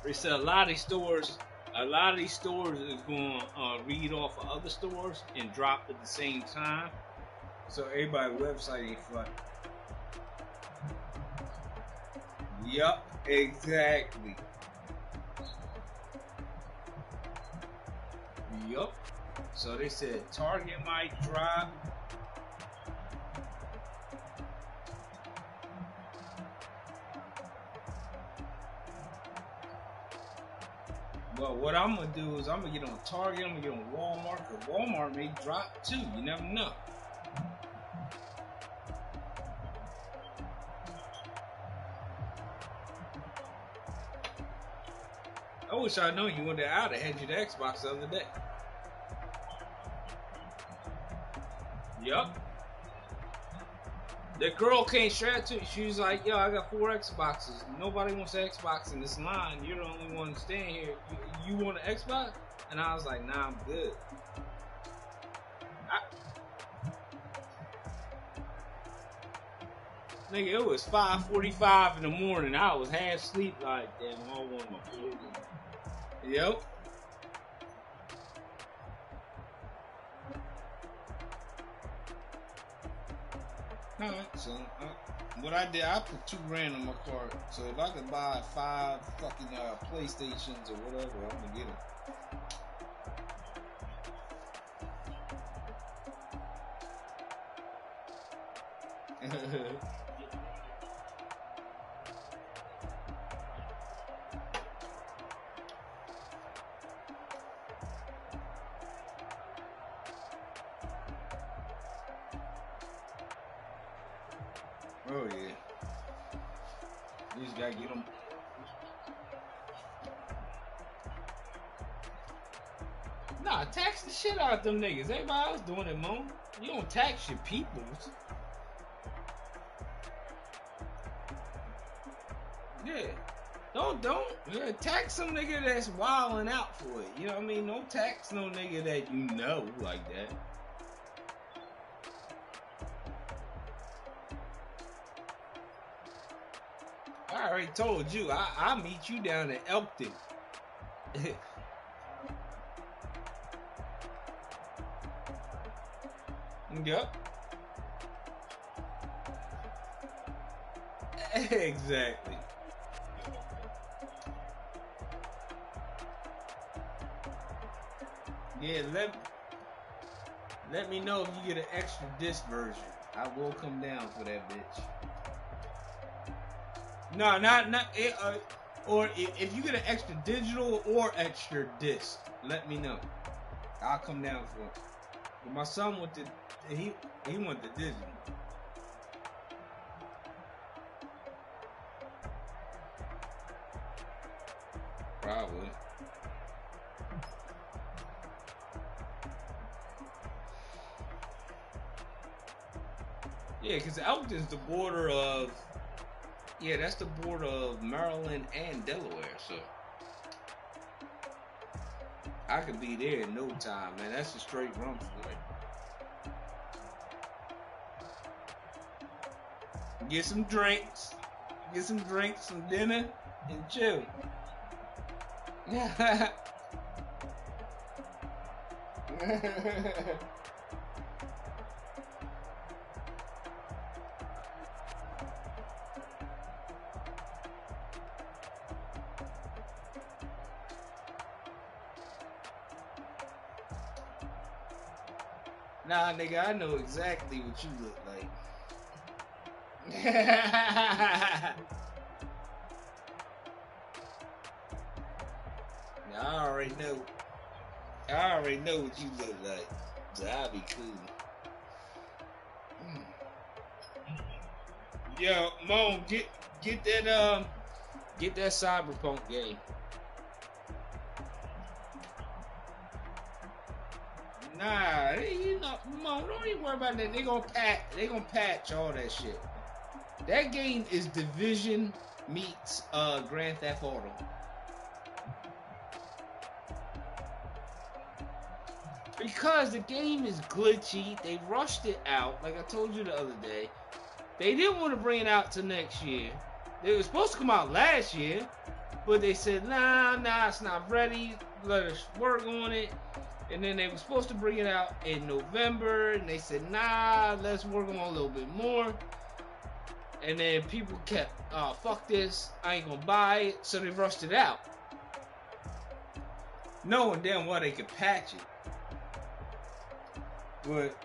they said a lot of these stores is going to read off of other stores and drop at the same time. So everybody's website ain't fucked. Yup, exactly. Yup. So they said Target might drop. Well, what I'm gonna do is I'm gonna get on Target, I'm gonna get on Walmart, because Walmart may drop too. You never know. I wish I known you wanted out. I had you the Xbox the other day. Yup. The girl came straight to me. She was like, yo, I got 4 Xboxes. Nobody wants an Xbox in this line. You're the only one staying here. You want an Xbox? And I was like, nah, I'm good. Nigga, it was 5:45 in the morning. I was half asleep. Like, damn, I want my food. Yep. Alright, so what I did, I put $2 grand on my card. So if I could buy 5 fucking PlayStations or whatever, I'm gonna get them. Oh yeah. You just gotta get them. Nah, tax the shit out of them niggas. Everybody else doing it, Mo. You don't tax your peoples. Yeah. Don't tax some nigga that's wilding out for it. You know what I mean? Don't tax no nigga that you know like that. I already told you, I'll meet you down in Elkton. Yep. Exactly. Yeah, let me know if you get an extra disc version. I will come down for that bitch. No, not it. Or if you get an extra digital or extra disc, let me know. I'll come down for it. But my son wanted he wanted the digital. Probably. Yeah, because Elkton's the border of. Yeah, that's the border of Maryland and Delaware, so I could be there in no time, man. That's a straight run for it. Get some drinks, some dinner, and chill. Nah, nigga, I know exactly what you look like. I already know what you look like. So I'll be cool. Yo, Mo, get that Cyberpunk game. Nah, you know, Mo, don't even worry about that. They gonna patch all that shit. That game is Division meets Grand Theft Auto. Because the game is glitchy, they rushed it out. Like I told you the other day, they didn't want to bring it out till next year. They were supposed to come out last year, but they said, nah, it's not ready. Let us work on it. And then they were supposed to bring it out in November, and they said, nah, let's work on it a little bit more. And then people kept, fuck this, I ain't gonna buy it, so they rushed it out. Knowing damn well they could patch it. But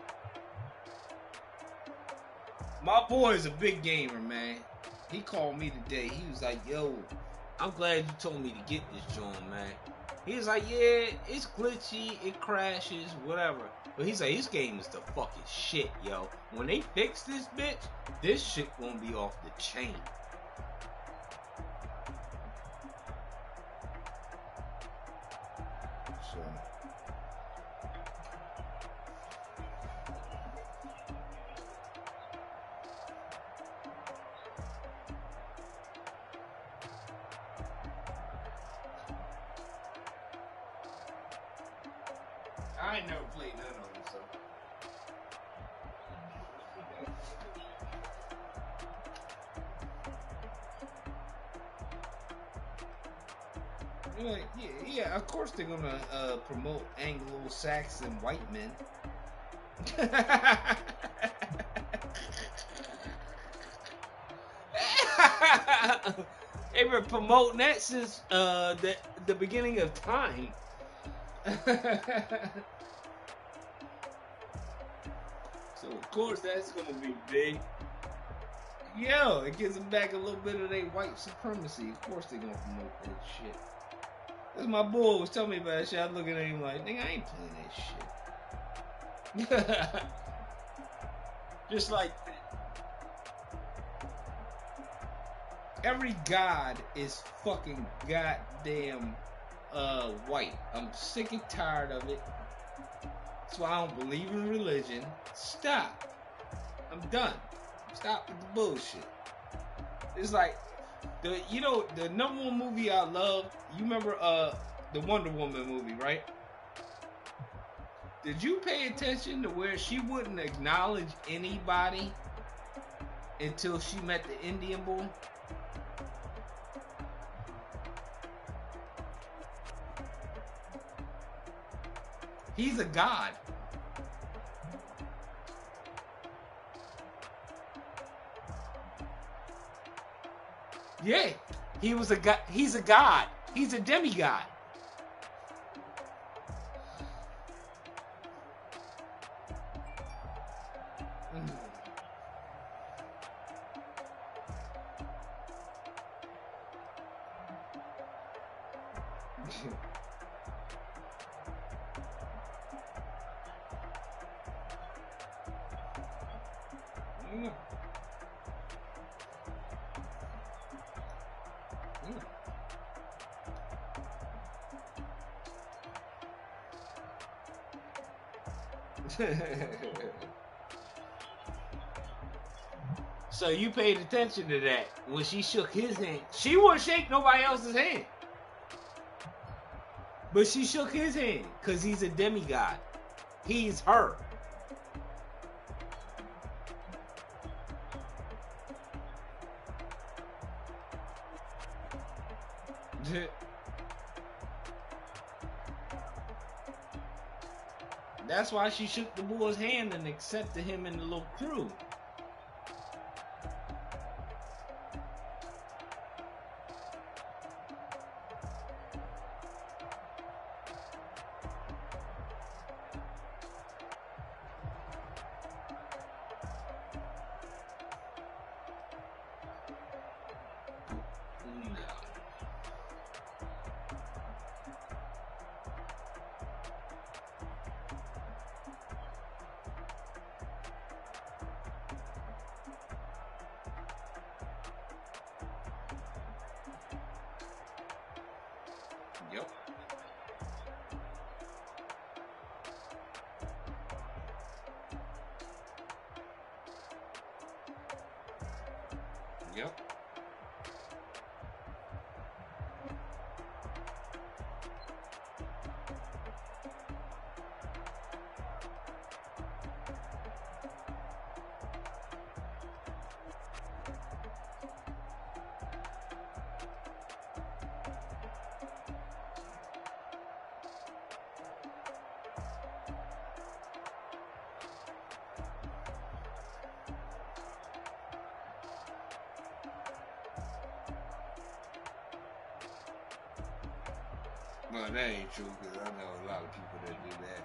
my boy is a big gamer, man. He called me today. He was like, yo, I'm glad you told me to get this joint, man. He was like, yeah, it's glitchy, it crashes, whatever. But he's like, this game is the fucking shit, yo. When they fix this bitch, this shit gonna be off the chain. So I ain't never played none of them, so. Yeah, of course they're gonna promote Anglo-Saxon white men. They've been promoting that since the beginning of time. So of course that's gonna be big. Yo, it gives them back a little bit of their white supremacy. Of course they're gonna promote that shit. That's my boy was telling me about that shit. I was looking at him like, nigga, I ain't playing that shit. Just like every god is fucking goddamn white. I'm sick and tired of it. That's why I don't believe in religion. Stop. I'm done. Stop with the bullshit. It's like the number one movie I love. You remember the Wonder Woman movie, right? Did you pay attention to where she wouldn't acknowledge anybody until she met the Indian boy? He's a god. Yeah, he was a god. He's a god. He's a demigod. So you paid attention to that when she shook his hand. She wouldn't shake nobody else's hand, but she shook his hand because he's a demigod. He's her. That's why she shook the boy's hand and accepted him in the little crew. Yep. Yep. Well, that ain't true because I know a lot of people that do that.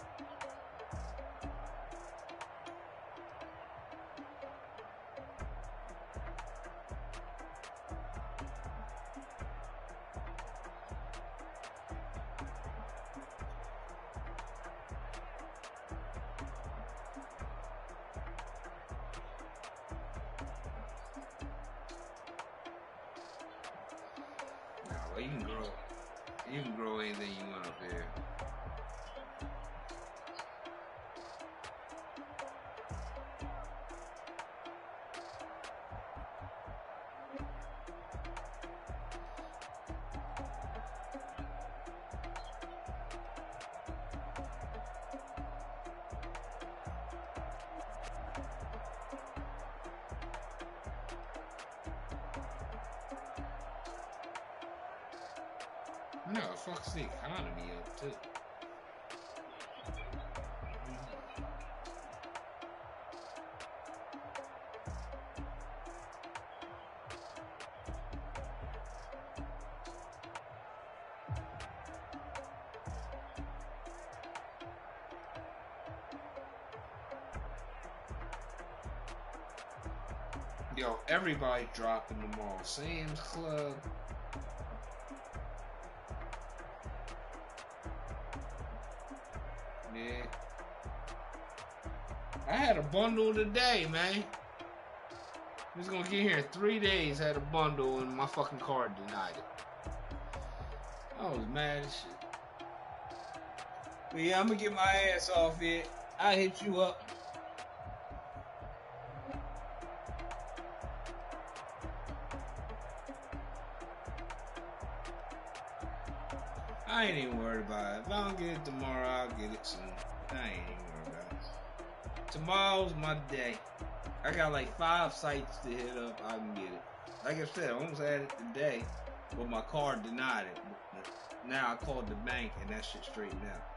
Nah, well, you can grow anything you want up here. No, it fucks the economy up too. Yo, everybody dropping tomorrow. Sam's Club. Yeah. I had a bundle today, man. I was gonna get here in 3 days, had a bundle, and my fucking card denied it. I was mad as shit. But yeah, I'm gonna get my ass off it. I'll hit you up. I ain't even worried about it. If I don't get it tomorrow, I'll get it soon. I ain't even worried about it. Tomorrow's my day. I got like 5 sites to hit up. I can get it. Like I said, I almost had it today, but my card denied it. Now I called the bank and that shit straightened out.